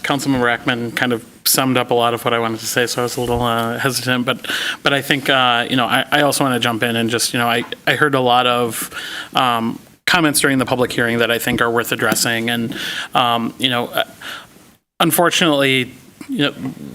Councilmember Ackman kind of summed up a lot of what I wanted to say, so I was a little hesitant. But I think, I also want to jump in and just, I heard a lot of comments during the public hearing that I think are worth addressing. And, unfortunately,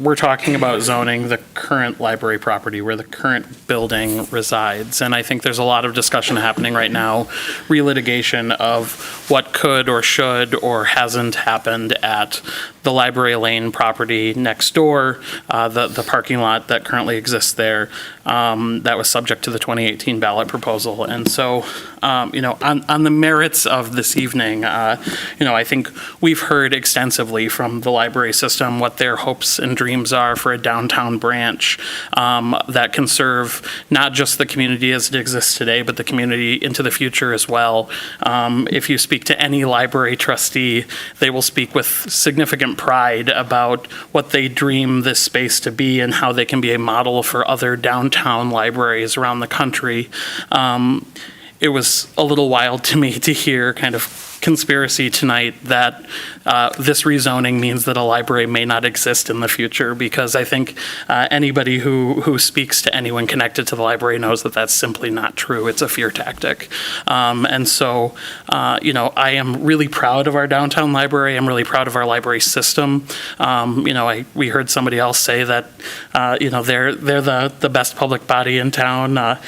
we're talking about zoning the current library property where the current building resides. And I think there's a lot of discussion happening right now, relitigation of what could or should or hasn't happened at the Library Lane property next door, the parking lot that currently exists there, that was subject to the 2018 ballot proposal. And so, on the merits of this evening, I think we've heard extensively from the library system what their hopes and dreams are for a downtown branch that can serve not just the community as it exists today, but the community into the future as well. If you speak to any library trustee, they will speak with significant pride about what they dream this space to be and how they can be a model for other downtown libraries around the country. It was a little wild to me to hear kind of conspiracy tonight that this rezoning means that a library may not exist in the future, because I think anybody who speaks to anyone connected to the library knows that that's simply not true. It's a fear tactic. And so, I am really proud of our downtown library. I'm really proud of our library system. We heard somebody else say that, they're the best public body in town.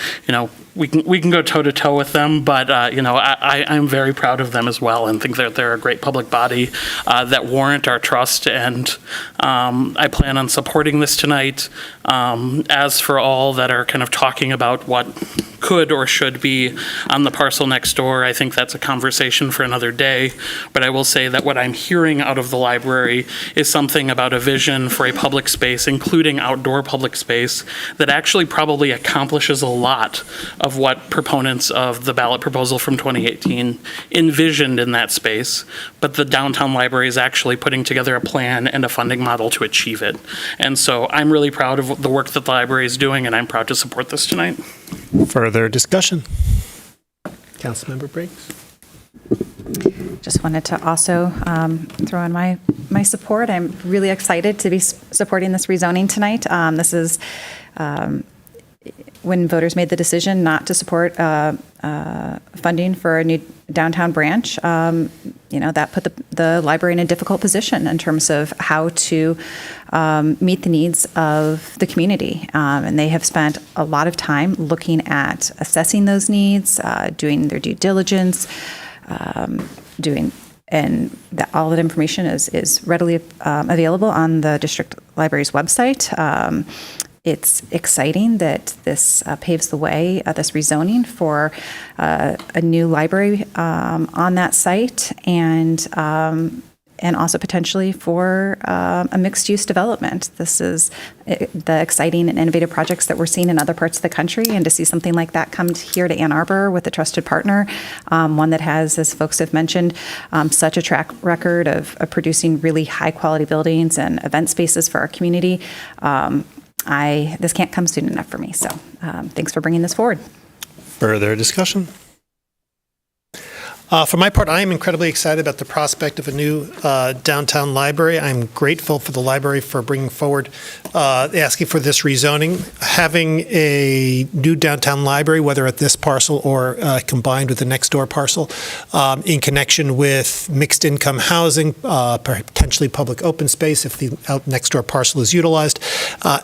We can go toe to toe with them, but I'm very proud of them as well, and think that they're a great public body that warrant our trust. And I plan on supporting this tonight. As for all that are kind of talking about what could or should be on the parcel next door. I think that's a conversation for another day. But I will say that what I'm hearing out of the library is something about a vision for a public space, including outdoor public space, that actually probably accomplishes a lot of what proponents of the ballot proposal from 2018 envisioned in that space. But the downtown library is actually putting together a plan and a funding model to achieve it. And so I'm really proud of the work that the library is doing, and I'm proud to support this tonight. Further discussion? Councilmember Briggs? Just wanted to also throw in my support. I'm really excited to be supporting this rezoning tonight. This is when voters made the decision not to support funding for a new downtown branch. That put the library in a difficult position in terms of how to meet the needs of the community. And they have spent a lot of time looking at assessing those needs, doing their due diligence, all that information is readily available on the district library's website. It's exciting that this paves the way, this rezoning for a new library on that site, and also potentially for a mixed-use development. This is the exciting and innovative projects that we're seeing in other parts of the country, and to see something like that come here to Ann Arbor with a trusted partner, one that has, as folks have mentioned, such a track record of producing really high-quality buildings and event spaces for our community. This can't come soon enough for me, so thanks for bringing this forward. Further discussion? For my part, I am incredibly excited about the prospect of a new downtown library. I'm grateful for the library for bringing forward, asking for this rezoning. Having a new downtown library, whether at this parcel or combined with the next door parcel, in connection with mixed income housing, potentially public open space if the next door parcel is utilized,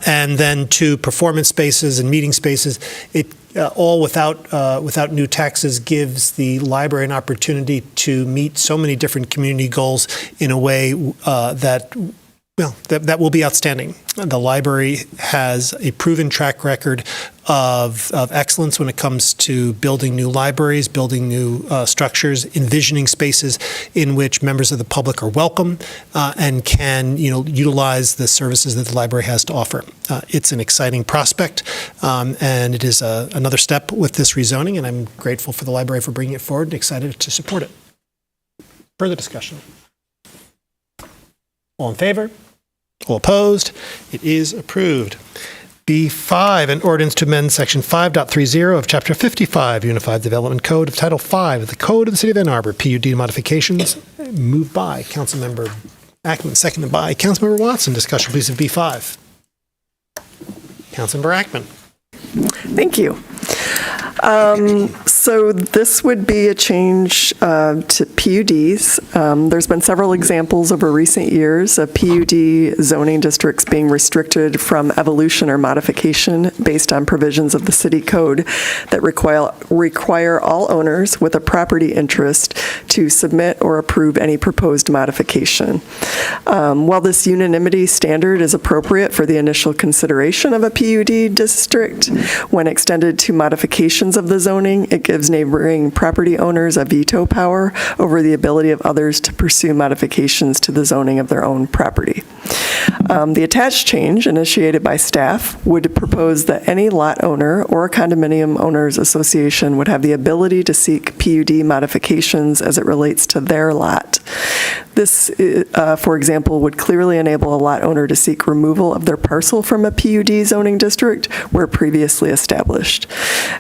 and then to performance spaces and meeting spaces, all without new taxes, gives the library an opportunity to meet so many different community goals in a way that will be outstanding. The library has a proven track record of excellence when it comes to building new libraries, building new structures, envisioning spaces in which members of the public are welcome and can utilize the services that the library has to offer. It's an exciting prospect, and it is another step with this rezoning, and I'm grateful for the library for bringing it forward and excited to support it. Further discussion? All in favor? All opposed? It is approved. B5, an ordinance to amend Section 5.30 of Chapter 55, Unified Development Code of Title 5 of the Code of the City of Ann Arbor, PUD modifications. Moved by Councilmember Ackman, seconded by Councilmember Watson. Discussion, please, of B5. Councilmember Ackman. Thank you. So this would be a change to PUDs. There's been several examples over recent years of PUD zoning districts being restricted from evolution or modification based on provisions of the city code that require all owners with a property interest to submit or approve any proposed modification. While this unanimity standard is appropriate for the initial consideration of a PUD district, when extended to modifications of the zoning, it gives neighboring property owners a veto power over the ability of others to pursue modifications to the zoning of their own property. The attached change, initiated by staff, would propose that any lot owner or condominium owners association would have the ability to seek PUD modifications as it relates to their lot. This, for example, would clearly enable a lot owner to seek removal of their parcel from a PUD zoning district where previously established.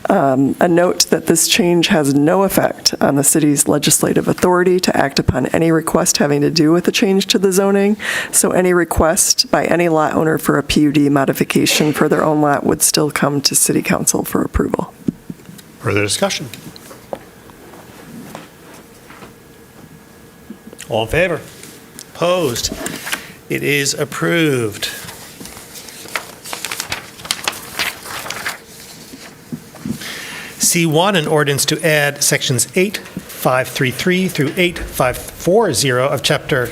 A note that this change has no effect on the city's legislative authority to act upon any request having to do with a change to the zoning, so any request by any lot owner for a PUD modification for their own lot would still come to City Council for approval. Further discussion? All in favor? Opposed? It is approved. C1, an ordinance to add sections 8.533 through 8.540 of Chapter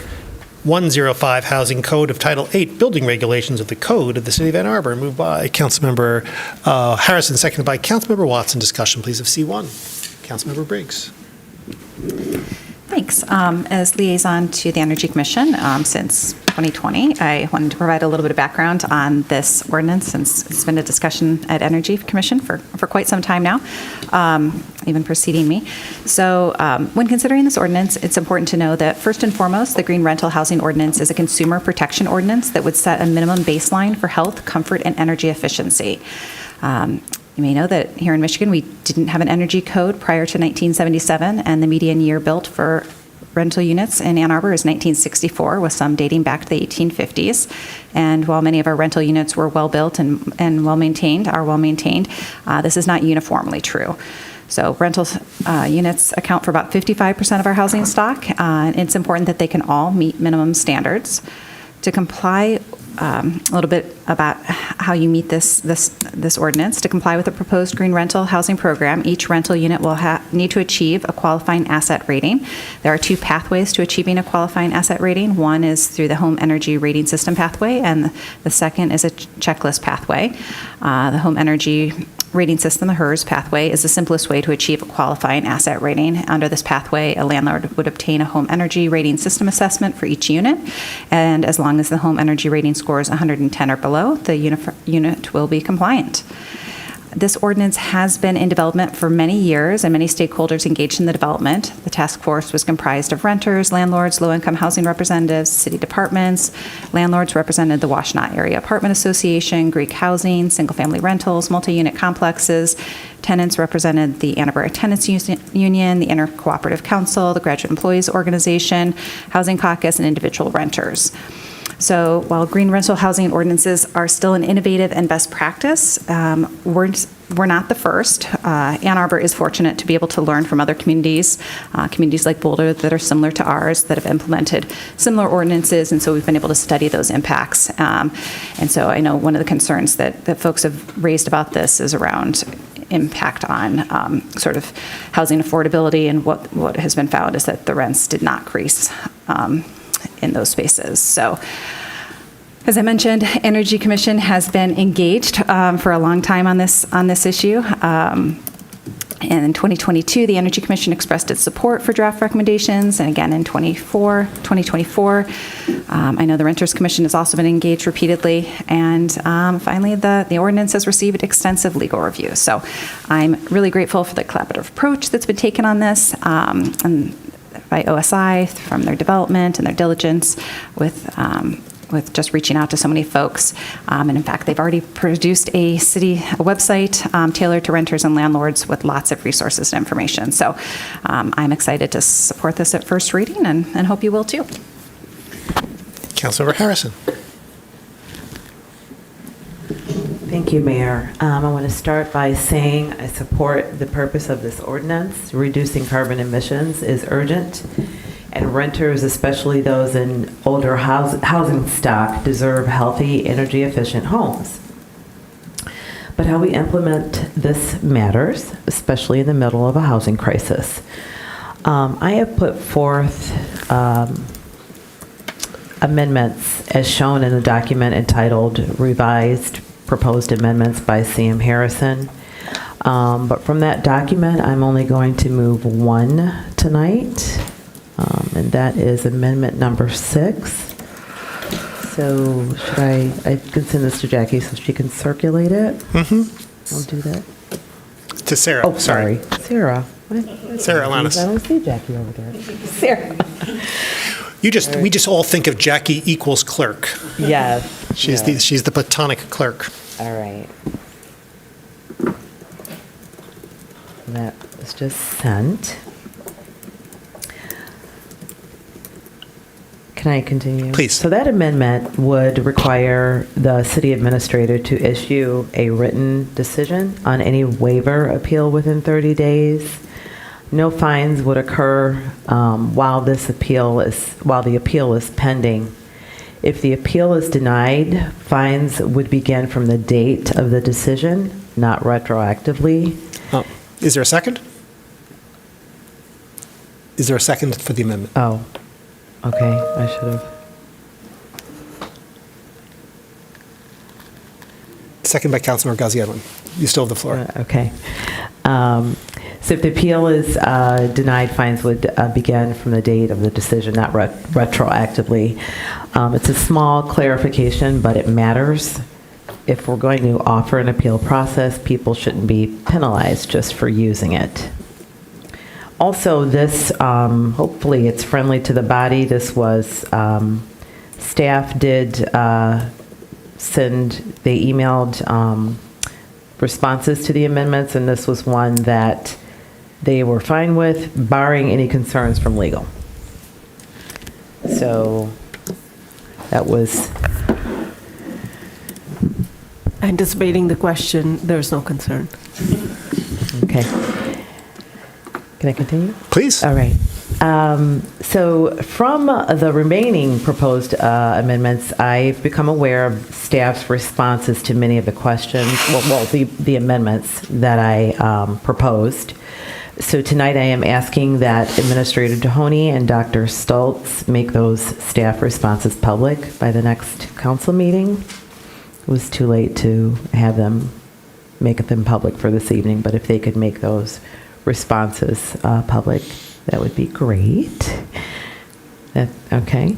105 Housing Code of Title 8 Building Regulations of the Code of the City of Ann Arbor. Moved by Councilmember Harrison, seconded by Councilmember Watson. Discussion, please, of C1. Councilmember Briggs. Thanks. As liaison to the Energy Commission since 2020, I wanted to provide a little bit of background on this ordinance, since it's been a discussion at Energy Commission for quite some time now, even preceding me. So when considering this ordinance, it's important to know that first and foremost, the Green Rental Housing Ordinance is a consumer protection ordinance that would set a minimum baseline for health, comfort, and energy efficiency. You may know that here in Michigan, we didn't have an energy code prior to 1977, and the median year built for rental units in Ann Arbor is 1964, with some dating back to the 1850s. And while many of our rental units were well-built and well-maintained, this is not uniformly true. So rental units account for about 55% of our housing stock, and it's important that they can all meet minimum standards. To comply, a little bit about how you meet this ordinance. To comply with the proposed green rental housing program, each rental unit will need to achieve a qualifying asset rating. There are two pathways to achieving a qualifying asset rating. One is through the Home Energy Rating System pathway, and the second is a checklist pathway. The Home Energy Rating System, the HERS pathway, is the simplest way to achieve a qualifying asset rating. Under this pathway, a landlord would obtain a Home Energy Rating System assessment for each unit, and as long as the Home Energy Rating score is 110 or below, the unit will be compliant. This ordinance has been in development for many years, and many stakeholders engaged in the development. The task force was comprised of renters, landlords, low-income housing representatives, city departments. Landlords represented the Washtenaw Area Apartment Association, Greek Housing, single-family rentals, multi-unit complexes. Tenants represented the Ann Arbor Tenants Union, the Intercooperative Council, the Graduate Employees Organization, Housing Caucus, and individual renters. So while green rental housing ordinances are still an innovative and best practice, we're not the first. Ann Arbor is fortunate to be able to learn from other communities, communities like Boulder that are similar to ours that have implemented similar ordinances, and so we've been able to study those impacts. And so I know one of the concerns that folks have raised about this is around impact on sort of housing affordability, and what has been found is that the rents did not increase in those spaces. So, as I mentioned, Energy Commission has been engaged for a long time on this issue. And in 2022, the Energy Commission expressed its support for draft recommendations, and again in 2024. I know the Renters Commission has also been engaged repeatedly, and finally the ordinance has received extensive legal review. So I'm really grateful for the collaborative approach that's been taken on this, and by OSI from their development and their diligence with just reaching out to so many folks. And in fact, they've already produced a website tailored to renters and landlords with lots of resources and information. So I'm excited to support this at first reading, and hope you will too. Councilmember Harrison. Thank you, Mayor. I want to start by saying I support the purpose of this ordinance. Reducing carbon emissions is urgent, and renters, especially those in older housing stock, deserve healthy, energy-efficient homes. But how we implement this matters, especially in the middle of a housing crisis. I have put forth amendments as shown in the document entitled Revised Proposed Amendments by C.M. Harrison. But from that document, I'm only going to move one tonight, and that is amendment number 6. So should I can send this to Jackie so she can circulate it? Mm-hmm. I'll do that. To Sarah. Oh, sorry. Sarah. Sarah Alanis. I don't see Jackie over there. Sarah. We just all think of Jackie equals clerk. Yes. She's the platonic clerk. All right. That was just sent. Can I continue? Please. So that amendment would require the city administrator to issue a written decision on any waiver appeal within 30 days. No fines would occur while the appeal is pending. If the appeal is denied, fines would begin from the date of the decision, not retroactively. Oh. Is there a second? Is there a second for the amendment? Oh, okay. I should have. second by Councilmember Gaziedlin. You still have the floor. Okay. So if the appeal is denied, fines would begin from the date of the decision, not retroactively. It's a small clarification, but it matters. If we're going to offer an appeal process, people shouldn't be penalized just for using it. Also, this, hopefully it's friendly to the body. This was, staff did they emailed responses to the amendments, and this was one that they were fine with, barring any concerns from legal. So that was... Anticipating the question, there's no concern. Okay. Can I continue? Please. All right. So from the remaining proposed amendments, I've become aware of staff's responses to many of the questions, the amendments that I proposed. So tonight I am asking that Administrator Mahoney and Dr. Stoltz make those staff responses public by the next council meeting. It was too late to have them make them public for this evening, but if they could make those responses public, that would be great. Okay.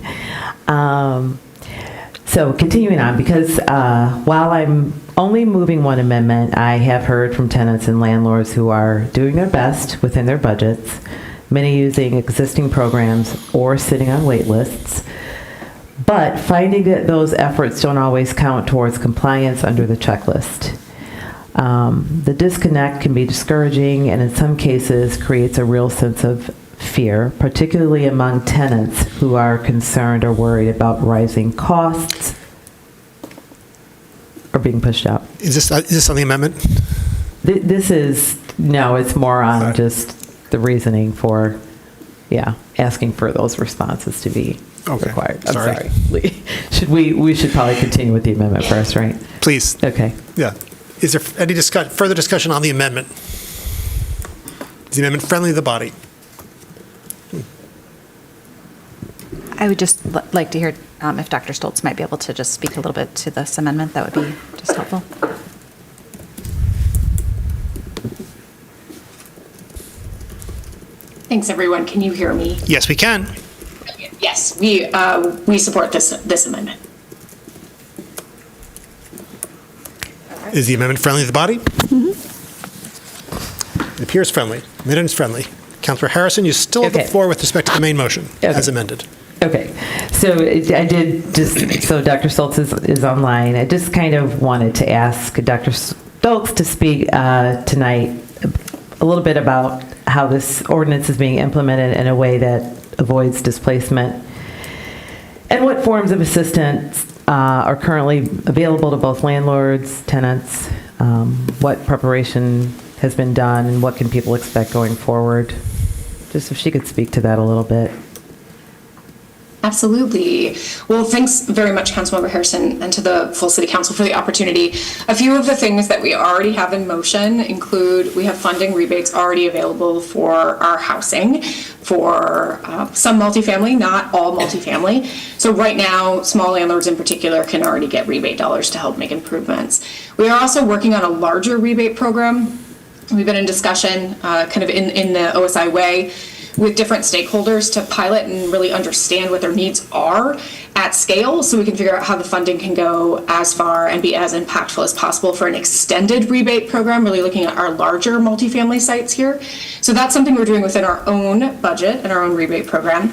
So continuing on, because while I'm only moving one amendment, I have heard from tenants and landlords who are doing their best within their budgets, many using existing programs or sitting on wait lists, but finding that those efforts don't always count towards compliance under the checklist. The disconnect can be discouraging and in some cases creates a real sense of fear, particularly among tenants who are concerned or worried about rising costs or being pushed out. Is this on the amendment? This is, no, it's more on just the reasoning for, asking for those responses to be required. I'm sorry. We should probably continue with the amendment first, right? Please. Okay. Yeah. Is there any further discussion on the amendment? Is the amendment friendly to the body? I would just like to hear if Dr. Stoltz might be able to just speak a little bit to this amendment. That would be just helpful. Thanks, everyone. Can you hear me? Yes, we can. Yes, we support this amendment. Is the amendment friendly to the body? Mm-hmm. It appears friendly. Amendment is friendly. Councilor Harrison, you still have the floor with respect to the main motion as amended. Okay, so I did just, so Dr. Stoltz is online. I just kind of wanted to ask Dr. Stoltz to speak tonight a little bit about how this ordinance is being implemented in a way that avoids displacement, and what forms of assistance are currently available to both landlords, tenants, what preparation has been done, and what can people expect going forward. Just if she could speak to that a little bit. Absolutely. Well, thanks very much, Councilmember Harrison, and to the full City Council for the opportunity. A few of the things that we already have in motion include we have funding rebates already available for our housing, for some multifamily, not all multifamily. So right now, small landlords in particular can already get rebate dollars to help make improvements. We are also working on a larger rebate program. We've been in discussion kind of in the OSI way with different stakeholders to pilot and really understand what their needs are at scale so we can figure out how the funding can go as far and be as impactful as possible for an extended rebate program, really looking at our larger multifamily sites here. So that's something we're doing within our own budget and our own rebate program.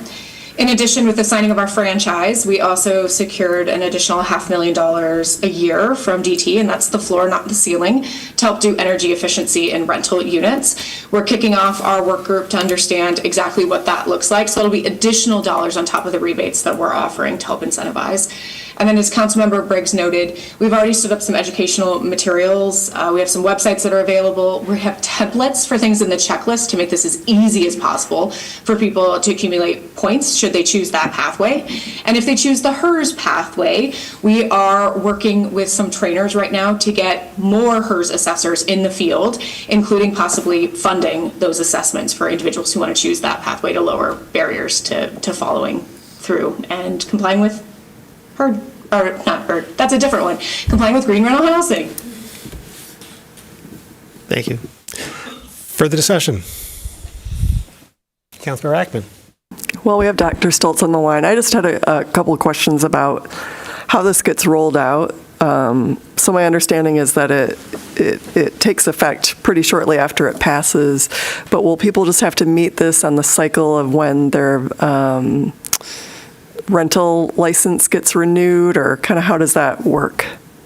In addition, with the signing of our franchise, we also secured an additional $500,000 a year from DT, and that's the floor, not the ceiling, to help do energy efficiency in rental units. We're kicking off our work group to understand exactly what that looks like, so it'll be additional dollars on top of the rebates that we're offering to help incentivize. And then as Councilmember Briggs noted, we've already stood up some educational materials. We have some websites that are available. We have templates for things in the checklist to make this as easy as possible for people to accumulate points should they choose that pathway. And if they choose the HERS pathway, we are working with some trainers right now to get more HERS assessors in the field, including possibly funding those assessments for individuals who want to choose that pathway to lower barriers to following through and complying with that's a different one. Complying with green rental housing. Thank you. Further discussion? Councilmember Ackman. Well, we have Dr. Stoltz on the line. I just had a couple of questions about how this gets rolled out. So my understanding is that it takes effect pretty shortly after it passes, but will people just have to meet this on the cycle of when their rental license gets renewed, or kind of how does that work?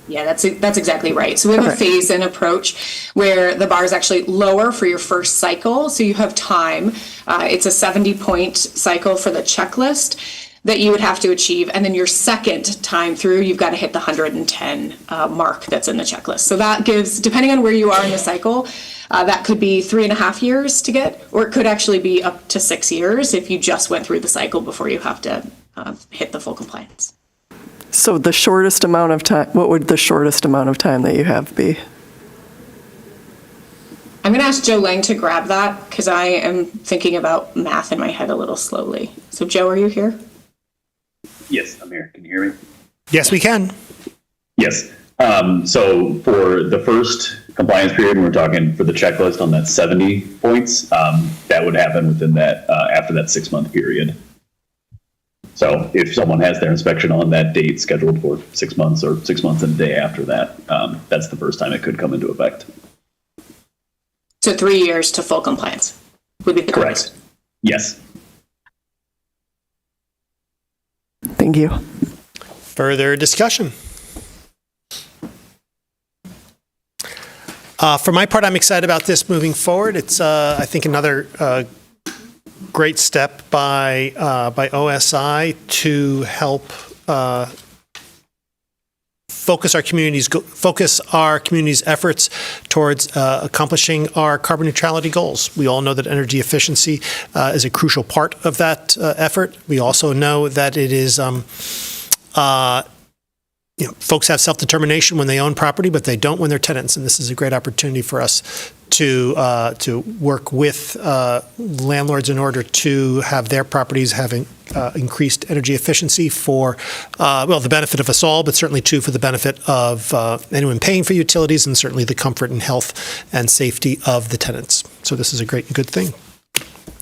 Yeah, that's exactly right. So we have a phase-in approach where the bar is actually lower for your first cycle, so you have time. It's a 70-point cycle for the checklist that you would have to achieve, and then your second time through, you've got to hit the 110 mark that's in the checklist. So that gives, depending on where you are in the cycle, that could be 3.5 years to get, or it could actually be up to 6 years if you just went through the cycle before you have to hit the full compliance. So the shortest amount of time, what would the shortest amount of time that you have be? I'm going to ask Joe Lang to grab that because I am thinking about math in my head a little slowly. So Joe, are you here? Yes, I'm here. Can you hear me? Yes, we can. Yes. So for the first compliance period, we're talking for the checklist on that 70 points, that would happen within that, after that 6-month period. So if someone has their inspection on that date scheduled for 6 months or 6 months and a day after that, that's the first time it could come into effect. So 3 years to full compliance would be the correct. Yes. Thank you. Further discussion? For my part, I'm excited about this moving forward. It's, I think, another great step by OSI to help focus our community's efforts towards accomplishing our carbon neutrality goals. We all know that energy efficiency is a crucial part of that effort. We also know that it is folks have self-determination when they own property, but they don't when they're tenants. And this is a great opportunity for us to work with landlords in order to have their properties having increased energy efficiency for, the benefit of us all, but certainly too for the benefit of anyone paying for utilities, and certainly the comfort and health and safety of the tenants. So this is a great and good thing.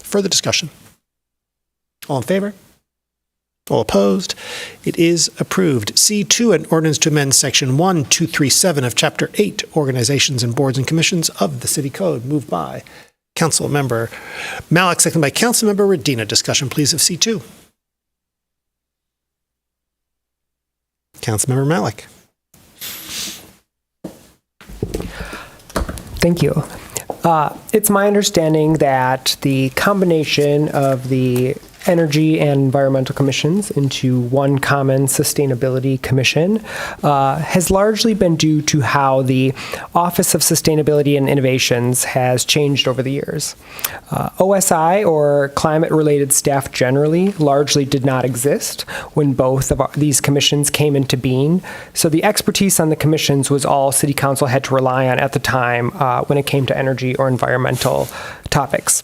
Further discussion? All in favor? All opposed? It is approved. C2, an ordinance to amend Section 1237 of Chapter 8, Organizations and Boards and Commissions of the City Code, moved by Councilmember Malik, seconded by Councilmember Redina. Discussion, please, of C2. Councilmember Malik. Thank you. It's my understanding that the combination of the Energy and Environmental Commissions into one common Sustainability Commission has largely been due to how the Office of Sustainability and Innovations has changed over the years. OSI, or climate-related staff generally, largely did not exist when both of these commissions came into being, so the expertise on the commissions was all City Council had to rely on at the time when it came to energy or environmental topics.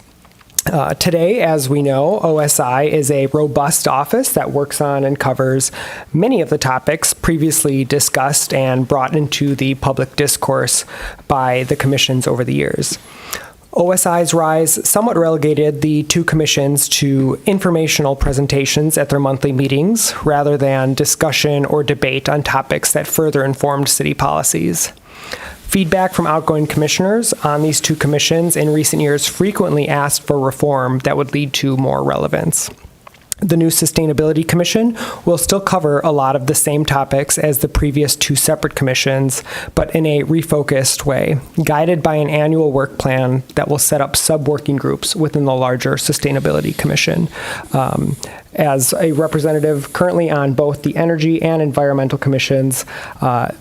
Today, as we know, OSI is a robust office that works on and covers many of the topics previously discussed and brought into the public discourse by the commissions over the years. OSI's rise somewhat relegated the two commissions to informational presentations at their monthly meetings rather than discussion or debate on topics that further informed city policies. Feedback from outgoing commissioners on these two commissions in recent years frequently asked for reform that would lead to more relevance. The new Sustainability Commission will still cover a lot of the same topics as the previous two separate commissions, but in a refocused way, guided by an annual work plan that will set up sub-working groups within the larger Sustainability Commission. As a representative currently on both the Energy and Environmental Commissions,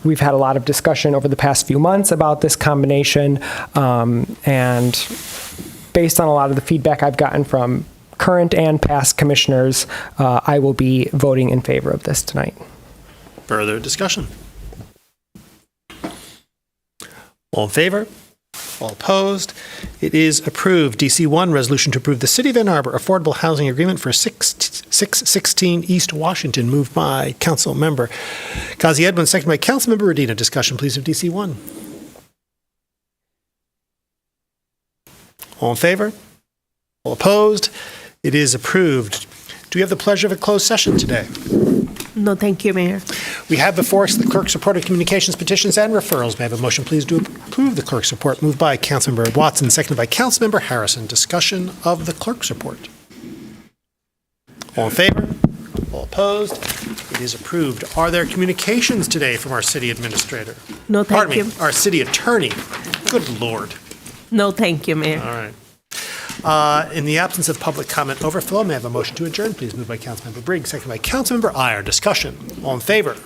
we've had a lot of discussion over the past few months about this combination, and based on a lot of the feedback I've gotten from current and past commissioners, I will be voting in favor of this tonight. Further discussion? All in favor? All opposed? It is approved. DC1, resolution to approve the City of Ann Arbor Affordable Housing Agreement for 616 East Washington, moved by Councilmember Kazi Edwin, seconded by Councilmember Redina. Discussion, please, of DC1. All in favor? All opposed? It is approved. Do we have the pleasure of a closed session today? No, thank you, Mayor. We have before us the clerk's report of communications, petitions, and referrals. May I have a motion, please, to approve the clerk's report? Moved by Councilmember Watson, seconded by Councilmember Harrison. Discussion of the clerk's report. All in favor? All opposed? It is approved. Are there communications today from our city administrator? No, thank Pardon you. me, our city attorney. Good Lord. No, thank you, Mayor. All right. In the absence of public comment overflow, may I have a motion to adjourn, please? Moved by Councilmember Briggs, seconded by Councilmember Iyer. Discussion. All in favor?